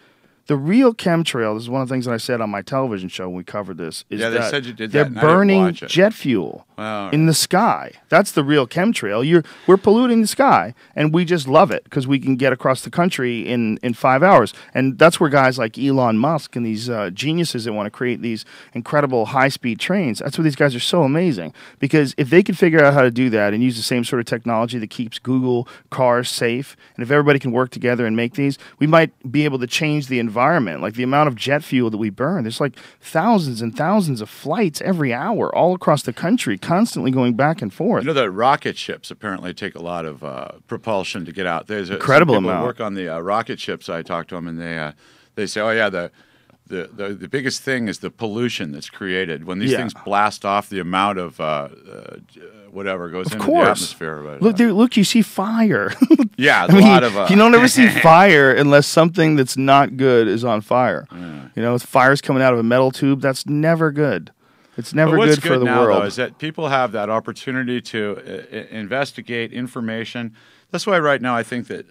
The real chemtrail, this is one of the things that I said on my television show when we covered this, is they that said you did they're that, burning jet fuel in the sky. That's the real chemtrail. We're polluting the sky, and we just love it because we can get across the country in 5 hours. And that's where guys like Elon Musk and these geniuses that want to create these incredible high-speed trains, that's where these guys are so amazing. Because if they could figure out how to do that and use the same sort of technology that keeps Google cars safe, and if everybody can work together and make these, we might be able to change the environment. Like the amount of jet fuel that we burn, there's like thousands and thousands of flights every hour all across the country, constantly going back and forth. You know, the rocket ships apparently take a lot of propulsion to get out. There's incredible some people amount. Work on the rocket ships. I talked to them, and they say, oh yeah, the biggest thing is the pollution that's created when these things blast off. The amount of whatever goes into the atmosphere. But, look, you see fire. Yeah, a lot of. You don't ever see fire unless something that's not good is on fire. Yeah. You know, if fire's coming out of a metal tube, that's never good. It's never good for the now, world. Though, is that people have that opportunity to investigate information That's why right now I think that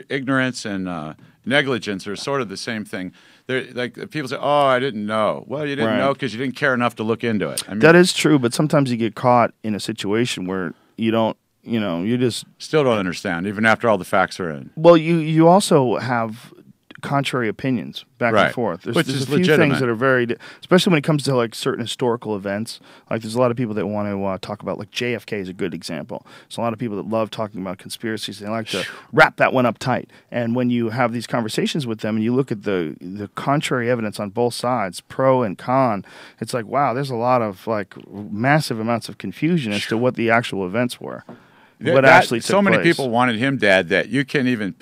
ignorance and negligence are sort of the same thing. They're like people say, "Oh, I didn't know." Well, you didn't know because you didn't care enough to look into it. I mean, that is true, but sometimes you get caught in a situation where you don't. You just still don't understand, even after all the facts are in. Well, you also have contrary opinions back and forth. There's a few things that are very, especially when it comes to like certain historical events. Like there's a lot of people that want to talk about, like JFK is a good example. There's a lot of people that love talking about conspiracies. They like to wrap that one up tight. And when you have these conversations with them and you look at the contrary evidence on both sides, pro and con, it's like, wow, there's a lot of like massive amounts of confusion as to what the actual events were. What actually took so many place. people wanted him dead that you can't even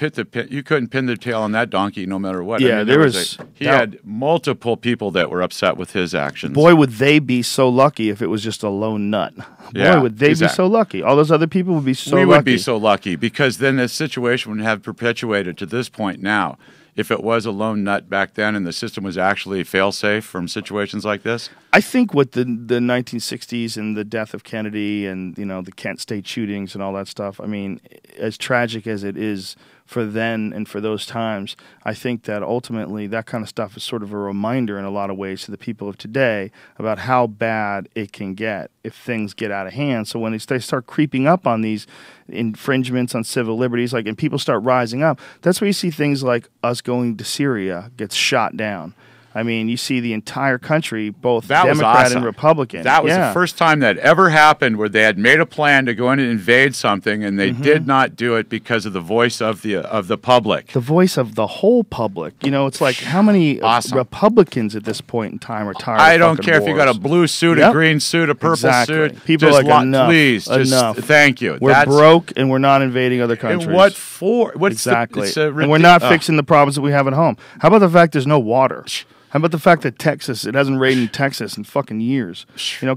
you couldn't pin the tail on that donkey no matter what. Yeah, I mean, he had multiple people that were upset with his actions. Boy, would they be so lucky if it was just a lone nut. Boy, would they be so lucky. All those other people would be so lucky. We would be so lucky because then the situation would have perpetuated to this point now. If it was a lone nut back then and the system was actually fail-safe from situations like this? I think with the 1960s and the death of Kennedy and the Kent State shootings and all that stuff, I mean, as tragic as it is for then and for those times, I think that ultimately that kind of stuff is sort of a reminder in a lot of ways to the people of today about how bad it can get if things get out of hand. So when they start creeping up on these infringements on civil liberties, and people start rising up, that's where you see things like us going to Syria gets shot down. I mean, you see the entire country, both Democrat and Republican. That was the first time that ever happened where they had made a plan to go in and invade something, and they did not do it because of the voice of the public. The voice of the whole public. It's like how many Republicans at this point in time are tired I of don't care wars. if you got a blue suit, a green suit, a purple suit. People just are like, enough, please, enough. Just thank you. We're broke, and we're not invading other countries. And what for? Exactly. And we're not fixing the problems that we have at home. How about the fact there's no water? How about the fact that it hasn't rained in Texas in fucking years?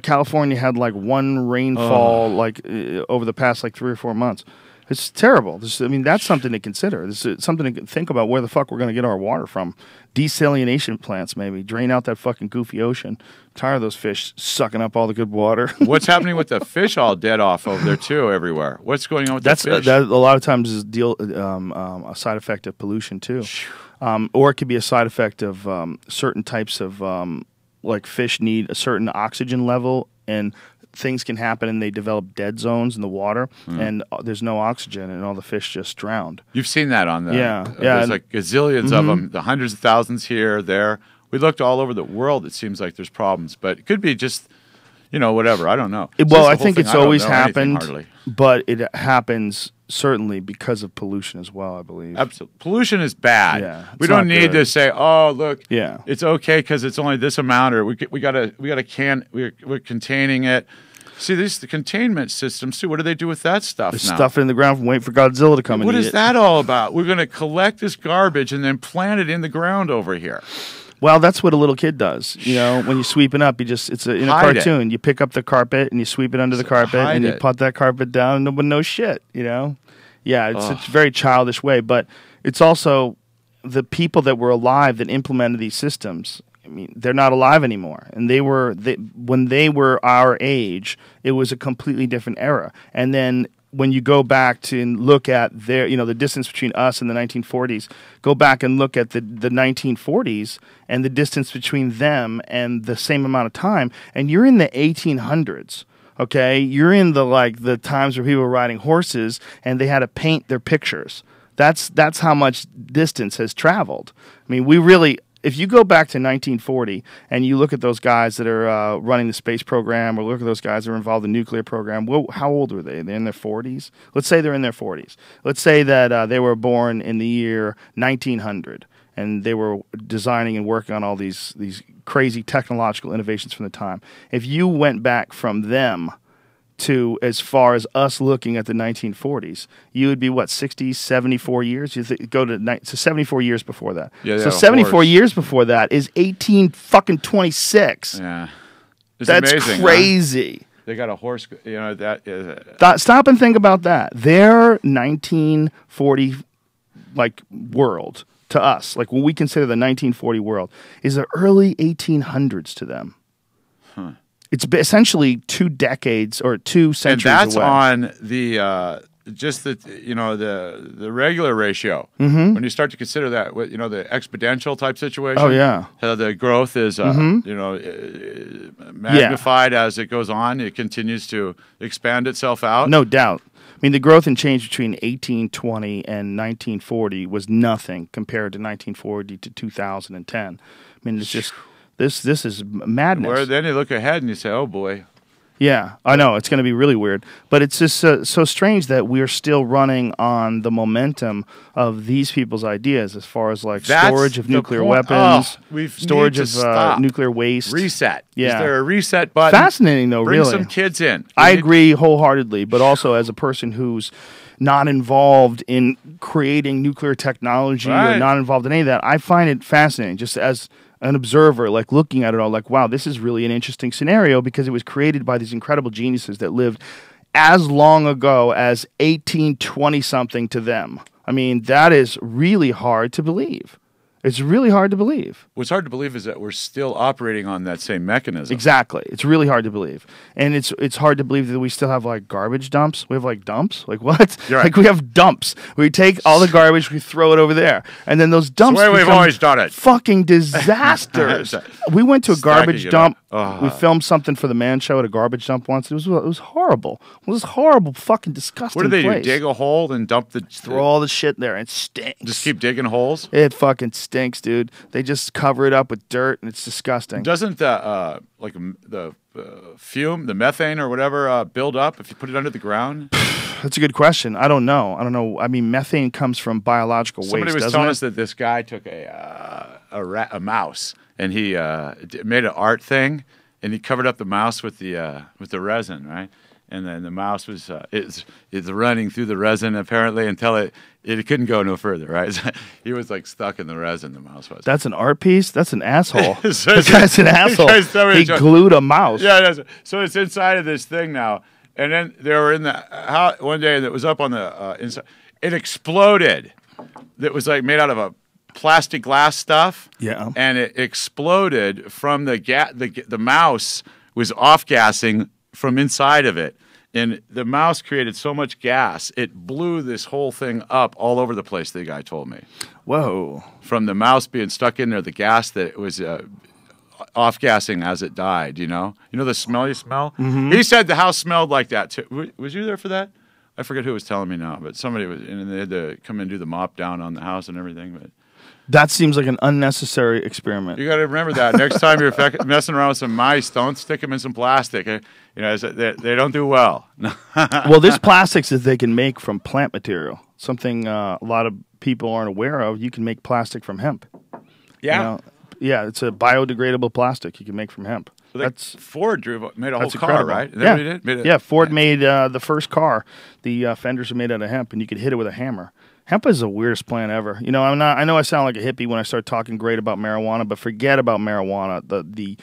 California had like one rainfall over the past 3 or 4 months. It's terrible. That's something to consider. This is something to think about where the fuck we're going to get our water from. Desalination plants, maybe. Drain out that fucking goofy ocean. Tired of those fish sucking up all the good water. What's happening with the fish all dead off over there, too, everywhere? What's going on with the fish? That a lot of times is a side effect of pollution, too. Or it could be a side effect of certain types of, fish need a certain oxygen level, and things can happen and they develop dead zones in the water, and there's no oxygen, and all the fish just drowned. You've seen that on the... There's like gazillions of them, the hundreds of thousands here, there. We looked all over the world, it seems like there's problems, but it could be just... whatever. I don't know. I think it's always happened, but it happens certainly because of pollution as well, I believe. Absolutely. Pollution is bad. Yeah, we don't need to say, "Oh, look, yeah, it's okay because it's only this amount," or we're containing it. See, the containment systems too. What do they do with that stuff now? Stuff it in the ground and wait for Godzilla to come and eat it. What is that all about? We're going to collect this garbage and then plant it in the ground over here. Well, that's what a little kid does. When you sweep it up, it's in a cartoon. You pick up the carpet and you sweep it under the carpet and you put that carpet down and no one knows shit, Yeah, it's a very childish way, but it's also the people that were alive that implemented these systems. They're not alive anymore. And when they were our age, it was a completely different era. And then when you go back to look at the distance between us and the 1940s, go back and look at the 1940s and the distance between them and the same amount of time, and you're in the 1800s. Okay, you're in the times where people were riding horses and they had to paint their pictures. That's how much distance has traveled. If you go back to 1940 and you look at those guys that are running the space program, or look at those guys that are involved in the nuclear program, how old were they? They're in their 40s? Let's say they're in their 40s. Let's say that they were born in the year 1900, and they were designing and working on all these crazy technological innovations from the time. If you went back from them to as far as us looking at the 1940s, you would be 60, 74 years? You go to 74 years before that. Yeah, so 74 years before that is 1826. Yeah, that's amazing, crazy. Huh? They got a horse. That is. Stop and think about that. Their 1940 world to us, when we consider the 1940 world, is the early 1800s to them. It's essentially 2 decades or 2 centuries and that's away. on the just the the regular ratio. Mm-hmm. When you start to consider that, the exponential type situation. Oh, yeah. How the growth is magnified as it goes on. It continues to expand itself out. No doubt. I mean, the growth and change between 1820 and 1940 was nothing compared to 1940 to 2010. I mean, it's just this is madness. Where then you look ahead and you say, "Oh boy." Yeah, I know it's going to be really weird, but it's just so strange that we're still running on the momentum of these people's ideas as far as like storage of nuclear weapons, storage of nuclear waste. Reset. Yeah. Is there a reset button? Fascinating though, Bring really. some kids in. I agree wholeheartedly, but also as a person who's not involved in creating nuclear technology or not involved in any of that, I find it fascinating just as an observer, like looking at it all, like, wow, this is really an interesting scenario because it was created by these incredible geniuses that lived as long ago as 1820 something to them. I mean, that is really hard to believe. It's really hard to believe. What's hard to believe is that we're still operating on that same mechanism. Exactly. It's really hard to believe. And it's hard to believe that we still have like garbage dumps. We have like dumps? Like what? You're right. Like we have dumps. We take all the garbage, we throw it over there. And then those dumps That's the way we've always done it. Fucking disasters. We went to a garbage dump. Oh. We filmed something for the Man Show at a garbage dump once. It was horrible. It was horrible, fucking disgusting. What do they place. do? Dig a hole and dump throw all the shit there and it stinks. Just keep digging holes? It fucking stinks, dude. They just cover it up with dirt and it's disgusting. Doesn't the fume, the methane or whatever, build up if you put it under the ground? That's a good question. I don't know. I mean, methane comes from biological waste. Somebody was telling us that this guy took a mouse and he made an art thing and he covered up the mouse with the resin, right? And then the mouse was it's running through the resin apparently until it couldn't go no further, right? So he was like stuck in the resin. The mouse was. That's an art piece. That's an asshole. This guy's an asshole. He glued a mouse. Yeah, so it's inside of this thing now. And then they were in the house one day that was up on the inside. It exploded. It was like made out of a plastic glass stuff. Yeah. And it exploded from the mouse was off gassing from inside of it. And the mouse created so much gas, it blew this whole thing up all over the place, the guy told me. Whoa. From the mouse being stuck in there, the gas that was off-gassing as it died, you know? You know the smell you smell? Mm-hmm. He said the house smelled like that, too. Was you there for that? I forget who was telling me now, but somebody was, and they had to come and do the mop down on the house and everything, but... That seems like an unnecessary experiment. You got to remember that. Next time you're messing around with some mice, don't stick them in some plastic. You know, they don't do well. Well, there's plastics that they can make from plant material. Something a lot of people aren't aware of. You can make plastic from hemp. Yeah. You know? Yeah, it's a biodegradable plastic you can make from hemp. So that's Ford made a whole car, incredible. right? Yeah, Ford made the first car. The fenders are made out of hemp, and you could hit it with a hammer. Hemp is the weirdest plant ever. You know, I know I sound like a hippie when I start talking great about marijuana, but forget about marijuana. The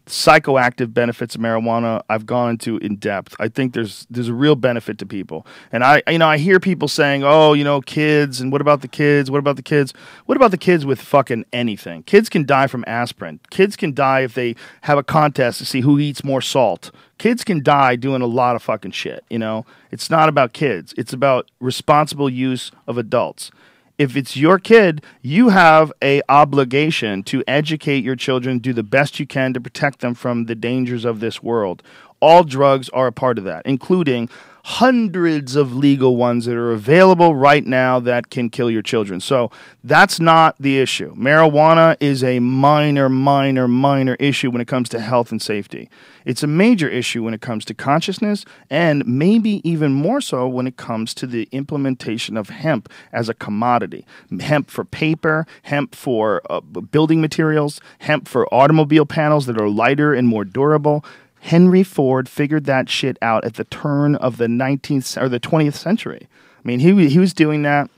psychoactive benefits of marijuana I've gone into in depth. I think there's a real benefit to people. And I hear people saying, "Oh, you know, kids, and what about the kids? What about the kids? What about the kids with fucking anything? Kids can die from aspirin. Kids can die if they have a contest to see who eats more salt. Kids can die doing a lot of fucking shit, you know? It's not about kids. It's about responsible use of adults. If it's your kid, you have an obligation to educate your children, do the best you can to protect them from the dangers of this world. All drugs are a part of that, including hundreds of legal ones that are available right now that can kill your children. So that's not the issue. Marijuana is a minor issue when it comes to health and safety. It's a major issue when it comes to consciousness, and maybe even more so when it comes to the implementation of hemp as a commodity. Hemp for paper, hemp for building materials, hemp for automobile panels that are lighter and more durable. Henry Ford figured that shit out at the turn of the 20th century. I mean, he was doing that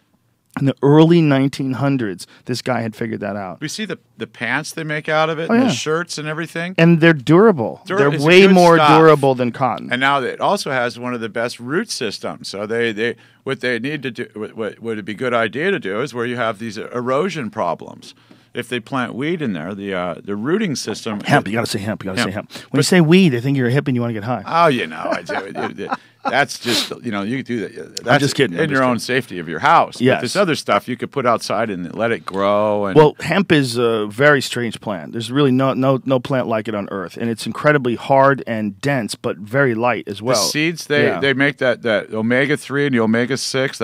in the early 1900s. This guy had figured that out. We see the pants they make out of it, and the shirts and everything. And they're durable. They're way more durable than cotton. And now it also has one of the best root systems. So what they need to do, what would be a good idea to do is where you have these erosion problems. If they plant weed in there, the rooting system... Hemp, you got to say hemp. Say hemp. When you say weed, they think you're a hippie and you want to get high. Oh, you know, I do. That's just, you know, you could do that. That's I'm just kidding. in your own safety of your house. Yes. But this other stuff you could put outside and let it grow. And well, hemp is a very strange plant. There's really no plant like it on Earth, and it's incredibly hard and dense, but very light as well. the seeds, they make that omega-3 and the omega-6.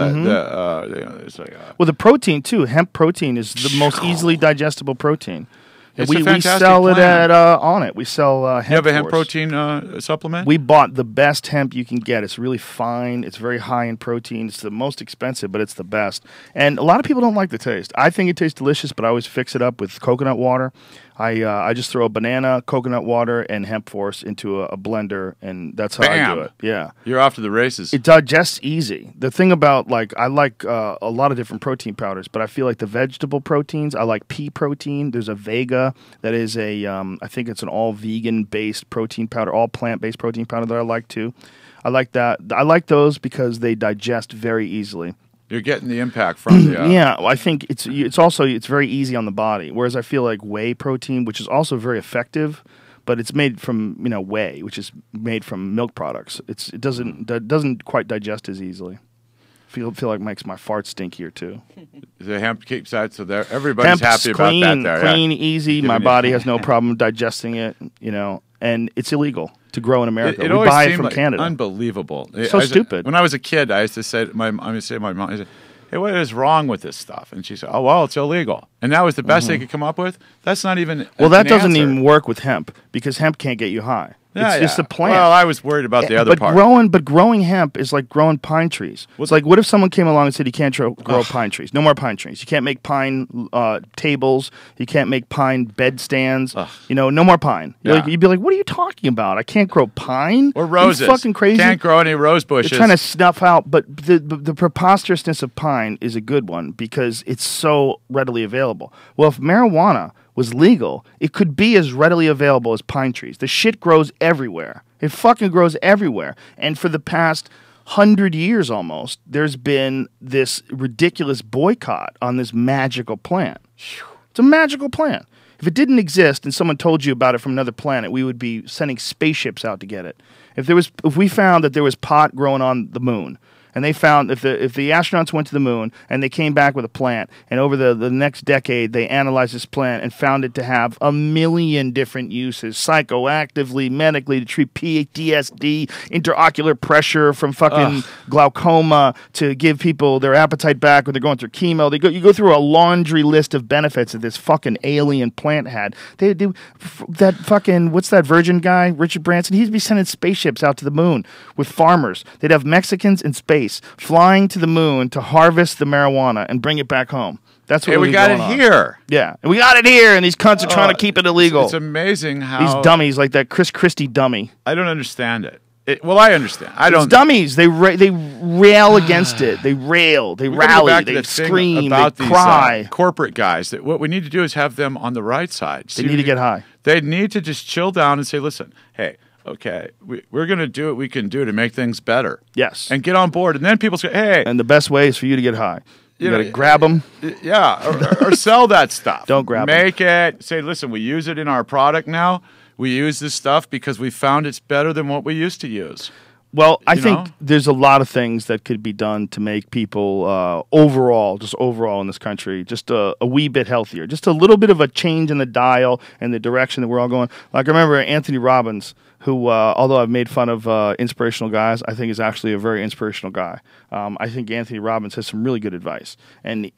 Well, the protein too. Hemp protein is the most easily digestible protein. It's we a fantastic sell it plant. at On It. We sell hemp. You have a hemp Force. protein supplement? We bought the best hemp you can get. It's really fine. It's very high in protein. It's the most expensive, but it's the best. And a lot of people don't like the taste. I think it tastes delicious, but I always fix it up with coconut water. I just throw a banana, coconut water, and hemp force into a blender, and that's how I do it. Yeah. You're off to the races. It digests easy. The thing about, like, I like a lot of different protein powders, but I feel like the vegetable proteins, I like pea protein. There's a Vega that is I think it's an all vegan-based protein powder, all plant-based protein powder that I like too. I like that. I like those because they digest very easily. You're getting the impact from the... yeah, I think it's very easy on the body, whereas I feel like whey protein, which is also very effective, but it's made from whey, which is made from milk products. It doesn't quite digest as easily. Feel like it makes my farts stinkier too. The hemp keeps that so that everybody's happy clean, about that. There, clean, easy. My body has no problem digesting it. And it's illegal to grow in America. It we always buy it seemed from like Canada. Unbelievable. So stupid. When I was a kid, I used to say to my mom, hey, what is wrong with this stuff? And she said, oh, well, it's illegal. And that was the best they could come up with? That's not even that doesn't even work with hemp because hemp can't get you high. It's just a plant. Well, I was worried about the other part. Growing hemp is like growing pine trees. It's like, what if someone came along and said you can't grow pine trees? No more pine trees. You can't make pine tables. You can't make pine bed stands. No more pine. You'd be like, what are you talking about? I can't grow pine? Or roses. Are you fucking crazy? Can't grow any rose bushes. They're trying to snuff out, but the preposterousness of pine is a good one because it's so readily available. Well, if marijuana was legal, it could be as readily available as pine trees. The shit grows everywhere. It fucking grows everywhere. And for the past 100 years almost, there's been this ridiculous boycott on this magical plant. It's a magical plant. If it didn't exist and someone told you about it from another planet, we would be sending spaceships out to get it. If we found that there was pot growing on the moon, and they found if the astronauts went to the moon and they came back with a plant, and over the next decade they analyzed this plant and found it to have 1 million different uses, psychoactively, medically, to treat PTSD, interocular pressure from fucking glaucoma, to give people their appetite back when they're going through chemo. You go through a laundry list of benefits that this fucking alien plant had. They do that fucking, what's that Virgin guy, Richard Branson? He'd be sending spaceships out to the moon with farmers. They'd have Mexicans in space flying to the moon to harvest the marijuana and bring it back home. That's what we got it here. Yeah, and we got it here, and these cunts are trying to keep it illegal. It's amazing how these dummies like that Chris Christie dummy. I don't understand it. Well, I understand. It's dummies. They rail against it. They rail. They rally. They scream. They cry. Corporate guys. What we need to do is have them on the right side. They need to get high. They need to just chill down and say, listen, hey, okay, we're going to do what we can do to make things better. Yes. And get on board. And then people say, hey. And the best way is for you to get high. You got to grab them. Yeah, or sell that stuff. Don't grab them. Make it. Say, listen, we use it in our product now. We use this stuff because we found it's better than what we used to use. Well, I think there's a lot of things that could be done to make people overall in this country, just a wee bit healthier. Just a little bit of a change in the dial and the direction that we're all going. Like, I remember Anthony Robbins, who, although I've made fun of inspirational guys, I think is actually a very inspirational guy. I think Anthony Robbins has some really good advice. And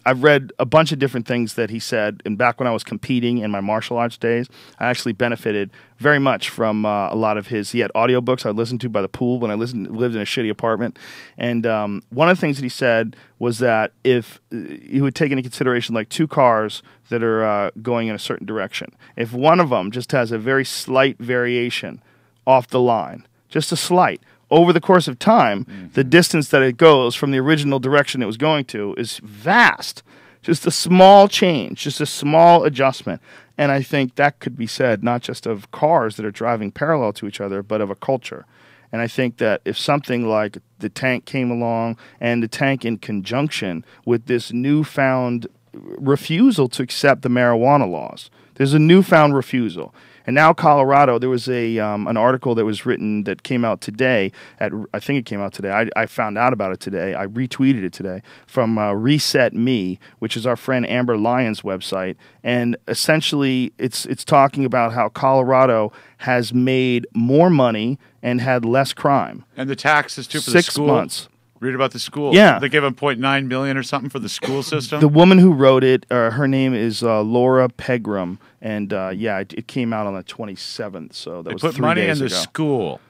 I've read a bunch of different things that he said. And back when I was competing in my martial arts days, I actually benefited very much from a lot of his. He had audiobooks I listened to by the pool when I lived in a shitty apartment. And one of the things that he said was that if you would take into consideration like two cars that are going in a certain direction, if one of them just has a very slight variation off the line, just a slight, over the course of time, the distance that it goes from the original direction it was going to is vast. Just a small change, just a small adjustment. And I think that could be said not just of cars that are driving parallel to each other, but of a culture. And I think that if something like the tank came along, and the tank in conjunction with this newfound refusal to accept the marijuana laws, there's a newfound refusal. And now Colorado, there was an article that was written that came out today. I think it came out today. I found out about it today. I retweeted it today from Reset Me, which is our friend Amber Lyon's website. And essentially, it's talking about how Colorado has made more money and had less crime. And the taxes too for the school. 6 months. Read about the school. Yeah. They gave them $0.9 million or something for the school system. The woman who wrote it, her name is Laura Pegram, and it came out on the 27th. So that was 3 days ago. They put money in the school.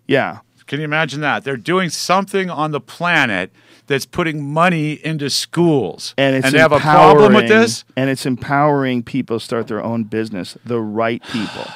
Yeah. Can you imagine that? They're doing something on the planet that's putting money into schools. And they have a problem with this? And it's empowering people to start their own business, the right people.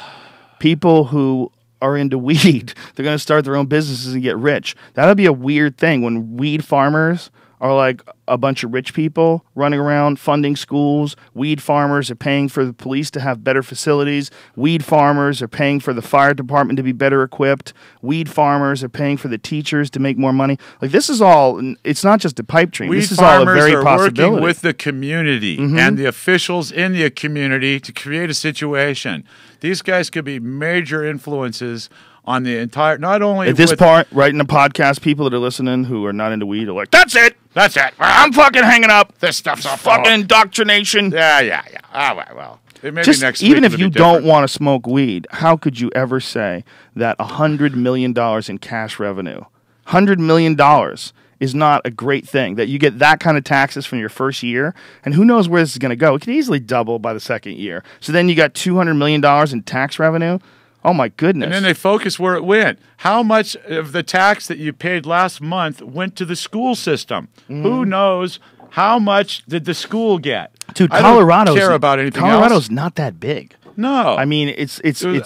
People who are into weed. They're going to start their own businesses and get rich. That'll be a weird thing when weed farmers are like a bunch of rich people running around funding schools. Weed farmers are paying for the police to have better facilities. Weed farmers are paying for the fire department to be better equipped. Weed farmers are paying for the teachers to make more money. Like, this is all, it's not just a pipe dream. Weed this is all a very farmers are possibility. working with the community and the officials in the community to create a situation. These guys could be major influences on the entire, not only at this part, right in the podcast, people that are listening who are not into weed are like, that's it. That's it. I'm fucking hanging up. This stuff's all fucking indoctrination. Yeah. All right, well. Maybe Just next even week if you don't want to smoke weed, how could you ever say that $100 million in cash revenue, $100 million is not a great thing, that you get that kind of taxes from your first year, and who knows where this is going to go. It could easily double by the second year. So then you got $200 million in tax revenue. Oh, my goodness. And then they focus where it went. How much of the tax that you paid last month went to the school system? Who knows? How much did the school get? Dude, Colorado's, care about anything Colorado's else. Not that big. No. I mean, it's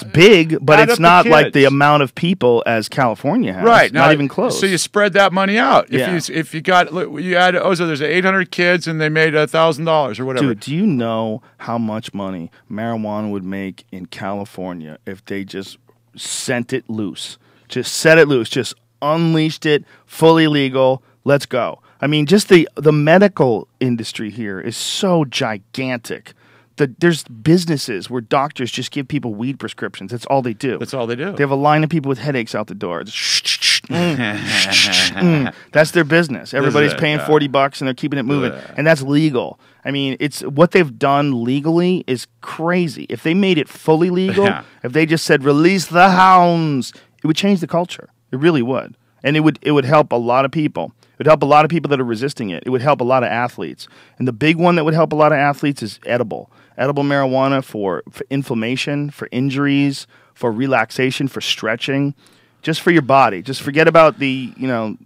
big, but it's not like the amount of people as California has. Right. Not even close. So you spread that money out. Yeah. If you got, you had, so there's 800 kids and they made $1,000 or whatever. Dude, do you know how much money marijuana would make in California if they just sent it loose? Just set it loose. Just unleashed it, fully legal. Let's go. I mean, just the medical industry here is so gigantic. There's businesses where doctors just give people weed prescriptions. That's all they do. That's all they do. They have a line of people with headaches out the door. That's their business. Everybody's paying $40 and they're keeping it moving. And that's legal. I mean, it's what they've done legally is crazy. If they made it fully legal, if they just said release the hounds, it would change the culture. It really would. And it would help a lot of people. It would help a lot of people that are resisting it. It would help a lot of athletes. And the big one that would help a lot of athletes is edible. Edible marijuana for inflammation, for injuries, for relaxation, for stretching, just for your body. Just forget about the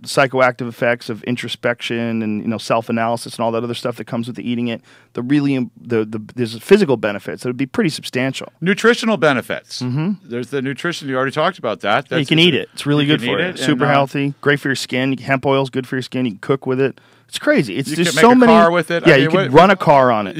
psychoactive effects of introspection and self-analysis and all that other stuff that comes with the eating it. There's physical benefits that would be pretty substantial. Nutritional benefits. There's the nutrition. You already talked about that. You can eat it. It's really good for you. Super healthy. Great for your skin. Hemp oil is good for your skin. You can cook with it. It's crazy. You could make a car with it. Yeah, you could run a car on it.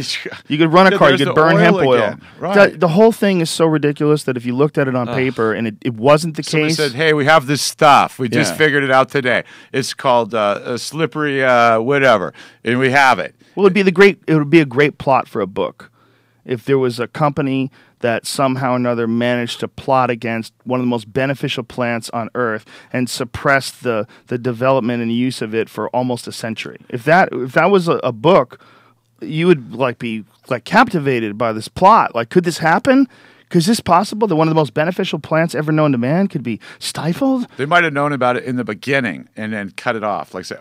You could run a car. You could burn hemp oil. Right. The whole thing is so ridiculous that if you looked at it on paper and it wasn't the Somebody case. said, hey, we have this stuff. We just figured it out today. It's called a slippery whatever, and we have it. Well, it would be a great plot for a book. If there was a company that somehow or another managed to plot against one of the most beneficial plants on Earth and suppress the development and use of it for almost a century. If that was a book, you would be captivated by this plot. Like, could this happen? Is this possible that one of the most beneficial plants ever known to man could be stifled? They might have known about it in the beginning and then cut it off. Like say,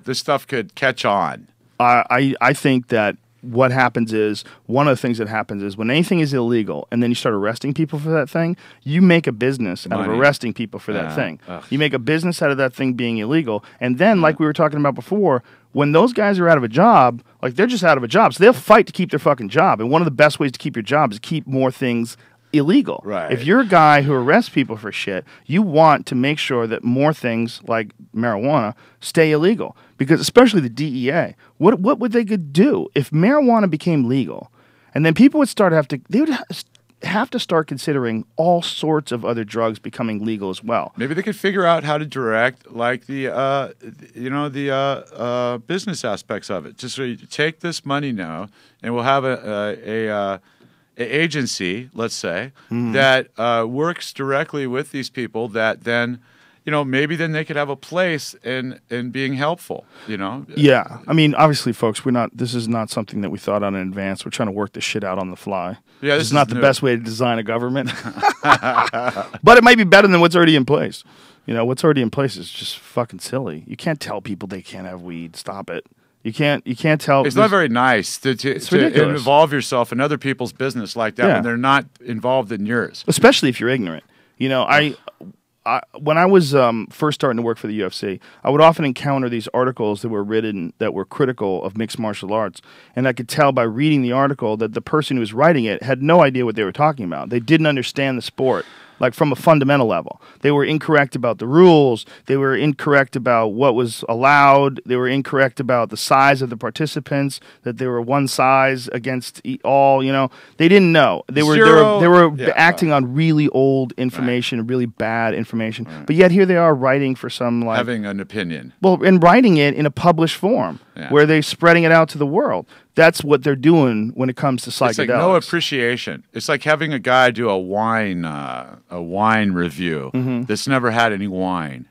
this stuff could catch on. I think that what happens is, one of the things that happens is when anything is illegal and then you start arresting people for that thing, you make a business out of arresting people for that thing. You make a business out of that thing being illegal. And then, like we were talking about before, when those guys are out of a job, they're just out of a job. So they'll fight to keep their fucking job. And one of the best ways to keep your job is keep more things illegal. Right. If you're a guy who arrests people for shit, you want to make sure that more things like marijuana stay illegal. Because especially the DEA, what would they could do if marijuana became legal, and then people would have to start considering all sorts of other drugs becoming legal as well. Maybe they could figure out how to direct the business aspects of it. Just so you take this money now, and we'll have agency, let's say, that works directly with these people that then, maybe then they could have a place in being helpful, Yeah. I mean, obviously, folks, this is not something that we thought out in advance. We're trying to work this shit out on the fly. Yeah, this is not the best way to design a government. But it might be better than what's already in place. What's already in place is just fucking silly. You can't tell people they can't have weed. Stop it. You can't tell. It's not very nice to involve yourself in other people's business like that when they're not involved in yours. Especially if you're ignorant. When I was first starting to work for the UFC, I would often encounter these articles that were written that were critical of mixed martial arts. And I could tell by reading the article that the person who was writing it had no idea what they were talking about. They didn't understand the sport. Like from a fundamental level. They were incorrect about the rules. They were incorrect about what was allowed. They were incorrect about the size of the participants, that they were one size against all, They didn't know. They were acting on really old information, really bad information. Right. But yet here they are writing for some having an opinion. Well, and writing it in a published form where they're spreading it out to the world. That's what they're doing when it comes to psychedelics. It's like no appreciation. It's like having a guy do a wine review that's never had any wine.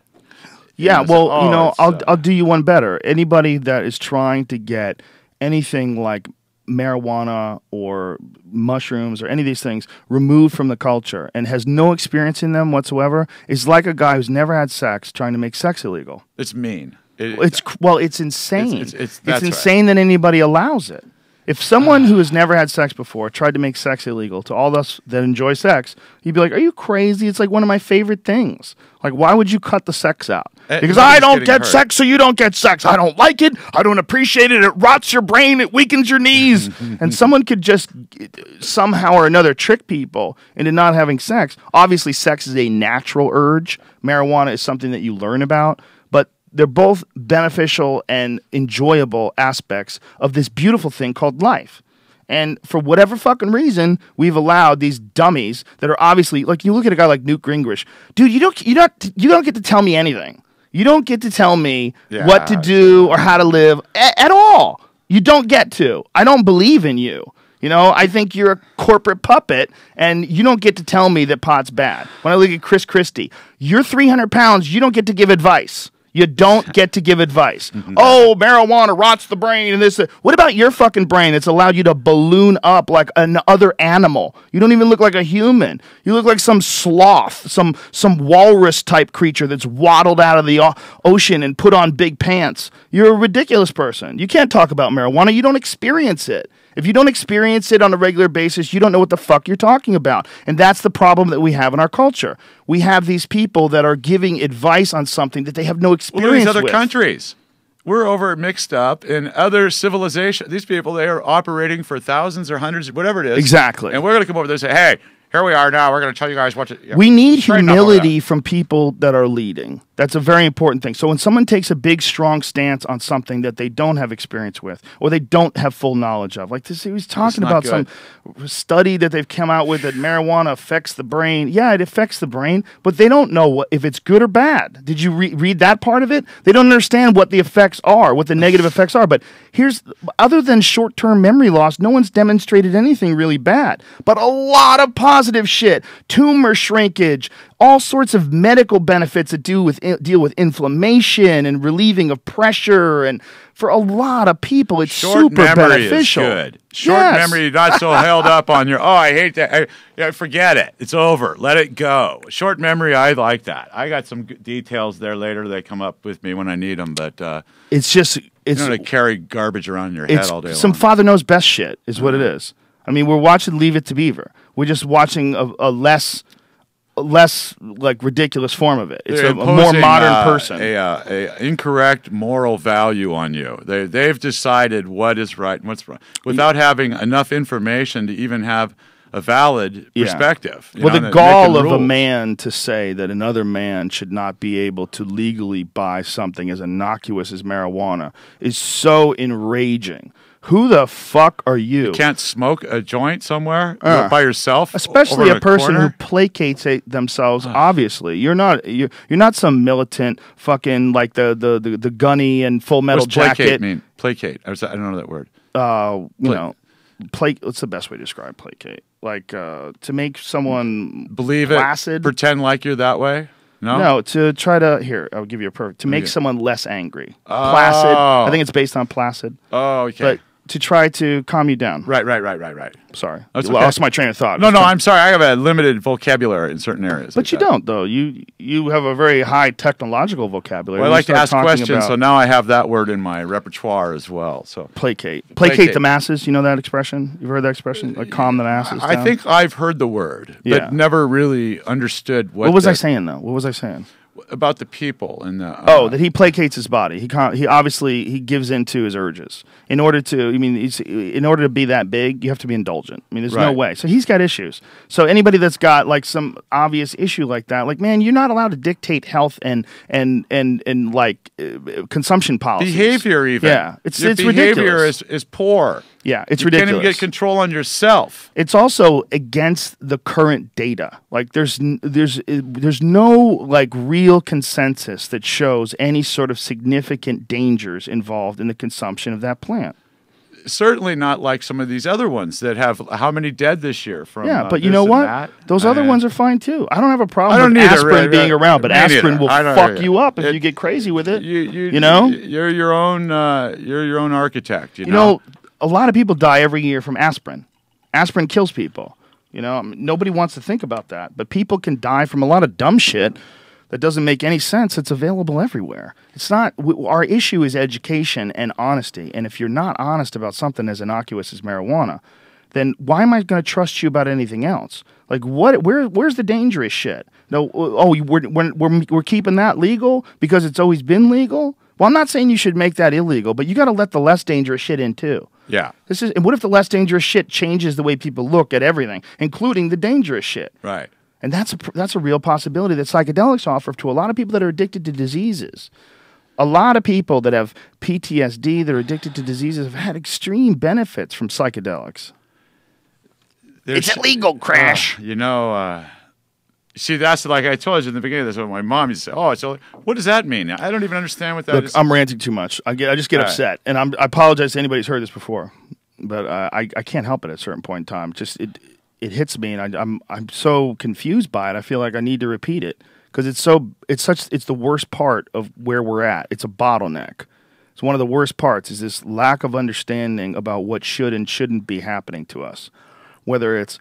Yeah, I'll do you one better. Anybody that is trying to get anything like marijuana or mushrooms or any of these things removed from the culture and has no experience in them whatsoever is like a guy who's never had sex trying to make sex illegal. It's mean. It's insane. It's insane that anybody allows it. If someone who has never had sex before tried to make sex illegal to all of us that enjoy sex, you'd be like, "Are you crazy? It's like one of my favorite things. Like, why would you cut the sex out? Because I don't get sex, so you don't get sex. I don't like it. I don't appreciate it. It rots your brain. It weakens your knees." And someone could just somehow or another trick people into not having sex. Obviously, sex is a natural urge. Marijuana is something that you learn about. They're both beneficial and enjoyable aspects of this beautiful thing called life. And for whatever fucking reason, we've allowed these dummies that are obviously, like, you look at a guy like Newt Gingrich, dude, you don't get to tell me anything. You don't get to tell me what to do or how to live at all. You don't get to. I don't believe in you. I think you're a corporate puppet, and you don't get to tell me that pot's bad. When I look at Chris Christie, you're 300 pounds, you don't get to give advice. You don't get to give advice. Oh, marijuana rots the brain and this. What about your fucking brain that's allowed you to balloon up like another animal? You don't even look like a human. You look like some sloth, some walrus type creature that's waddled out of the ocean and put on big pants. You're a ridiculous person. You can't talk about marijuana. You don't experience it. If you don't experience it on a regular basis, you don't know what the fuck you're talking about. And that's the problem that we have in our culture. We have these people that are giving advice on something that they have no experience with. These other countries. We're over mixed up in other civilizations. These people, they are operating for thousands or hundreds, whatever it is. Exactly. And we're going to come over there and say, hey, here we are now. We're going to tell you guys what to... We need humility from people that are leading. That's a very important thing. So when someone takes a big, strong stance on something that they don't have experience with or they don't have full knowledge of, like this, he was talking about some study that they've come out with that marijuana affects the brain. Yeah, it affects the brain, but they don't know if it's good or bad. Did you read that part of it? They don't understand what the effects are, what the negative effects are. But other than short-term memory loss, no one's demonstrated anything really bad. But a lot of positive shit, tumor shrinkage, all sorts of medical benefits that deal with inflammation and relieving of pressure, and for a lot of people, it's super beneficial. Is good. Short memory, not so held up on your. Oh, I hate that. Forget it. It's over. Let it go. Short memory, I like that. I got some details there later. They come up with me when I need them, but it's just you don't carry garbage around your head all day long. Some father knows best shit is what it is. I mean, we're watching Leave It to Beaver. We're just watching a less like ridiculous form of it. It's a more modern person. A incorrect moral value on you. They've decided what is right and what's wrong without having enough information to even have a valid perspective. Well, the gall of a man to say that another man should not be able to legally buy something as innocuous as marijuana is so enraging. Who the fuck are you? You can't smoke a joint somewhere by yourself, especially a person who placates themselves. Obviously, you're not some militant fucking like the gunny and Full Metal Jacket. Placate. I don't know that word. What's the best way to describe placate? to make someone believe placid. it, pretend like you're that way. No, to try to I'll give you a perfect to make someone less angry. Oh. Placid. I think it's based on placid. Oh, okay. But to try to calm you down. Right. Sorry, That's I lost my train of thought. No, I'm sorry. I have a limited vocabulary in certain areas. But you don't, though. You have a very high technological vocabulary. Well, I like to ask questions, about so now I have that word in my repertoire as well. So placate the masses. You know that expression? You've heard that expression? Like calm the masses down? I think I've heard the word, but never really understood what. What was I saying though? What was I saying? About the people and the that he placates his body. He obviously he gives in to his urges in order to. I mean, in order to be that big, you have to be indulgent. I mean, there's no way. So he's got issues. So anybody that's got like some obvious issue like that, like man, you're not allowed to dictate health and like consumption policies. Behavior, even it's behavior ridiculous. is poor. Yeah, it's you ridiculous. You can't even get control on yourself. It's also against the current data. Like there's no like real consensus that shows any sort of significant dangers involved in the consumption of that plant. Certainly not like some of these other ones that have how many dead this year from. But you know what? Those other ones are fine too. I don't have a problem with aspirin being around, but aspirin will fuck you up if you get crazy with it. You know, you're your own architect. You know, a lot of people die every year from aspirin. Aspirin kills people. You know, I mean, nobody wants to think about that, but people can die from a lot of dumb shit that doesn't make any sense. It's available everywhere. It's not. Our issue is education and honesty. And if you're not honest about something as innocuous as marijuana, then why am I going to trust you about anything else? Like what? Where's the dangerous shit? No. Oh, we're keeping that legal because it's always been legal. Well, I'm not saying you should make that illegal, but you got to let the less dangerous shit in too. Yeah. And what if the less dangerous shit changes the way people look at everything, including the dangerous shit? Right. And that's a real possibility that psychedelics offer to a lot of people that are addicted to diseases. A lot of people that have PTSD, that are addicted to diseases, have had extreme benefits from psychedelics. It's illegal, Crash. See, that's like I told you in the beginning of this. When my mom used to say, "Oh, so what does that mean?" I don't even understand what that is. I'm ranting too much. I just get upset, and I apologize to anybody who's heard this before, but I can't help it at a certain point in time. Just it hits me, and I'm so confused by it. I feel like I need to repeat it because it's the worst part of where we're at. It's a bottleneck. It's one of the worst parts is this lack of understanding about what should and shouldn't be happening to us, whether it's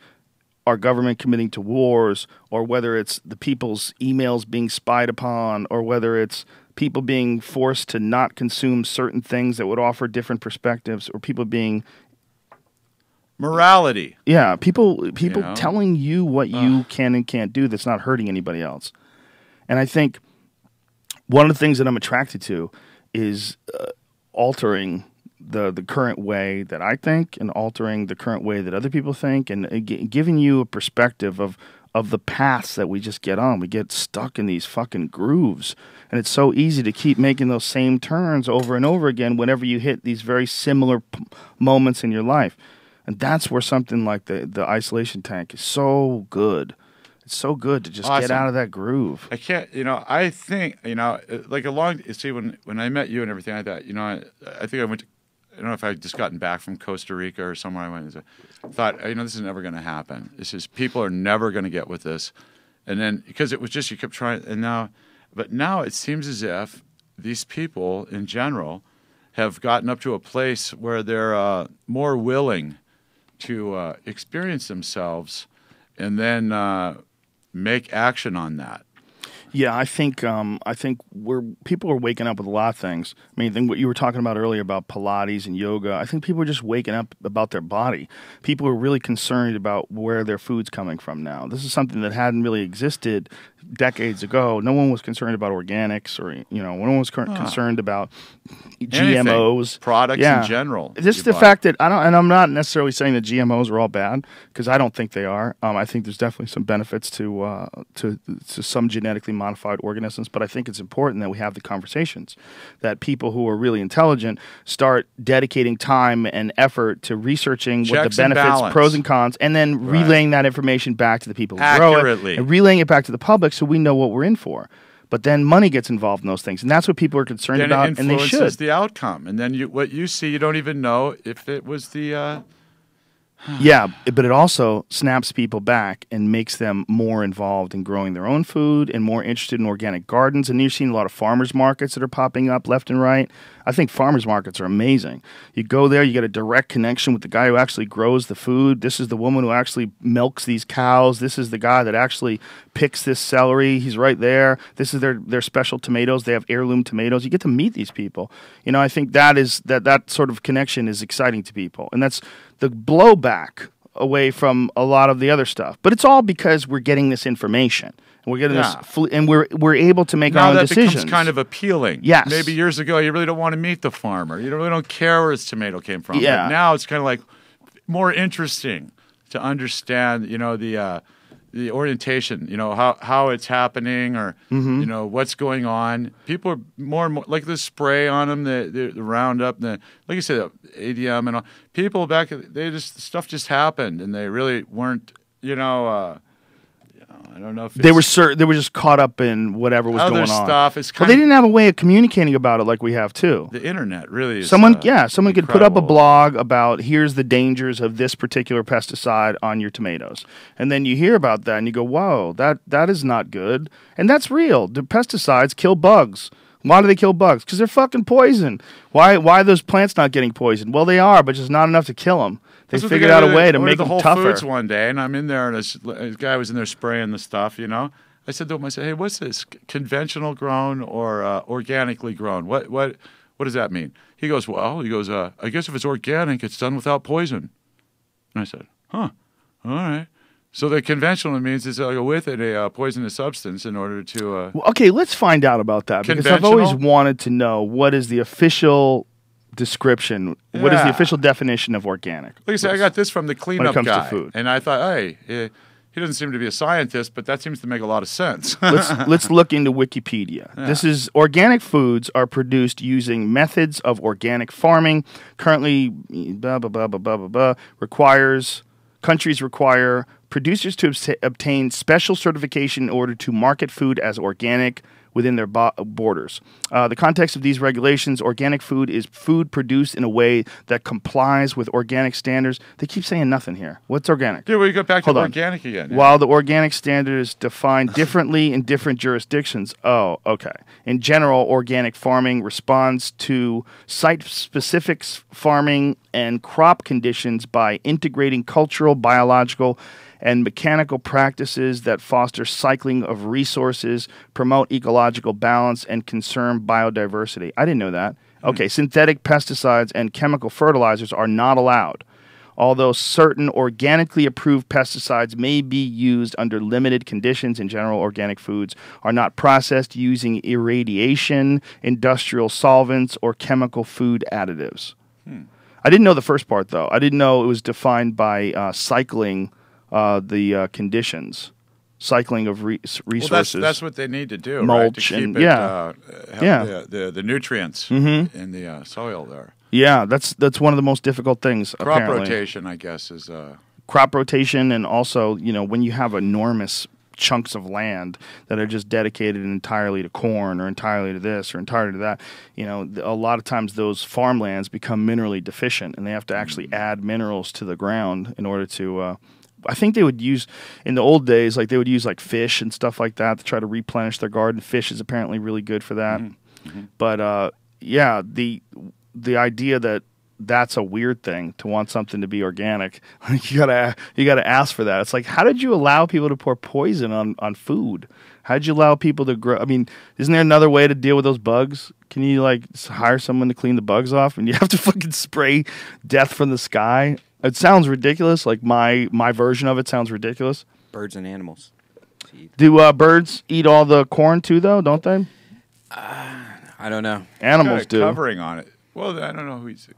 our government committing to wars, or whether it's the people's emails being spied upon, or whether it's people being forced to not consume certain things that would offer different perspectives, or people being morality. Yeah, people telling you what you can and can't do that's not hurting anybody else. And I think one of the things that I'm attracted to is altering the current way that I think and altering the current way that other people think, and giving you a perspective of the paths that we just get on. We get stuck in these fucking grooves, and it's so easy to keep making those same turns over and over again whenever you hit these very similar moments in your life. And that's where something like the isolation tank is so good. It's so good to just get out of that groove. I can't, I think, like when I met you and everything like that, I think I went to, I don't know if I'd just gotten back from Costa Rica or somewhere. I thought, this is never going to happen. People are never going to get with this. And then, because it was just, you kept trying, but now it seems as if these people in general have gotten up to a place where they're more willing to experience themselves and then make action on that. Yeah, I think people are waking up with a lot of things. I mean, what you were talking about earlier about Pilates and yoga, I think people are just waking up about their body. People are really concerned about where their food's coming from now. This is something that hadn't really existed decades ago. No one was concerned about organics, or no one was concerned about GMOs, products in general. Just the fact that I'm not necessarily saying that GMOs are all bad, because I don't think they are. I think there's definitely some benefits to some genetically modified organisms, but I think it's important that we have the conversations, that people who are really intelligent start dedicating time and effort to researching what the benefits, pros and cons, and then relaying that information back to the people who grow it, and relaying it back to the public so we know what we're in for. But then money gets involved in those things, and that's what people are concerned about, and they should. It influences the outcome, and then what you see, you don't even know if it was the Yeah, but it also snaps people back and makes them more involved in growing their own food and more interested in organic gardens. And you're seeing a lot of farmers markets that are popping up left and right. I think farmers markets are amazing. You go there, you get a direct connection with the guy who actually grows the food. This is the woman who actually milks these cows. This is the guy that actually picks this celery. He's right there. This is their special tomatoes. They have heirloom tomatoes. You get to meet these people. You know, I think that sort of connection is exciting to people. And that's the blowback away from a lot of the other stuff. But it's all because we're getting this information. And we're getting this, and we're able to make our own decisions. Now that becomes kind of appealing. Yes. Maybe years ago, you really don't want to meet the farmer. You really don't care where his tomato came from. Yeah. But now it's kind of like more interesting to understand, you know, the orientation, you know, how it's happening, or you know, what's going on. People are more and more like the spray on them, the Roundup, like you said, ADM and all. People back, stuff just happened, and they really weren't, you know. I don't know if they were just caught up in whatever was going on. Stuff. It's they didn't have a way of communicating about it like we have too. The internet really is. Someone could put up a incredible. blog about here's the dangers of this particular pesticide on your tomatoes, and then you hear about that and you go, "Whoa, that is not good," and that's real. The pesticides kill bugs. Why do they kill bugs? Because they're fucking poison. Why are those plants not getting poisoned? Well, they are, but just not enough to kill them. They figured out a way to make them tougher. Whole Foods one day, and I'm in there, and this guy was in there spraying the stuff, you know. I said to him, "Hey, what's this? Conventional grown or organically grown? What does that mean?" He goes, "I guess if it's organic, it's done without poison." And I said, "Huh, all right." So the conventional means it's with it a poisonous substance in order to. Well, okay, let's find out about that, because I've always wanted to know what is the official description. Yeah. What is the official definition of organic? Like I said, I got this from the cleanup when it comes guy, to food. And I thought, hey, he doesn't seem to be a scientist, but that seems to make a lot of sense. let's look into Wikipedia. Yeah. This is organic foods are produced using methods of organic farming. Currently, countries require producers to obtain special certification in order to market food as organic within their borders. The context of these regulations: organic food is food produced in a way that complies with organic standards. They keep saying nothing here. What's organic? Yeah, we go back to organic again. Yeah. While the organic standard is defined differently in different jurisdictions. Oh, okay. In general, organic farming responds to site-specific farming and crop conditions by integrating cultural, biological, and mechanical practices that foster cycling of resources, promote ecological balance, and conserve biodiversity. I didn't know that. Okay, synthetic pesticides and chemical fertilizers are not allowed, although certain organically approved pesticides may be used under limited conditions. In general, organic foods are not processed using irradiation, industrial solvents, or chemical food additives. I didn't know the first part, though. I didn't know it was defined by cycling the conditions, cycling of resources. Well, that's what they need to do, mulch, right? To keep and the nutrients in the soil there. Yeah, that's one of the most difficult things. Crop apparently. rotation, I guess, is crop rotation, and also when you have enormous chunks of land that are just dedicated entirely to corn or entirely to this or entirely to that, a lot of times those farmlands become minerally deficient, and they have to actually add minerals to the ground in order to. I think they would use, in the old days, they would use fish and stuff like that to try to replenish their garden. Fish is apparently really good for that. But yeah, the idea that that's a weird thing to want something to be organic, you gotta ask for that. It's like, how did you allow people to pour poison on food? How did you allow people to grow? I mean, isn't there another way to deal with those bugs? Can you hire someone to clean the bugs off, and you have to fucking spray death from the sky? It sounds ridiculous. My version of it sounds ridiculous. Birds and animals. Do birds eat all the corn too, though? Don't they? I don't know. Animals do. Covering on it. Well, I don't know who eats it.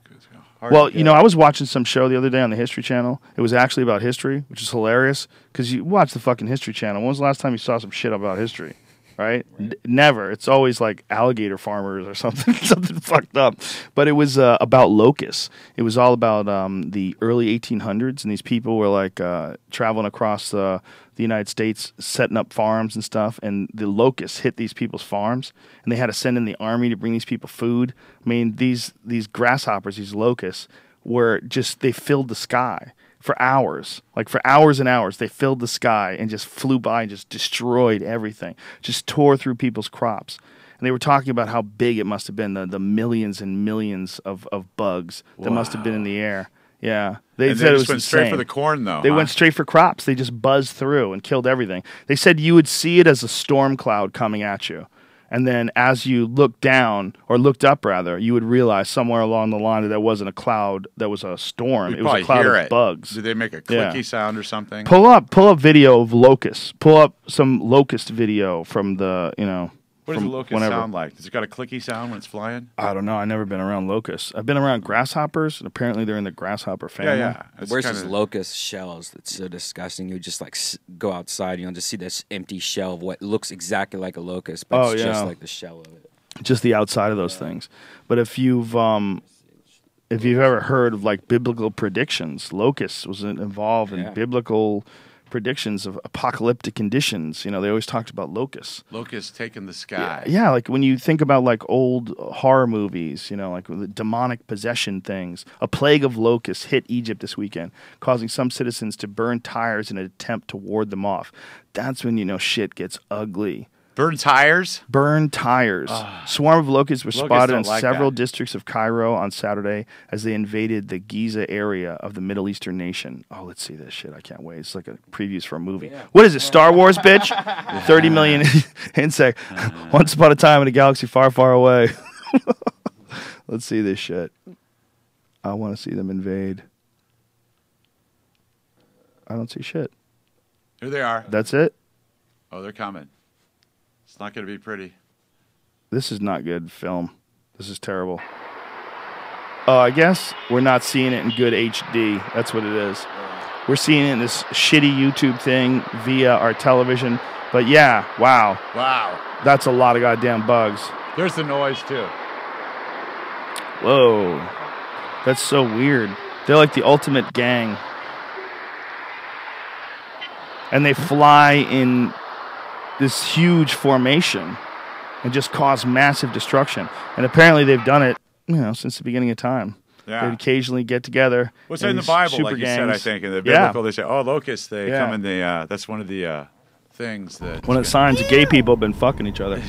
Well, I was watching some show the other day on the History Channel. It was actually about history, which is hilarious because you watch the fucking History Channel. When was the last time you saw some shit about history? Right? Never. It's always like alligator farmers or something, something fucked up. But it was about locusts. It was all about the early 1800s, and these people were traveling across the United States, setting up farms and stuff, and the locusts hit these people's farms, and they had to send in the army to bring these people food. I mean, these grasshoppers, these locusts, were they filled the sky for hours. Like for hours and hours, they filled the sky and just flew by and just destroyed everything. Just tore through people's crops. And they were talking about how big it must have been, the millions and millions of bugs that must have been in the air. Yeah. They said it was went insane. straight for the corn, though. They went straight for crops. They just buzzed through and killed everything. They said you would see it as a storm cloud coming at you. And then as you looked down, or looked up rather, you would realize somewhere along the line that wasn't a cloud, that was a storm. You'd it was a cloud of bugs. Did they make a clicky sound or something? Pull up video of locusts. Pull up some locust video from the, What does a locust sound like? Does it got a clicky sound when it's flying? I don't know. I've never been around locusts. I've been around grasshoppers, and apparently they're in the grasshopper family. Yeah. Where's these locust shells? That's so disgusting. You just like go outside, just see this empty shell of what looks exactly like a locust, but it's just like the shell of it. Just the outside of those things. But if you've ever heard of like biblical predictions, locusts was involved in biblical predictions of apocalyptic conditions. They always talked about locusts. Locusts taking the sky. Yeah, like when you think about like old horror movies, like the demonic possession things. A plague of locusts hit Egypt this weekend, causing some citizens to burn tires in an attempt to ward them off. That's when shit gets ugly. Burn tires? Burn tires. Swarm of locusts were spotted in like several that. districts of Cairo on Saturday as they invaded the Giza area of the Middle Eastern nation. Oh, let's see this shit. I can't wait. It's like a previews for a movie. Yeah. What is it, Star Wars, bitch? 30 million insect. Once upon a time in a galaxy far, far away. Let's see this shit. I want to see them invade. I don't see shit. Here they are. That's it? Oh, they're coming. It's not going to be pretty. This is not good film. This is terrible. Oh, I guess we're not seeing it in good HD. That's what it is. We're seeing it in this shitty YouTube thing via our television. But yeah, wow. Wow. That's a lot of goddamn bugs. There's the noise, too. Whoa. That's so weird. They're like the ultimate gang. And they fly in this huge formation and just cause massive destruction. And apparently they've done it, since the beginning of time. Yeah. They'd occasionally get together. What's in the Bible, like you said, I think. In the biblical, they say, locusts, they come in the, that's one of the things that... One of the signs of gay people have been fucking each other.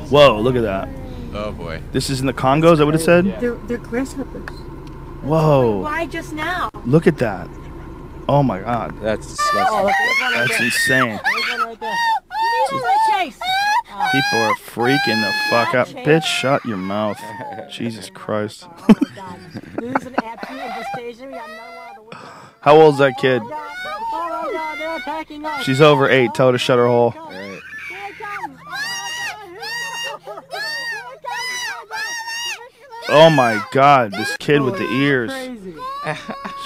Whoa, look at that. Oh, boy. This is in the Congo, is that what it said? They're grasshoppers. Whoa. Why just now? Look at that. Oh, my God. That's disgusting. That's insane. People are freaking the fuck out. Bitch, shut your mouth. Jesus Christ. How old's that kid? She's over 8. Tell her to shut her hole. Right. Oh my God, this kid with the ears.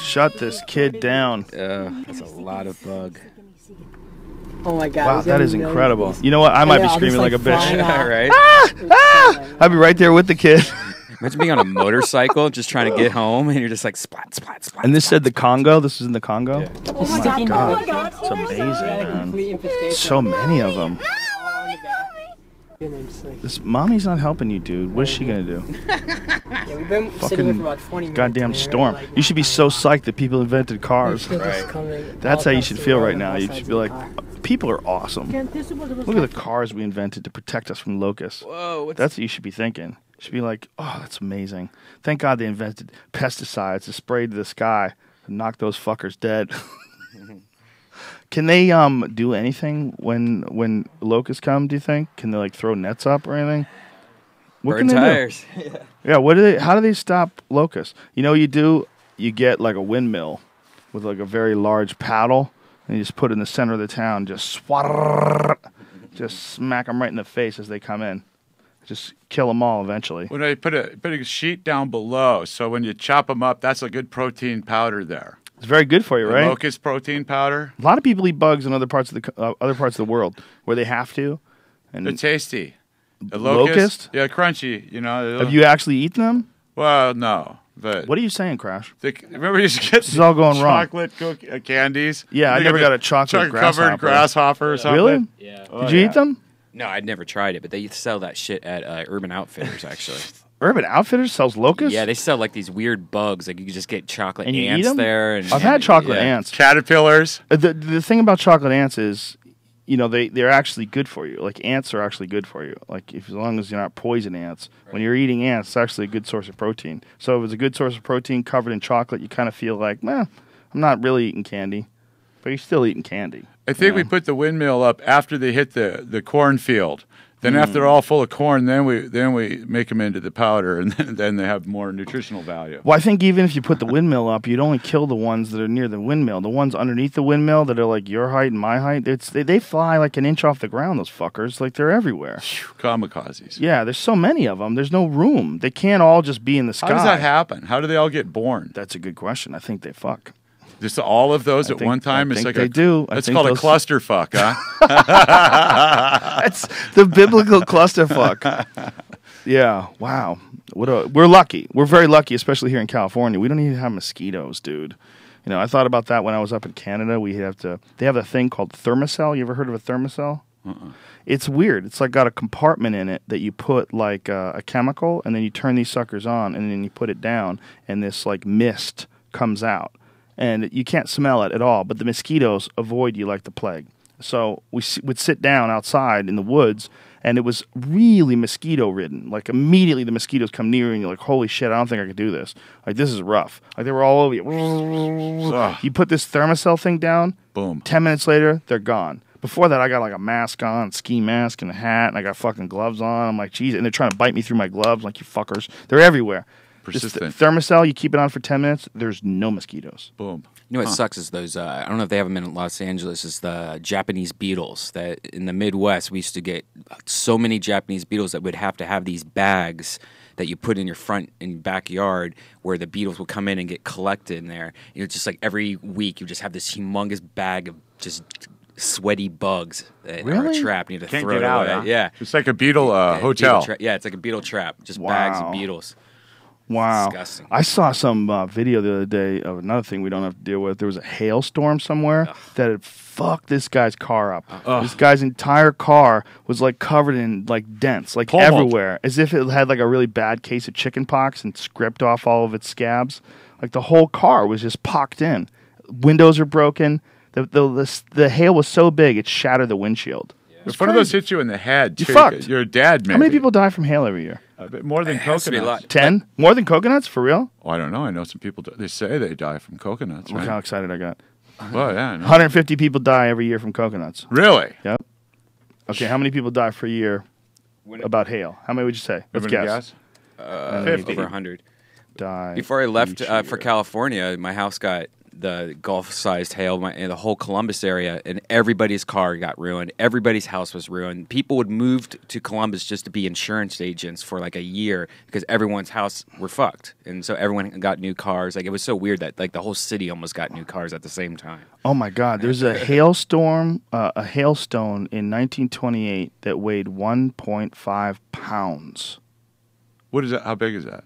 Shut this kid down. That's a lot of bug. Oh my God. Wow, that is incredible. You know what? I might be screaming like a bitch. Right? I'd be right there with the kid. Imagine being on a motorcycle just trying to get home and you're just like splat, splat, splat. And this splat, said the Congo? This is in the Congo? Yeah. Oh my God. It's amazing, man. So many of them. This mommy's not helping you, dude. What is she gonna do? Yeah, we've been sitting here for about 20 minutes. Goddamn storm. You should be so psyched that people invented cars. Right. That's how you should feel right now. You should be like, people are awesome. Look at the cars we invented to protect us from locusts. Whoa. That's what you should be thinking. You should be like, oh, that's amazing. Thank God they invented pesticides to spray to the sky and knock those fuckers dead. Can they do anything when locusts come, do you think? Can they like throw nets up or anything? What Burn can they tires. do? Yeah, what do they how do they stop locusts? You know what you do? You get like a windmill with like a very large paddle and you just put it in the center of the town, just smack them right in the face as they come in. Just kill them all eventually. When I put a sheet down below, so when you chop them up, that's a good protein powder there. It's very good for you, right? Locust protein powder. A lot of people eat bugs in other parts of the world where they have to. And they're tasty. The locust? Yeah, crunchy. You know. Have you actually eaten them? Well, no. But what are you saying, Crash? Remember, you used to get this is all going chocolate wrong. candies. Yeah, I never got a chocolate covered grasshopper or something. Really? Yeah. Did you eat them? No, I'd never tried it, but they sell that shit at Urban Outfitters, actually. Urban Outfitters sells locusts? Yeah, they sell like these weird bugs. Like you can just get chocolate And you eat ants 'em? there. And, I've had chocolate yeah. ants. Caterpillars. The thing about chocolate ants is, you know, they're actually good for you. Like ants are actually good for you. Like as long as you're not poison ants. Right. When you're eating ants, it's actually a good source of protein. So if it's a good source of protein covered in chocolate, you kind of feel like, I'm not really eating candy, but you're still eating candy. I think we put the windmill up after they hit the cornfield. Then after they're all full of corn, then we make them into the powder, and then they have more nutritional value. Well, I think even if you put the windmill up, you'd only kill the ones that are near the windmill. The ones underneath the windmill that are like your height and my height, they fly like an inch off the ground, those fuckers. Like they're everywhere. Kamikazes. Yeah, there's so many of them. There's no room. They can't all just be in the sky. How does that happen? How do they all get born? That's a good question. I think they fuck. Just all of those at one time? I think they do. That's called a clusterfuck, huh? That's the biblical clusterfuck. Yeah. Wow. We're lucky. We're very lucky, especially here in California. We don't even have mosquitoes, dude. You know, I thought about that when I was up in Canada. They have a thing called thermocell. You ever heard of a thermocell? It's weird. It's like got a compartment in it that you put like a chemical, and then you turn these suckers on, and then you put it down, and this like mist comes out. And you can't smell it at all, but the mosquitoes avoid you like the plague. So we would sit down outside in the woods, and it was really mosquito-ridden. Like, immediately the mosquitoes come near you, and you're like, holy shit, I don't think I could do this. Like, this is rough. Like, they were all over you. You put this thermocell thing down, boom. 10 minutes later, they're gone. Before that, I got like a mask on, ski mask and a hat, and I got fucking gloves on. I'm like, geez, and they're trying to bite me through my gloves, like, you fuckers. They're everywhere. Persistent. Thermocell, you keep it on for 10 minutes, there's no mosquitoes. Boom. You know what sucks is those, I don't know if they have them in Los Angeles, is the Japanese beetles. That in the Midwest, we used to get so many Japanese beetles that would have to have these bags that you put in your front and backyard where the beetles would come in and get collected in there. You know, just like every week, you just have this humongous bag of just sweaty bugs that are trapped. You have to Can't throw get it out, away. huh? Yeah. It's like a beetle hotel. Yeah, it's like a beetle trap. Just bags of beetles. Wow. Disgusting. I saw some video the other day of another thing we don't have to deal with. There was a hailstorm somewhere that had fucked this guy's car up. This guy's entire car was like covered in like dents, like everywhere, as if it had like a really bad case of chicken pox and scraped off all of its scabs. Like the whole car was just pocked in. Windows are broken. The hail was so big it shattered the windshield. If one of those hits you in the head, you fucked. You're dead, man. How many people die from hail every year? More than coconuts. 10? More than coconuts? For real? Oh, I don't know. I know some people, they say they die from coconuts. Look right? how excited I got. Well, yeah. I know. 150 people die every year from coconuts. Really? Yep. Okay, how many people die per year about hail? How many would you say? Let's guess. 50. Over 100. Die. Before I left for California, my house got the golf-sized hail in the whole Columbus area, and everybody's car got ruined. Everybody's house was ruined. People would move to Columbus just to be insurance agents for like a year because everyone's house were fucked, and so everyone got new cars. Like it was so weird that like the whole city almost got new cars at the same time. Oh my God! There's a hailstone in 1928 that weighed 1.5 pounds. What is that? How big is that?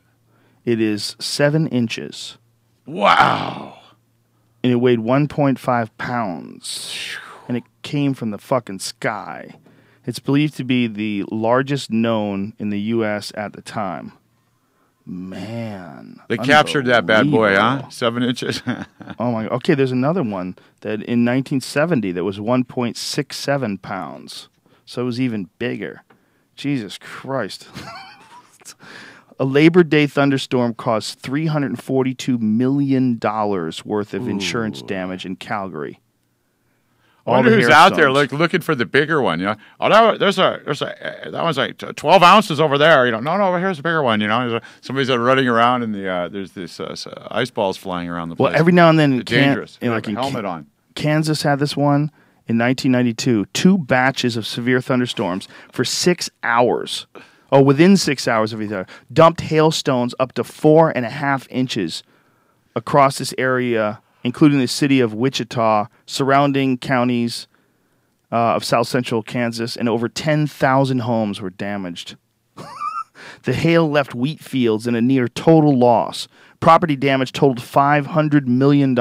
It is 7 inches. Wow. And it weighed 1.5 pounds. And it came from the fucking sky. It's believed to be the largest known in the U.S. at the time. Man. They captured that bad boy, huh? 7 inches. Oh my. Okay, there's another one that in 1970 that was 1.67 pounds. So it was even bigger. Jesus Christ. A Labor Day thunderstorm caused $342 million worth of insurance damage in Calgary. I wonder who's out there looking for the bigger one. You know, oh, there's that one's like 12 ounces over there. You know, no, here's a bigger one. You know, somebody's running around and there's this ice balls flying around the place. Well, every now and then, it's dangerous. You know, like a helmet on. Kansas had this one in 1992. 2 batches of severe thunderstorms for 6 hours. Oh, within 6 hours of each other, dumped hailstones up to 4.5 inches across this area, including the city of Wichita, surrounding counties of south central Kansas, and over 10,000 homes were damaged. The hail left wheat fields in a near total loss. Property damage totaled $500 million,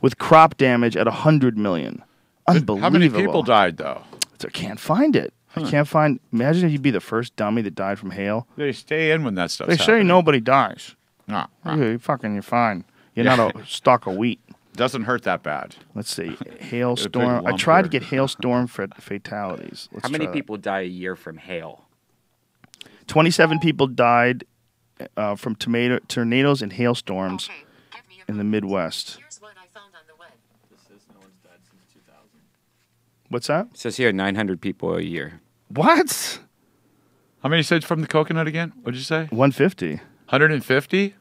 with crop damage at $100 million. Unbelievable. How many people died, though? I can't find it. I can't find. Imagine if you'd be the first dummy that died from hail. They stay in when that stuff's They say happening. nobody dies. Nah, You're fine. You're not a stalk of wheat. Doesn't hurt that bad. Let's see. Hailstorm. I lump tried here. to get hailstorm fatalities. Let's How many try that. people die a year from hail? 27 people died from tornadoes and hailstorms in the Midwest. What's that? It says here 900 people a year. What? How many said from the coconut again? What'd you say? 150. 150?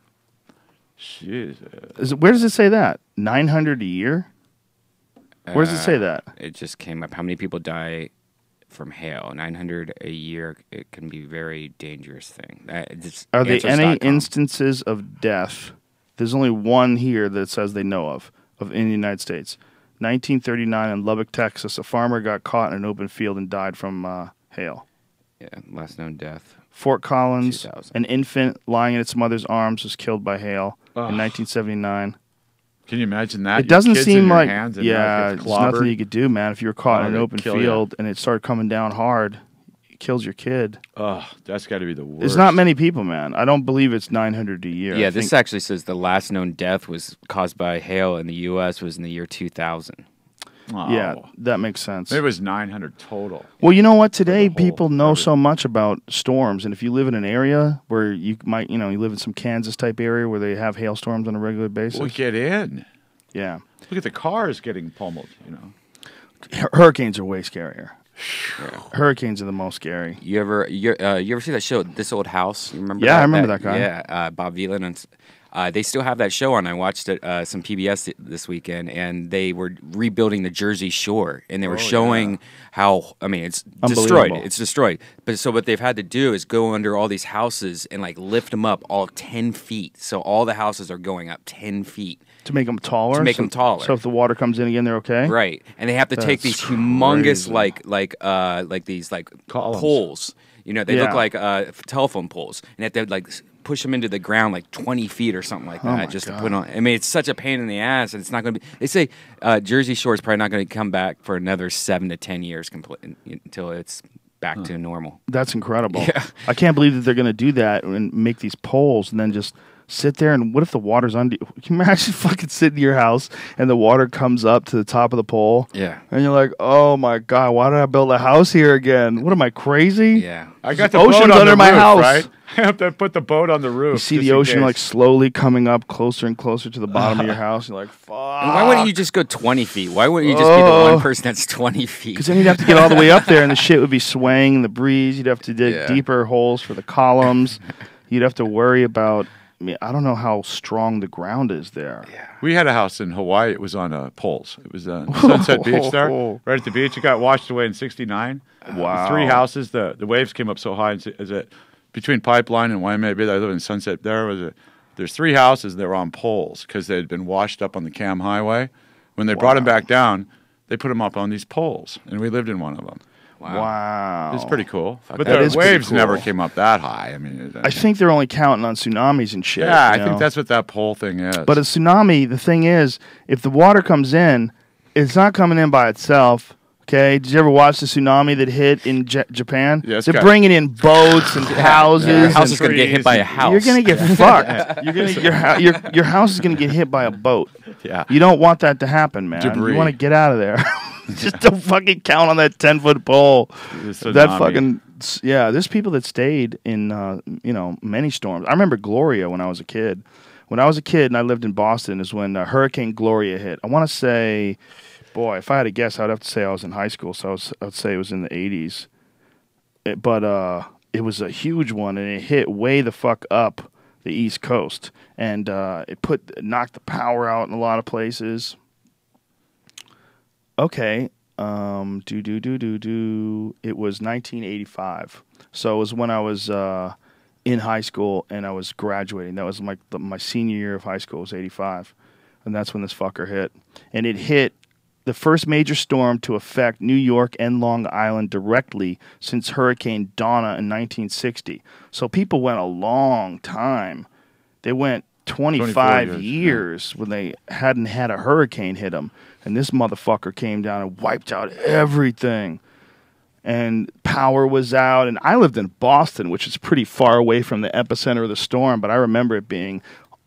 Jesus. Where does it say that? 900 a year? Where does it say that? It just came up. How many people die from hail? 900 a year. It can be a very dangerous thing. Are there any Answers.com. instances of death? There's only one here that says they know of in the United States. 1939 in Lubbock, Texas, a farmer got caught in an open field and died from hail. Yeah, last known death. Fort Collins, 2000. an infant lying in its mother's arms was killed by hail in 1979. Can you imagine that? It doesn't Your kids in seem your like, hands and yeah, that gets there's nothing clobbered? you could do, man. If you were caught in an they'd open kill ya. field and it started coming down hard, it kills your kid. Oh, that's got to be the worst. There's not many people, man. I don't believe it's 900 a year. Yeah, I this think- actually says the last known death was caused by hail in the U.S. was in the year 2000. Oh. Yeah, that makes sense. Maybe it was 900 total. Well, you know what? Today, whole- people know so much about storms, and if you live in an area where you might, you live in some Kansas type area where they have hailstorms on a regular basis. Well, get in. Yeah, Look at the cars getting pummeled, hurricanes are way scarier. Hurricanes are the most scary. You ever see that show, This Old House? You remember? Yeah, that? I remember that guy. Yeah, Bob Vila, and they still have that show on. I watched it some PBS this weekend, and they were rebuilding the Jersey Shore, and they were showing how it's destroyed. Unbelievable. It's destroyed. But so what they've had to do is go under all these houses and like lift them up all 10 feet. So all the houses are going up 10 feet. To make them taller. To make them taller. So if the water comes in again, they're okay. Right, and they have to take That's these humongous crazy. like these Columns. poles. They Yeah. look like telephone poles, and they have to like push them into the ground like 20 feet or something like Oh my that just God. to put on. I mean, it's such a pain in the ass, and it's not going to be. They say Jersey Shore is probably not going to come back for another 7 to 10 years until it's back to normal. That's incredible. Yeah. I can't believe that they're going to do that and make these poles and then just sit there. And what if the water's under? Can you imagine fucking sitting in your house and the water comes up to the top of the pole? Yeah. And you're like, oh my God, why did I build a house here again? What am I, crazy? Yeah. I got the Ocean's boat on under the my roof, house. right? I have to put the boat on the roof. You see just the in ocean case. like slowly coming up closer and closer to the bottom of your house. You're like, fuck. And why wouldn't you just go 20 feet? Why wouldn't you just be the one person that's 20 feet? Because then you'd have to get all the way up there and the shit would be swaying in the breeze. You'd have to dig Yeah. deeper holes for the columns. You'd have to worry about, I don't know how strong the ground is there. Yeah. We had a house in Hawaii. It was on poles. It was Sunset Beach there, right at the beach. It got washed away in '69. Wow. 3 houses. The waves came up so high. Between Pipeline and Waimea Bay, I live in Sunset. There's 3 houses that were on poles because they had been washed up on the Cam Highway. When they brought them back down, they put them up on these poles, and we lived in one of them. Wow. It's pretty cool. But That the is pretty waves cool. never came up that high. I mean, I think they're only counting on tsunamis and shit. yeah, I you think know? that's what that pole thing is. But a tsunami, the thing is, if the water comes in, it's not coming in by itself. Okay, did you ever watch the tsunami that hit in Japan? Yeah, it's They're got- bringing in boats and houses. Your and house is going to get hit by a house. You're gonna get fucked. Your house is gonna get hit by a boat. Yeah. You don't want that to happen, man. Debris. You want to get out of there. Just don't fucking count on that 10-foot pole. The That tsunami. fucking There's people that stayed in many storms. I remember Gloria when I was a kid. When I was a kid and I lived in Boston is when Hurricane Gloria hit. I want to say, boy, if I had to guess, I'd have to say I was in high school. So I'd say it was in the 80s. But it was a huge one, and it hit way the fuck up the East Coast, and it knocked the power out in a lot of places. Okay, It was 1985, so it was when I was in high school and I was graduating. That was my senior year of high school. Was 85, and that's when this fucker hit, and it hit the first major storm to affect New York and Long Island directly since Hurricane Donna in 1960. So people went a long time. They went 25 years when they hadn't had a hurricane hit them. And this motherfucker came down and wiped out everything. and power was out. And I lived in Boston, which is pretty far away from the epicenter of the storm, but I remember it being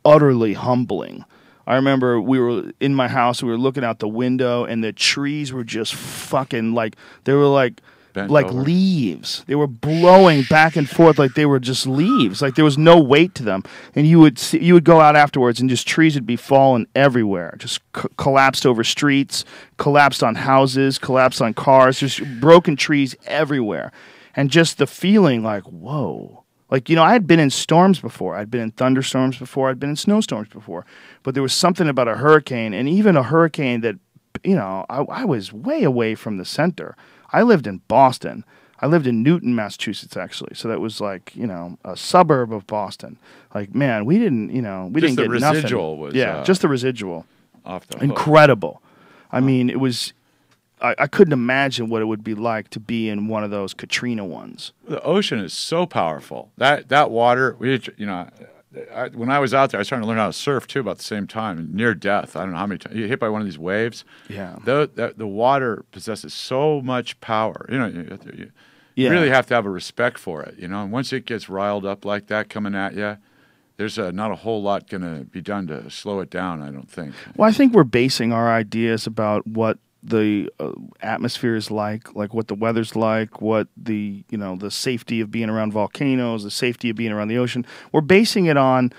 utterly humbling. I remember we were in my house, we were looking out the window, and the trees were just fucking like, they were like leaves. They were blowing back and forth like they were just leaves. Like there was no weight to them. And you would go out afterwards, and just trees would be falling everywhere. Just collapsed over streets, collapsed on houses, collapsed on cars, just broken trees everywhere. And just the feeling like, whoa. Like, you know, I had been in storms before. I'd been in thunderstorms before. I'd been in snowstorms before. But there was something about a hurricane, and even a hurricane that, you know, I was way away from the center. I lived in Boston. I lived in Newton, Massachusetts, actually. So that was like, you know, a suburb of Boston. Like, man, we didn't, you know, we didn't get nothing. Just the residual was... Yeah, just the residual. Off the hook. Incredible. I mean, it was... I couldn't imagine what it would be like to be in one of those Katrina ones. The ocean is so powerful. That water, when I was out there, I was trying to learn how to surf too about the same time, near death. I don't know how many times. You get hit by one of these waves. Yeah. The water possesses so much power. You know, you really have to have a respect for it. You know, and once it gets riled up like that coming at you, there's not a whole lot going to be done to slow it down, I don't think. Well, I think we're basing our ideas about what the atmosphere is like what the weather's like, what the, you know, the safety of being around volcanoes, the safety of being around the ocean. We're basing it on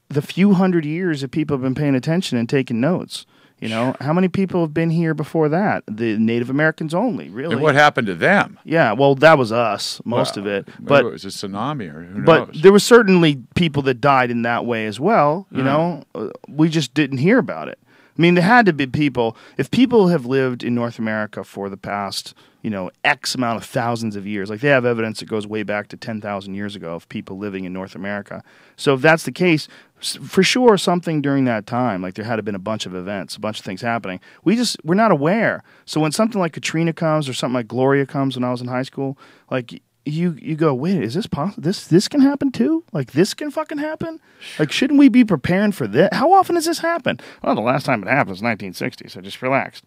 the few hundred years that people have been paying attention and taking notes. You know, how many people have been here before that? The Native Americans only, really. And what happened to them? Yeah, well, that was us, most of it. But it was a tsunami, or who knows? But there were certainly people that died in that way as well. You know, we just didn't hear about it. I mean, there had to be people. If people have lived in North America for the past, you know, X amount of thousands of years, like they have evidence that goes way back to 10,000 years ago of people living in North America. So if that's the case, for sure, something during that time, like there had to been a bunch of events, a bunch of things happening. We're not aware. So when something like Katrina comes or something like Gloria comes when I was in high school, like you go, wait, is this possible? This can happen too? Like this can fucking happen? Like shouldn't we be preparing for this? How often does this happen? Well, the last time it happened was 1960, so just relaxed.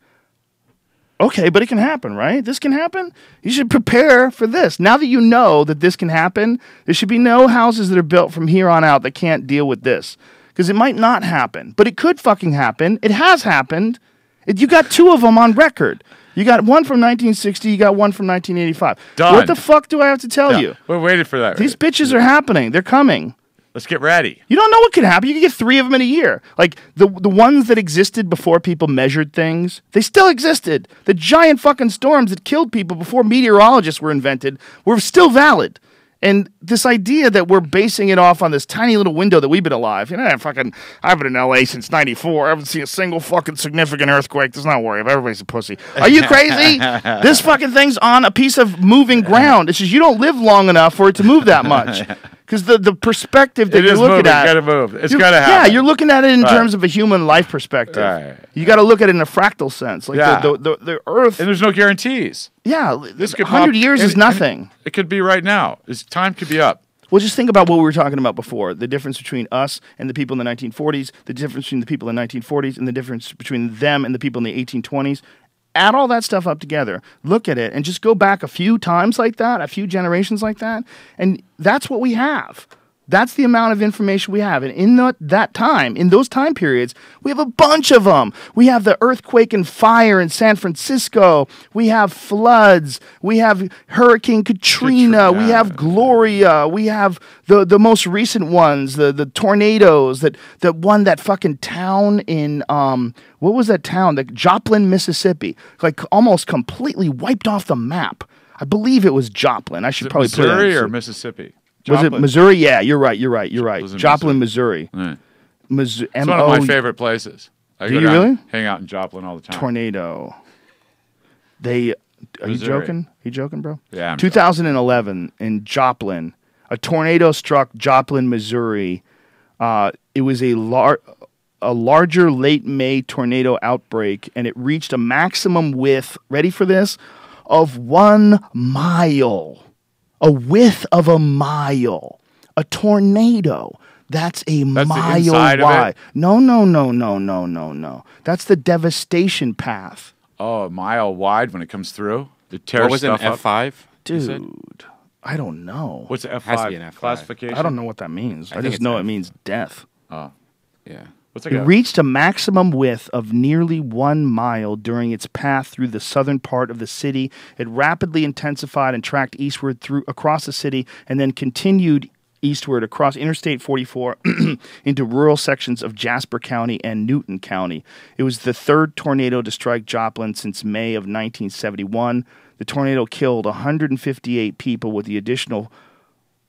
Okay, but it can happen, right? This can happen? You should prepare for this. Now that you know that this can happen, there should be no houses that are built from here on out that can't deal with this. Because it might not happen, but it could fucking happen. It has happened. You got two of them on record. You got one from 1960, you got one from 1985. Done. What the fuck do I have to tell you? We're waiting for that. These bitches are happening. They're coming. Let's get ready. You don't know what could happen. You can get 3 of them in a year. Like the ones that existed before people measured things, they still existed. The giant fucking storms that killed people before meteorologists were invented were still valid. And this idea that we're basing it off on this tiny little window that we've been alive. You know, I've been in LA since '94. I haven't seen a single fucking significant earthquake. There's not worry. Everybody's a pussy. Are you crazy? This fucking thing's on a piece of moving ground. It's just you don't live long enough for it to move that much. Because the perspective that you're looking at, it's got to move. It's got to happen. Yeah, you're looking at it in terms of a human life perspective. Right. You got to look at it in a fractal sense, like the Earth. And there's no guarantees. Yeah, this 100 years is nothing. It could be right now. Time could be up. Well, just think about what we were talking about before: the difference between us and the people in the 1940s, the difference between the people in the 1940s, and the difference between them and the people in the 1820s. Add all that stuff up together, look at it, and just go back a few times like that, a few generations like that, and that's what we have. That's the amount of information we have. And in that time, in those time periods, we have a bunch of them. We have the earthquake and fire in San Francisco. We have floods. We have Hurricane Katrina. We have Gloria. We have the most recent ones, the tornadoes that won that fucking town in, what was that town? Joplin, Mississippi. Like almost completely wiped off the map. I believe it was Joplin. I should probably put it Missouri or Mississippi? Joplin. Was it Missouri? Yeah, you're right. Joplin, Missouri. Right. It's one of my favorite places. Do you really? Hang out in Joplin all the time. Tornado. Are you joking? Are you joking, bro? Yeah, I'm 2011 in Joplin, a tornado struck Joplin, Missouri. It was a larger late May tornado outbreak, and it reached a maximum width, ready for this, of 1 mile. A width of a mile. A tornado. That's mile wide. No. That's the devastation path. Oh, a mile wide when it comes through? It tears What was an stuff up. F5? Dude, I don't know. What's the Has to be an F5 F5. classification? I don't know what that means. I think just it's know F. it means death. Oh. Yeah. What's like It reached a maximum width of nearly 1 mile during its path through the southern part of the city. It rapidly intensified and tracked eastward across the city, and then continued eastward across Interstate 44 into rural sections of Jasper County and Newton County. It was the third tornado to strike Joplin since May of 1971. The tornado killed 158 people with the additional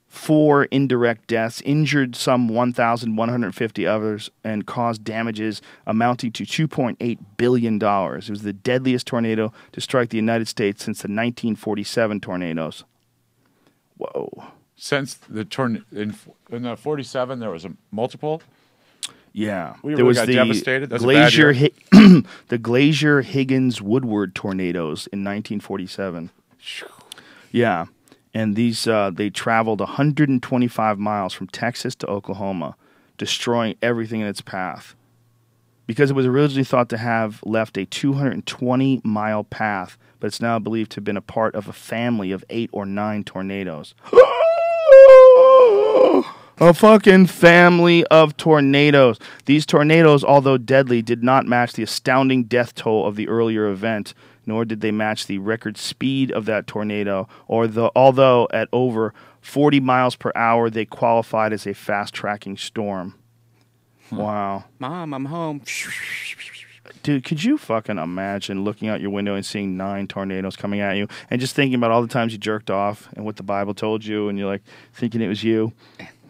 4 indirect deaths, injured some 1,150 others, and caused damages amounting to $2.8 billion. It was the deadliest tornado to strike the United States since the 1947 tornadoes. Whoa. Since the in the 47, there was a multiple. Yeah. We there really was got the devastated. That's a bad year. the Glacier Higgins-Woodward tornadoes in 1947. Yeah. And these they traveled 125 miles from Texas to Oklahoma, destroying everything in its path. Because it was originally thought to have left a 220-mile path, but it's now believed to have been a part of a family of 8 or 9 tornadoes. A fucking family of tornadoes. These tornadoes, although deadly, did not match the astounding death toll of the earlier event, nor did they match the record speed of that tornado, although at over 40 miles per hour, they qualified as a fast-tracking storm. Wow. Mom, I'm home. Dude, could you fucking imagine looking out your window and seeing 9 tornadoes coming at you and just thinking about all the times you jerked off and what the Bible told you and you're like thinking it was you?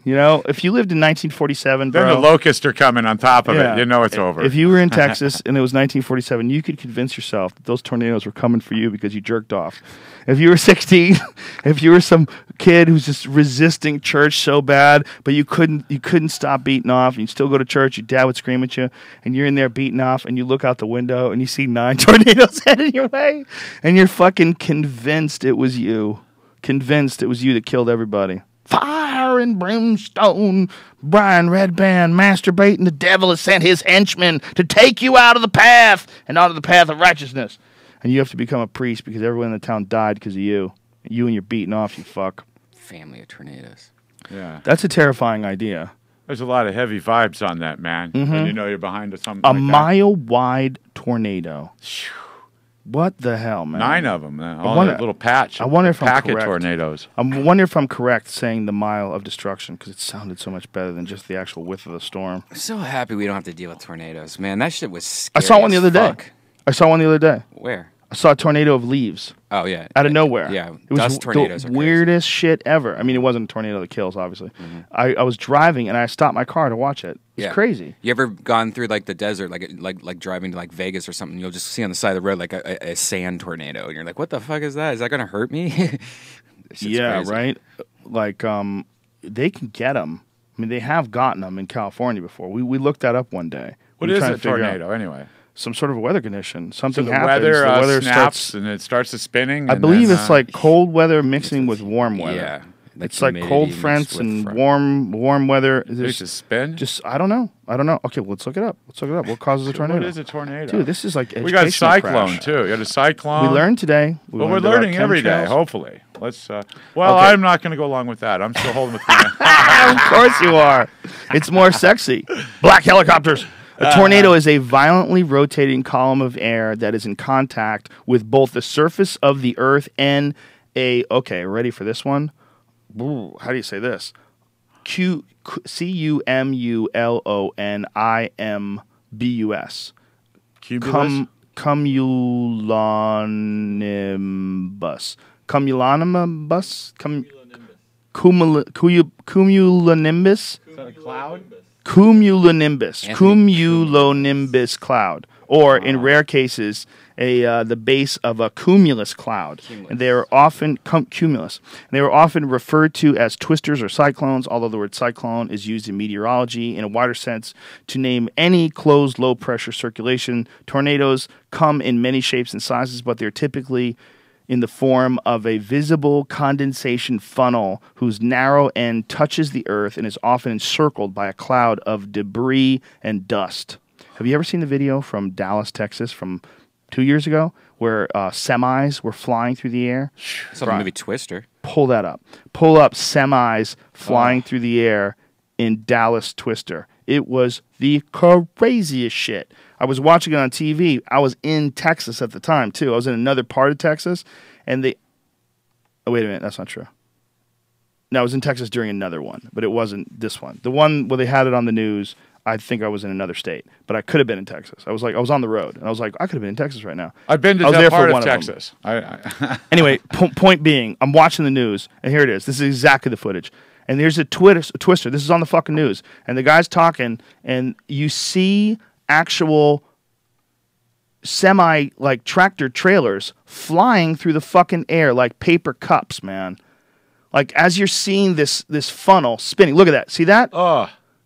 You know, if you lived in 1947, bro. Then the locusts are coming on top of it. You know it's over. If you were in Texas and it was 1947, you could convince yourself that those tornadoes were coming for you because you jerked off. If you were 16, if you were some kid who's just resisting church so bad, but you couldn't stop beating off, and you still go to church, your dad would scream at you, and you're in there beating off, and you look out the window and you see 9 tornadoes headed your way, and you're fucking convinced it was you. Convinced it was you that killed everybody. Fire and brimstone, Brian Redband masturbating. The devil has sent his henchmen to take you out of the path and out of the path of righteousness. And you have to become a priest because everyone in the town died because of you. You and your beating off, you fuck. Family of tornadoes. Yeah. That's a terrifying idea. There's a lot of heavy vibes on that, man. Mm-hmm. And you know you're behind something A like mile-wide tornado. What the hell, man? 9 of them. All in a little patch. I wonder if I'm packet correct. tornadoes. I wonder if I'm correct saying the mile of destruction because it sounded so much better than just the actual width of the storm. I'm so happy we don't have to deal with tornadoes, man. That shit was scary. I saw one the as other day. fuck. I saw one the other day. Where? I saw a tornado of leaves. Oh, yeah. Out of nowhere. Yeah, It was dust tornadoes the are crazy. weirdest shit ever. I mean, it wasn't a tornado that kills, obviously. Mm-hmm. I was driving, and I stopped my car to watch it. It's crazy. You ever gone through like the desert, like driving to like Vegas or something? You'll just see on the side of the road like a sand tornado, and you're like, "What the fuck is that? Is that gonna hurt me?" Yeah, crazy. right. Like, they can get them. I mean, they have gotten them in California before. We looked that up one day. What We were is trying a to figure out tornado anyway? some sort of a weather condition. So Something the happens. weather, the weather snaps starts. and it starts to spinning. I and believe then, it's like cold weather mixing with warm weather. Yeah, It's like humidity cold mixed fronts with and front. warm weather. There's a spin. Just I don't know. Okay, well, let's look it up. What causes a tornado? What is a tornado? Dude, this is like we got a educational cyclone crash. too. You got a cyclone. We learned today. Well, we're learned about learning every day. chemtrails. Hopefully, let's. Well, Okay. I'm not going to go along with that. I'm still holding with my. Of course you are. It's more sexy. Black helicopters. A tornado is a violently rotating column of air that is in contact with both the surface of the earth and okay, ready for this one? Ooh, how do you say this? Cumulonimbus. Cumulus? Cumulonimbus. Cumulonimbus? Cumulonimbus? Is that a cloud? Cumulonimbus. Anthony Cumulonimbus cloud. Or, in rare cases, the base of a cumulus cloud. And they are often cumulus. And they are often referred to as twisters or cyclones, although the word cyclone is used in meteorology in a wider sense to name any closed low-pressure circulation. Tornadoes come in many shapes and sizes, but they're typically in the form of a visible condensation funnel whose narrow end touches the earth and is often encircled by a cloud of debris and dust. Have you ever seen the video from Dallas, Texas, from 2 years ago, where semis were flying through the air. Saw the movie Twister. Pull that up. Pull up semis flying through the air in Dallas Twister. It was the craziest shit. I was watching it on TV. I was in Texas at the time, too. I was in another part of Texas, and they... Oh, wait a minute. That's not true. No, I was in Texas during another one, but it wasn't this one. The one where they had it on the news, I think I was in another state, but I could have been in Texas. I was on the road, and I was like, I could have been in Texas right now. I've been to that part of Texas. Anyway, point being, I'm watching the news, and here it is. This is exactly the footage. And there's a twister. This is on the fucking news. And the guy's talking, and you see actual like tractor trailers flying through the fucking air like paper cups, man. Like as you're seeing this funnel spinning. Look at that. See that?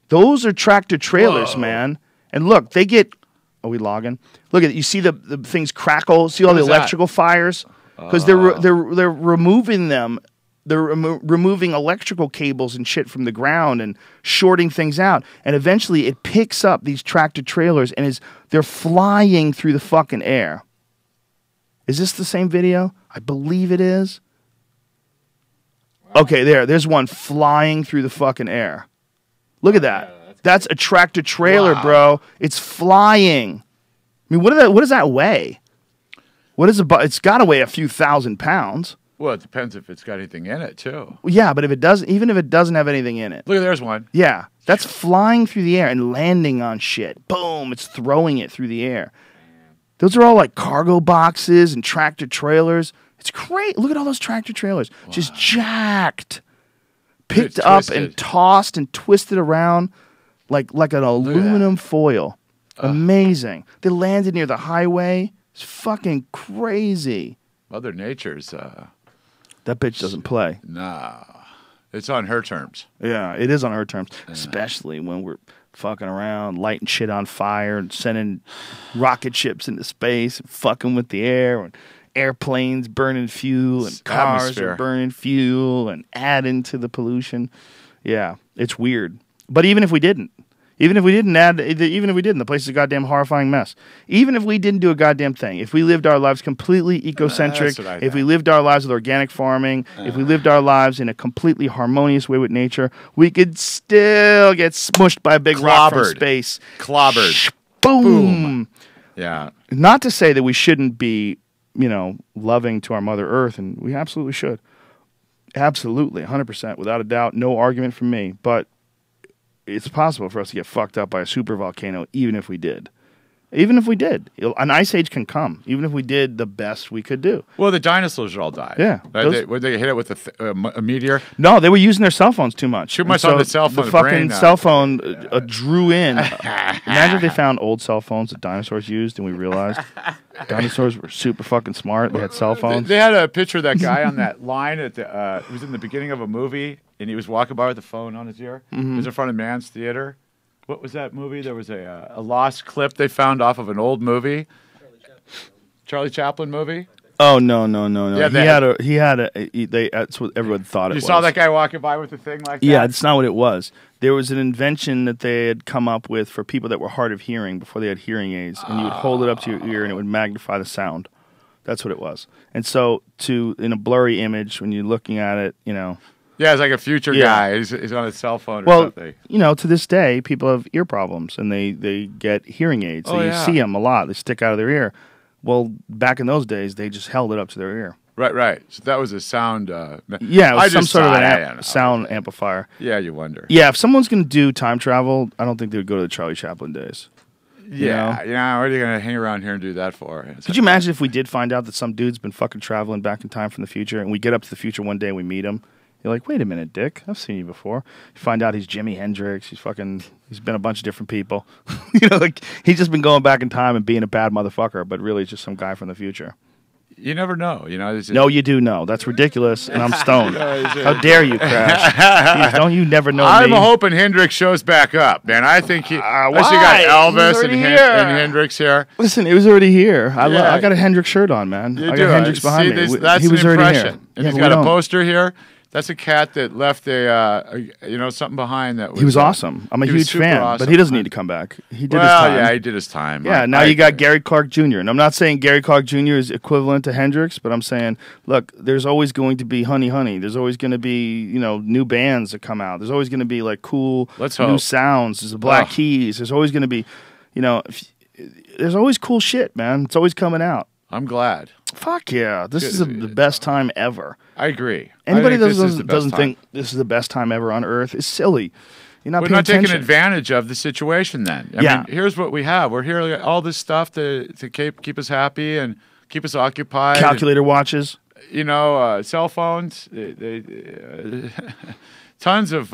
Those are tractor trailers, man. And look, they get... Are we logging? Look at it. You see the things crackle? See all the electrical fires? Because they're removing them. They're removing electrical cables and shit from the ground and shorting things out. And eventually it picks up these tractor trailers and they're flying through the fucking air. Is this the same video? I believe it is. Okay, there's one flying through the fucking air. Look at that. That's a tractor trailer, bro. It's flying. I mean, what does that weigh? It's got to weigh a few thousand pounds. Well, it depends if it's got anything in it, too. Yeah, but even if it doesn't have anything in it. Look, there's one. Yeah, that's flying through the air and landing on shit. Boom, it's throwing it through the air. Those are all like cargo boxes and tractor trailers. It's great. Look at all those tractor trailers. Wow. Just jacked. Picked up and tossed and twisted around like an aluminum foil. Amazing. They landed near the highway. It's fucking crazy. Mother Nature's... That bitch doesn't play. Nah. It's on her terms. Yeah, it is on her terms. Especially when we're fucking around, lighting shit on fire and sending rocket ships into space and fucking with the air and airplanes burning fuel and cars are burning fuel and adding to the pollution. Yeah, it's weird. But even if we didn't, the place is a goddamn horrifying mess. Even if we didn't do a goddamn thing, if we lived our lives completely ecocentric, if we lived our lives with organic farming, if we lived our lives in a completely harmonious way with nature, we could still get smushed by a big rock from space. Clobbered. Boom. Yeah. Not to say that we shouldn't be, loving to our Mother Earth, and we absolutely should. Absolutely, 100%, without a doubt, no argument from me. But it's possible for us to get fucked up by a supervolcano, even if we did. Even if we did. An ice age can come, even if we did the best we could do. Well, the dinosaurs all died. Yeah. Would they hit it with a meteor? No, they were using their cell phones too much. Too much on the cell phone. The fucking cell phone drew in. Imagine if they found old cell phones that dinosaurs used and we realized dinosaurs were super fucking smart. They had cell phones. They had a picture of that guy on that line. It was in the beginning of a movie, and he was walking by with the phone on his ear. Mm-hmm. It was in front of Mann's Theater. What was that movie? There was a lost clip they found off of an old movie. Charlie Chaplin movie? Oh, no. Yeah, that's what everyone thought it was. You saw that guy walking by with a thing like that? Yeah, that's not what it was. There was an invention that they had come up with for people that were hard of hearing before they had hearing aids, and you would hold it up to your ear and it would magnify the sound. That's what it was. And so in a blurry image, when you're looking at it, Yeah, it's like a future guy. He's on his cell phone or something. To this day, people have ear problems, and they get hearing aids. You see them a lot. They stick out of their ear. Well, back in those days, they just held it up to their ear. Right. So that was a sound... it was some sort of a sound amplifier. Yeah, you wonder. Yeah, if someone's going to do time travel, I don't think they would go to the Charlie Chaplin days. Yeah, what are you going to hang around here and do that for? Could you imagine if we did find out that some dude's been fucking traveling back in time from the future, and we get up to the future one day and we meet him? You're like, wait a minute, Dick. I've seen you before. You find out he's Jimi Hendrix. He's been a bunch of different people. He's just been going back in time and being a bad motherfucker, but really it's just some guy from the future. You never know, No, you do know. That's ridiculous, and I'm stoned. How dare you, Crash? Jeez, don't you never know I'm hoping Hendrix shows back up, man. I think you got Elvis and Hendrix here. Listen, it was already here. I got a Hendrix shirt on, man. I got Hendrix behind me. That's he was an already impression. here. And he's got a poster here. That's a cat that left something behind. That He was awesome. I'm a huge fan, awesome. but he doesn't need to come back. He did his Well, time. yeah, he did his time. Yeah, now you got Gary Clark Jr. And I'm not saying Gary Clark Jr. is equivalent to Hendrix, but I'm saying, look, there's always going to be Honey. There's always going to be, new bands that come out. There's always going to be like cool new sounds. There's the Black Keys. There's always going to be, there's always cool shit, man. It's always coming out. I'm glad. Fuck yeah. This is the best time ever. I agree. Anybody that doesn't think this is the best time ever on Earth is silly. You're not We're paying not taking attention. advantage of the situation then. I mean, here's what we have. We're here to all this stuff to keep us happy and keep us occupied. Calculator watches. Cell phones. Tons of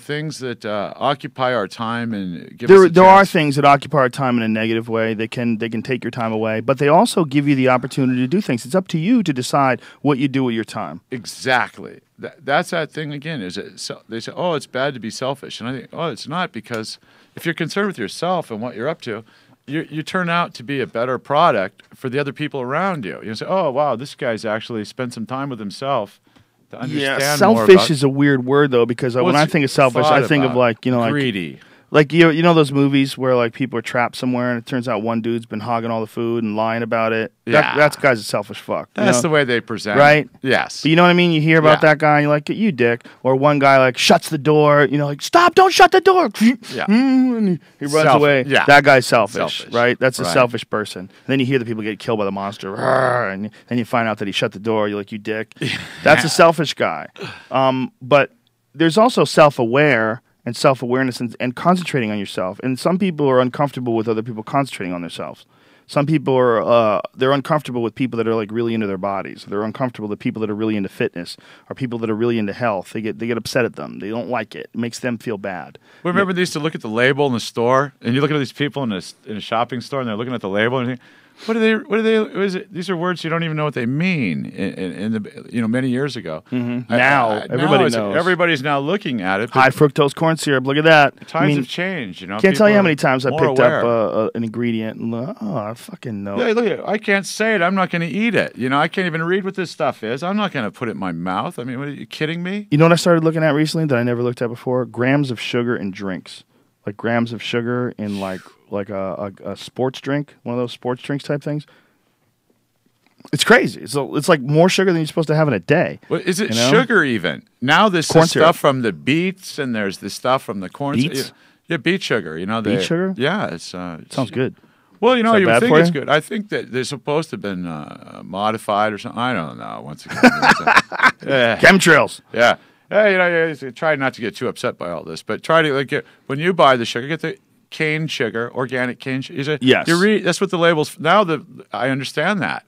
things that occupy our time and give us a there are chance. things that occupy our time in a negative way. They can take your time away, but they also give you the opportunity to do things. It's up to you to decide what you do with your time. Exactly. That's that thing again. They say, "Oh, it's bad to be selfish," and I think, "Oh, it's not," because if you're concerned with yourself and what you're up to, you turn out to be a better product for the other people around you. You say, "Oh, wow, this guy's actually spent some time with himself." To understand selfish is a weird word though, because when I think of selfish, I think of like greedy. Like those movies where like people are trapped somewhere and it turns out one dude's been hogging all the food and lying about it. Yeah. That guy's a selfish fuck. That's the way they present, right? Yes. But you know what I mean? You hear about that guy and you're like, you dick. Or one guy like shuts the door. Like, stop! Don't shut the door. Yeah. And he runs away. Yeah. That guy's selfish, right? That's a selfish person. And then you hear the people get killed by the monster, and then you find out that he shut the door. You're like, you dick. That's a selfish guy. But there's also self-aware and self-awareness and concentrating on yourself. And some people are uncomfortable with other people concentrating on themselves. Some people are they're uncomfortable with people that are like really into their bodies. They're uncomfortable with people that are really into fitness or people that are really into health. They get upset at them. They don't like it. It makes them feel bad. Well, remember they used to look at the label in the store, and you look at these people in a shopping store, and they're looking at the label, and you think, what is it? These are words you don't even know what they mean in the many years ago. Mm-hmm. Now everybody knows. Everybody's now looking at it. High fructose corn syrup. Look at that. Times have changed. Can't tell you how many times I picked up an ingredient and I fucking know. Yeah, look at it. I can't say it. I'm not going to eat it. I can't even read what this stuff is. I'm not going to put it in my mouth. I mean, what, are you kidding me? You know what I started looking at recently that I never looked at before? Grams of sugar in drinks. Like grams of sugar in like a sports drink, one of those sports drinks type things. It's crazy. It's like more sugar than you're supposed to have in a day. Well, is it sugar even? Now there's stuff from the beets and there's the stuff from the corn. Beets? Yeah, beet sugar. Beet sugar? Yeah, it sounds good. Well, you would think it's you? good. I think that they're supposed to have been modified or something. I don't know. Once again, chemtrails. Yeah. Hey, try not to get too upset by all this, but try to when you buy the sugar, get the cane sugar, organic cane sugar. Yes. That's what the labels. Now I understand that.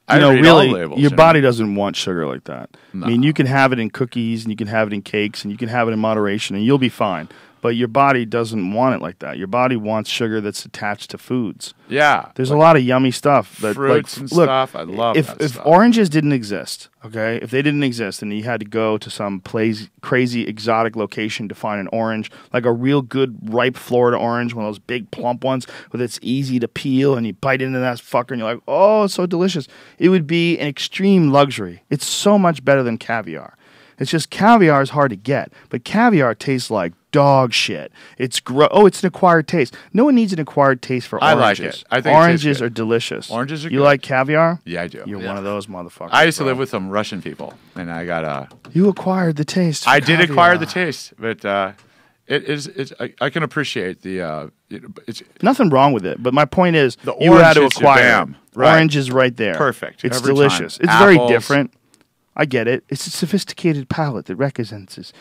Really, labels, your body doesn't want sugar like that. No. I mean, you can have it in cookies, and you can have it in cakes, and you can have it in moderation, and you'll be fine. But your body doesn't want it like that. Your body wants sugar that's attached to foods. Yeah. There's a lot of yummy stuff. Fruits and stuff. I love that if stuff. oranges didn't exist, okay, if they didn't exist and you had to go to some crazy exotic location to find an orange, like a real good ripe Florida orange, one of those big plump ones with it's easy to peel and you bite into that fucker and you're like, oh, it's so delicious. It would be an extreme luxury. It's so much better than caviar. It's just caviar is hard to get, but caviar tastes like dog shit. It's it's an acquired taste. No one needs an acquired taste for oranges. I like it. I think oranges are delicious. Oranges are You good. like caviar? Yeah, I do. You're one of those motherfuckers. I used to live with some Russian people, and I got You acquired the taste. For I did caviar. acquire the taste, but I can appreciate the. It's nothing wrong with it, but my point is, The you had to orange is acquire. bam. Right. Orange is right there. Perfect. It's Every delicious. time. It's very Apples. different. I get it. It's a sophisticated palate that recognizes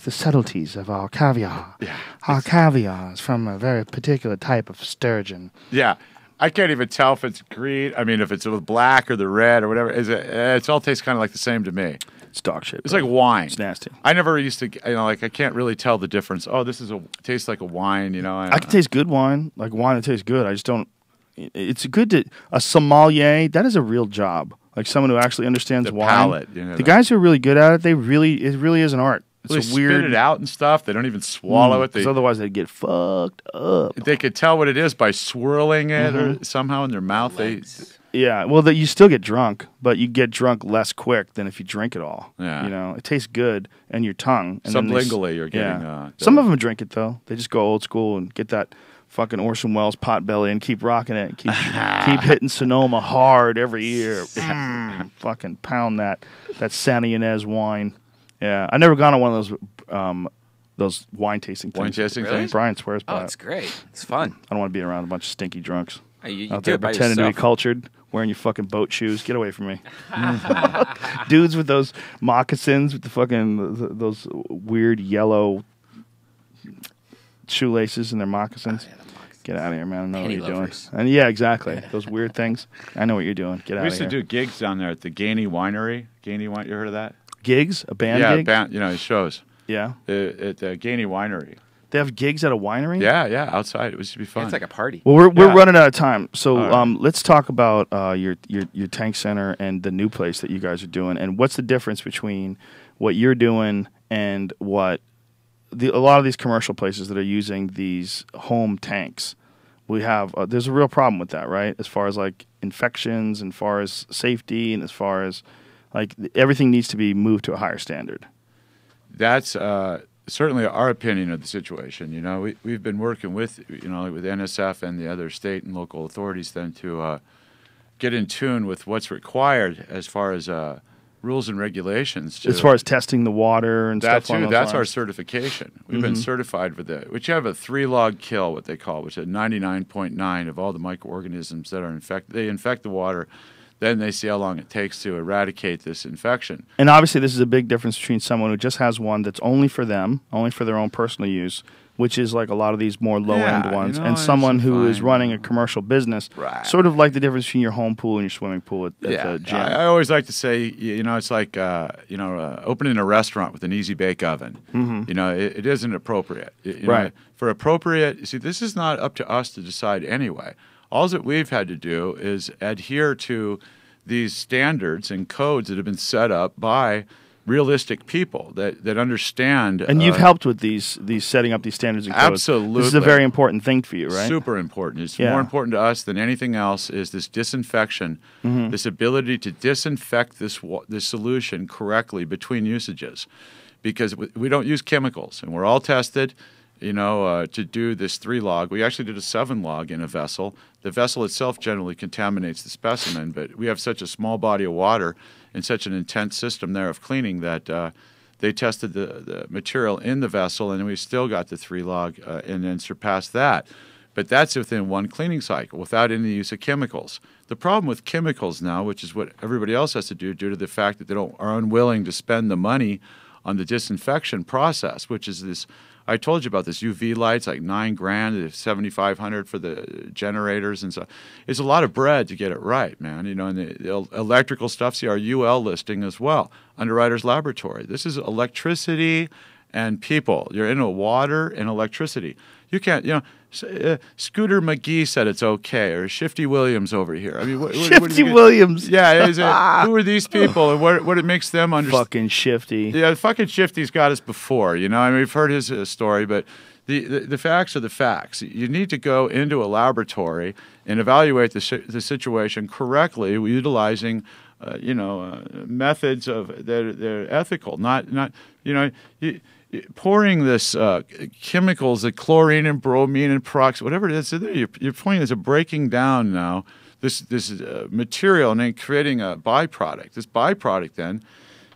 the subtleties of our caviar. Yeah. Our caviar is from a very particular type of sturgeon. Yeah. I can't even tell if it's green. I mean, if it's the black or the red or whatever. It all tastes kind of like the same to me. It's dog shit. It's like wine. It's nasty. I never used to, I can't really tell the difference. Oh, this tastes like a wine, I can taste good wine, like wine that tastes good. I just don't. It's good to a sommelier. That is a real job. Like someone who actually understands The wine. palate, the guys who are really good at it, it really is an art. It's they a weird. spit it out and stuff. They don't even swallow it. Because otherwise they'd get fucked up. They could tell what it is by swirling it or somehow in their mouth. Yeah, well, you still get drunk, but you get drunk less quick than if you drink it all. Yeah. You know, it tastes good in your tongue. And Sublingually, you're getting... Some of them drink it, though. They just go old school and get that fucking Orson Welles pot belly and keep rocking it. Keep hitting Sonoma hard every year. Fucking pound that Santa Ynez wine. Yeah, I've never gone on one of those wine tasting things. Wine tasting things? Brian swears by it. it's great. It's fun. I don't want to be around a bunch of stinky drunks. You out do there it by pretending to be yourself. cultured, wearing your fucking boat shoes. Get away from me. Dudes with those moccasins with the fucking those weird yellow shoelaces in their moccasins. Get out of here, man. I know what you're doing. And yeah, exactly. Those weird things. I know what you're doing. Get out of here. We used to do gigs down there at the Gainey Winery. Gainey Wine, you heard of that? Gigs? A band gig? Yeah, band, you know, shows. Yeah. At the Gainey Winery. They have gigs at a winery? Yeah, outside. It used to be fun. It's like a party. Well, we're running out of time, so let's talk about your tank center and the new place that you guys are doing, and what's the difference between what you're doing and what a lot of these commercial places that are using these home tanks. We have there's a real problem with that, right? As far as like infections, and as far as safety, and as far as like everything needs to be moved to a higher standard. That's certainly our opinion of the situation. You know, we've been working with with NSF and the other state and local authorities then to get in tune with what's required as far as rules and regulations. As far as testing the water and stuff like that. That's our certification. We've been certified for that. Which have a 3-log kill, what they call, which is 99.9 of all the microorganisms that are infected. They infect the water. Then they see how long it takes to eradicate this infection. And obviously this is a big difference between someone who just has one that's only for them, only for their own personal use, which is like a lot of these more low-end ones, and someone who is running a commercial business, sort of like the difference between your home pool and your swimming pool at the gym. I always like to say, it's like, opening a restaurant with an easy bake oven. You know, it isn't appropriate. Know, for appropriate, see, this is not up to us to decide anyway. All that we've had to do is adhere to these standards and codes that have been set up by realistic people that understand. And you've helped with these setting up these standards and codes. Absolutely. This is a very important thing for you, right? Super important. It's more important to us than anything else is this disinfection, this ability to disinfect this solution correctly between usages. Because we don't use chemicals, and we're all tested. To do this 3-log. We actually did a 7-log in a vessel. The vessel itself generally contaminates the specimen, but we have such a small body of water and such an intense system there of cleaning that they tested the material in the vessel, and we still got the 3-log and then surpassed that. But that's within one cleaning cycle without any use of chemicals. The problem with chemicals now, which is what everybody else has to do due to the fact that they are unwilling to spend the money on the disinfection process, which is this. I told you about this UV lights, like $9,000, $7,500 for the generators, and so it's a lot of bread to get it right, man. And the electrical stuff. See our UL listing as well, Underwriters Laboratory. This is electricity and people. You're into water and electricity. You can't, Scooter McGee said it's okay, or Shifty Williams over here. I mean, Shifty Williams. Yeah, who are these people, and what it makes them understand? Fucking Shifty. Yeah, fucking Shifty's got us before. I mean, we've heard his story, but the facts are the facts. You need to go into a laboratory and evaluate the situation correctly, utilizing methods that are ethical, not pouring this chemicals, the chlorine and bromine and peroxide, whatever it is, you're pointing to breaking down now this material and then creating a byproduct. This byproduct then,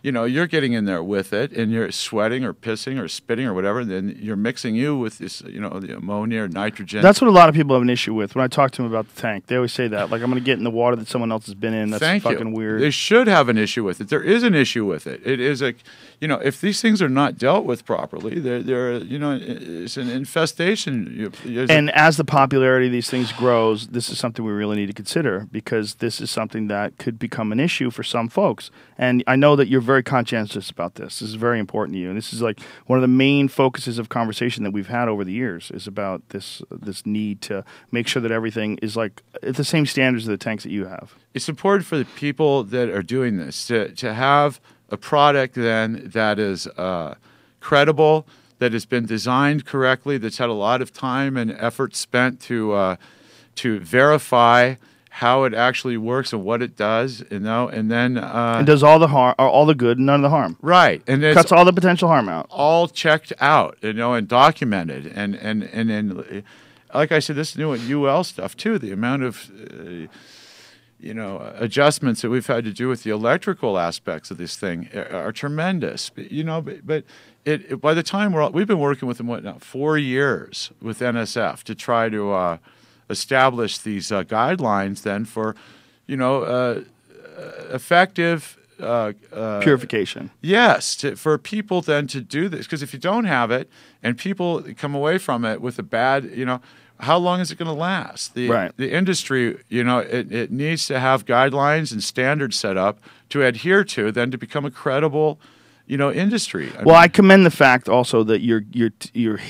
you're getting in there with it and you're sweating or pissing or spitting or whatever, and then you're mixing with this, the ammonia or nitrogen. That's what a lot of people have an issue with. When I talk to them about the tank, they always say that. Like, I'm going to get in the water that someone else has been in. That's fucking weird. They should have an issue with it. There is an issue with it. It is if these things are not dealt with properly, it's an infestation. And as the popularity of these things grows, this is something we really need to consider, because this is something that could become an issue for some folks. And I know that you're very conscientious about this. This is very important to you. And this is like one of the main focuses of conversation that we've had over the years is about this need to make sure that everything is like at the same standards of the tanks that you have. It's important for the people that are doing this to have a product then that is credible, that has been designed correctly, that's had a lot of time and effort spent to verify how it actually works and what it does, and then it does all the harm, or all the good, and none of the harm. Right, and it's cuts all the potential harm out. All checked out, and documented, and like I said, this new UL stuff too. The amount of adjustments that we've had to do with the electrical aspects of this thing are tremendous. But by the time we've been working with them 4 years with NSF to try to establish these guidelines then for effective purification. Yes, for people then to do this, because if you don't have it and people come away from it with a bad, how long is it going to last? The industry, it needs to have guidelines and standards set up to adhere to, then to become a credible, industry. I commend the fact also that you're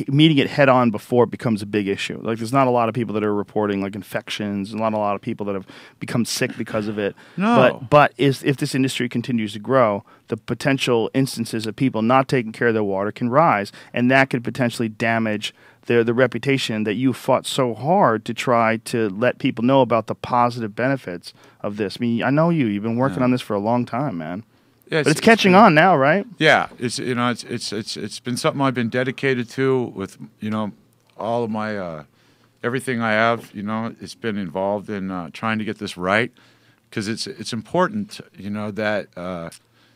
meeting it head on before it becomes a big issue. Like, there's not a lot of people that are reporting like infections, and not a lot of people that have become sick because of it. No. But if this industry continues to grow, the potential instances of people not taking care of their water can rise, and that could potentially damage the reputation that you fought so hard to try to let people know about the positive benefits of this. I mean, I know you've been working on this for a long time, man. Yeah, but it's catching on now, right? Yeah, it's been something I've been dedicated to with all of my everything I have. It's been involved in trying to get this right, because it's important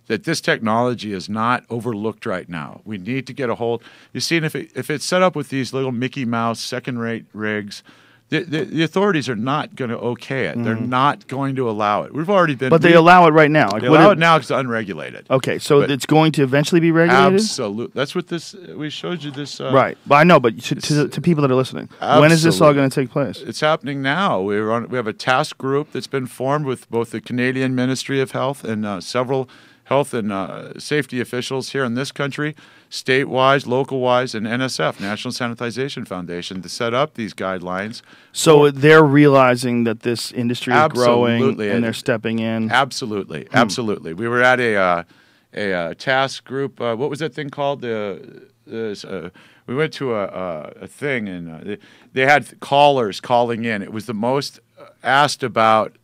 that this technology is not overlooked right now. We need to get a hold. You see, if it's set up with these little Mickey Mouse second-rate rigs, the authorities are not going to okay it. They're not going to allow it. We've already been. But they allow it right now. They allow it now because it's unregulated. Okay, so it's going to eventually be regulated? Absolutely. That's what we showed you this. Right. But I know, but to people that are listening, when is this all going to take place? It's happening now. We have a task group that's been formed with both the Canadian Ministry of Health and several health and safety officials here in this country, state-wise, local-wise, and NSF, National Sanitization Foundation, to set up these guidelines. So they're realizing that this industry is growing, and they're stepping in? Absolutely, absolutely. We were at a task group. What was that thing called? We went to a thing, and they had callers calling in. It was the most asked about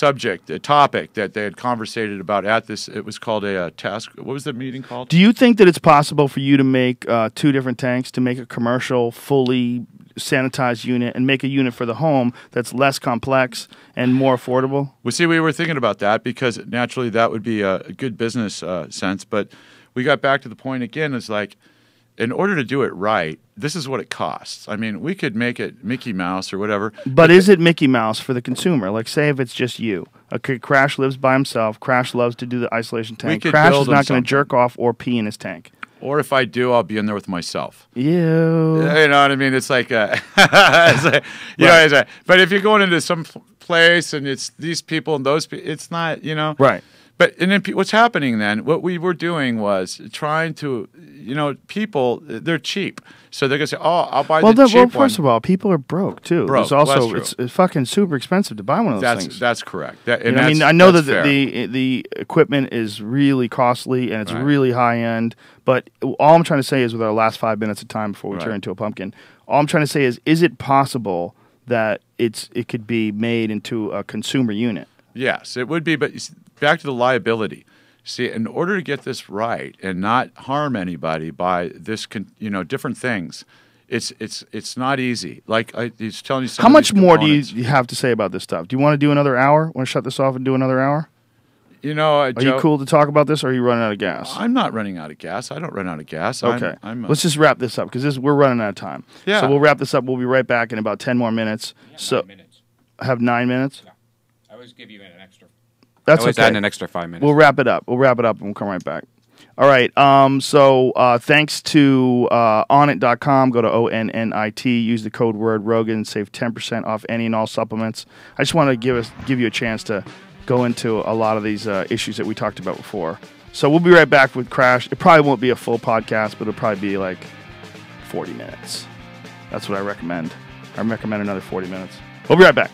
a topic that they had conversated about at this. It was called a task. What was the meeting called? Do you think that it's possible for you to make 2 different tanks, to make a commercial, fully sanitized unit, and make a unit for the home that's less complex and more affordable? Well, see, we were thinking about that because naturally that would be a good business sense. But we got back to the point again, is like, in order to do it right, this is what it costs. I mean, we could make it Mickey Mouse or whatever. But is it Mickey Mouse for the consumer? Like, say if it's just you. Okay, Crash lives by himself. Crash loves to do the isolation tank. Crash is not going to jerk off or pee in his tank. Or if I do, I'll be in there with myself. Ew. You know what I mean? It's like, but if you're going into some place and it's these people and those people, it's not, Right. But and then what's happening then? What we were doing was trying to, people, they're cheap, so they're gonna say, "Oh, I'll buy the cheap one." Well, first of all, people are broke too. Broke. It's also it's fucking super expensive to buy one of those things. That's correct. I know that the equipment is really costly and it's really high end. But all I'm trying to say is, with our last 5 minutes of time before we turn into a pumpkin, all I'm trying to say is it possible that it could be made into a consumer unit? Yes, it would be, but back to the liability. See, in order to get this right and not harm anybody by this, different things, it's not easy. Like he's telling you, how much more do you have to say about this stuff? Do you want to do another hour? Want to shut this off and do another hour? Are you cool to talk about this, or are you running out of gas? I'm not running out of gas. I don't run out of gas. Okay, let's just wrap this up because we're running out of time. Yeah. So we'll wrap this up. We'll be right back in about 10 more minutes. Yeah, 9 minutes. Have 9 minutes. Yeah. I always give you an extra. That's okay. Add an extra 5 minutes. We'll wrap it up. And we'll come right back. All right. Thanks to Onnit.com. Go to ONNIT. Use the code word Rogan. Save 10% off any and all supplements. I just want to give you a chance to go into a lot of these issues that we talked about before. So we'll be right back with Crash. It probably won't be a full podcast, but it'll probably be like 40 minutes. That's what I recommend. I recommend another 40 minutes. We'll be right back.